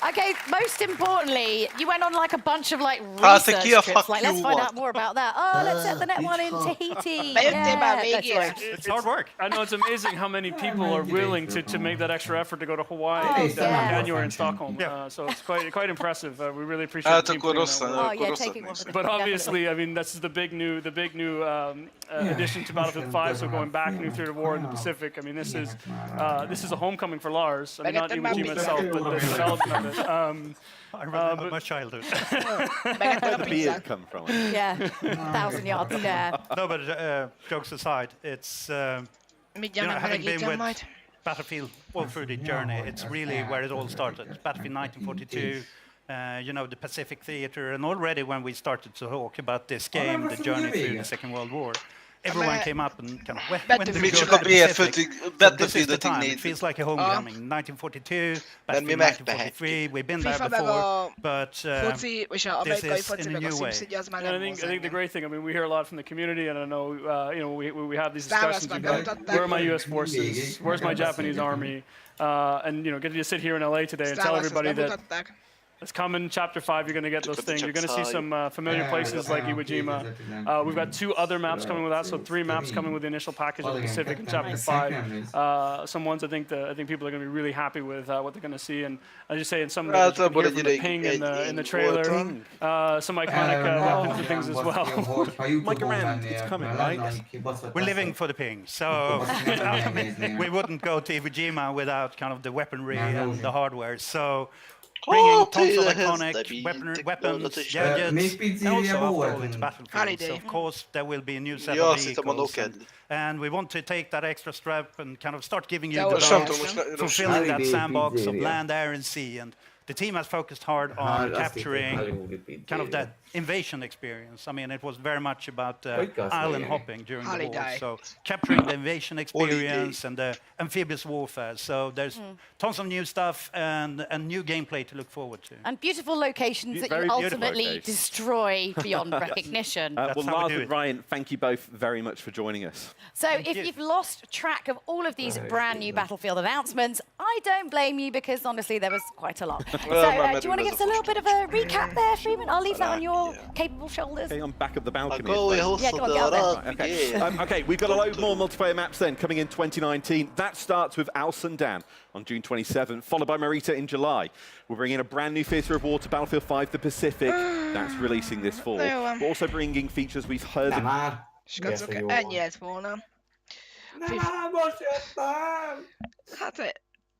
Okay, most importantly, you went on like a bunch of like research trips. Like, let's find out more about that. Oh, let's set the net one in Tahiti. Yeah, It's hard work. I know it's amazing how many people are willing to make that extra effort to go to Hawaii in January in Stockholm. So it's quite impressive. We really appreciate it. But obviously, I mean, this is the big new addition to Battlefield 5. So going back, nuclear war in the Pacific. I mean, this is a homecoming for Lars. I mean, not Iwo Jima itself, but the development of it. I remember my childhood. Where the beard come from? Yeah, 1,000 yards in there. No, but jokes aside, it's having been with Battlefield all through the journey, it's really where it all started. Battlefield 1942, the Pacific Theatre, and already when we started to talk about this game, the journey through the Second World War, everyone came up and kind of went to the Pacific. This is the time. It feels like a homecoming. 1942, Battlefield 1943. We've been there before, but this is in a new way. And I think the great thing, I mean, we hear a lot from the community, and I know, we have these discussions about where are my U.S. forces, where's my Japanese army, and get to sit here in LA today and tell everybody that. It's coming, Chapter 5, you're going to get those things. You're going to see some familiar places like Iwo Jima. We've got 2 other maps coming with that, so 3 maps coming with the initial package of the Pacific in Chapter 5. Some ones I think people are going to be really happy with what they're going to see. And I just say in some of the, from the ping in the trailer, some iconic weapons and things as well. Mike around, it's coming, right? We're living for the ping, so we wouldn't go to Iwo Jima without kind of the weaponry and the hardware. So bringing tons of iconic weapons, gadgets, and also after all it's Battlefield. So of course there will be a new set of vehicles, and we want to take that extra strap and kind of start giving you the fulfilling that sandbox of land, air, and sea. And the team has focused hard on capturing kind of that invasion experience. I mean, it was very much about island hopping during the war. So capturing the invasion experience and the amphibious warfare. So there's tons of new stuff and new gameplay to look forward to. And beautiful locations that you ultimately destroy beyond recognition. Well, Lars and Ryan, thank you both very much for joining us. So if you've lost track of all of these brand new Battlefield announcements, I don't blame you, because honestly there was quite a lot. So do you want to give us a little bit of a recap there, Freeman? I'll leave that on your capable shoulders. Okay, I'm back of the balcony. Yeah, go on, get out there. Okay, we've got a load more multiplayer maps then coming in 2019. That starts with Al Sundan on June 27th, followed by Marita in July. We're bringing a brand new theatre of war to Battlefield 5, the Pacific. That's releasing this fall. We're also bringing features we've heard. Ennyi lett volna. Hát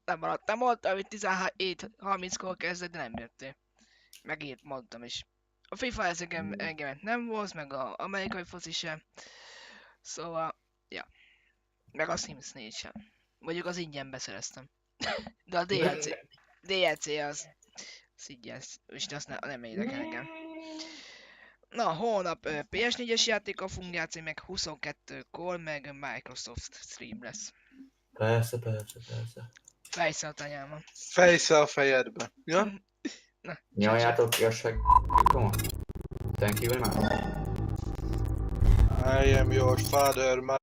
lemaradtam ott, amit 17:30-kor kezdett, de nem jöttél. Megírt, mondtam is. A FIFA ez engem nem volt, meg az amerikai foci sem. Szóval, ja. Meg a Sims 4 sem. Mondjuk az ingyen beszereztem. De a DLC az ingyen, és azt nem érdekel engem. Na, holnap PS4-es játékkal fogunk játszani, meg 22-kor, meg Microsoft stream lesz. Persze. Fejsze a tanyámon. Fejsze a fejedbe. Ja? Na, nyaljátok ki a seggomat. Thank you very much. I am your father,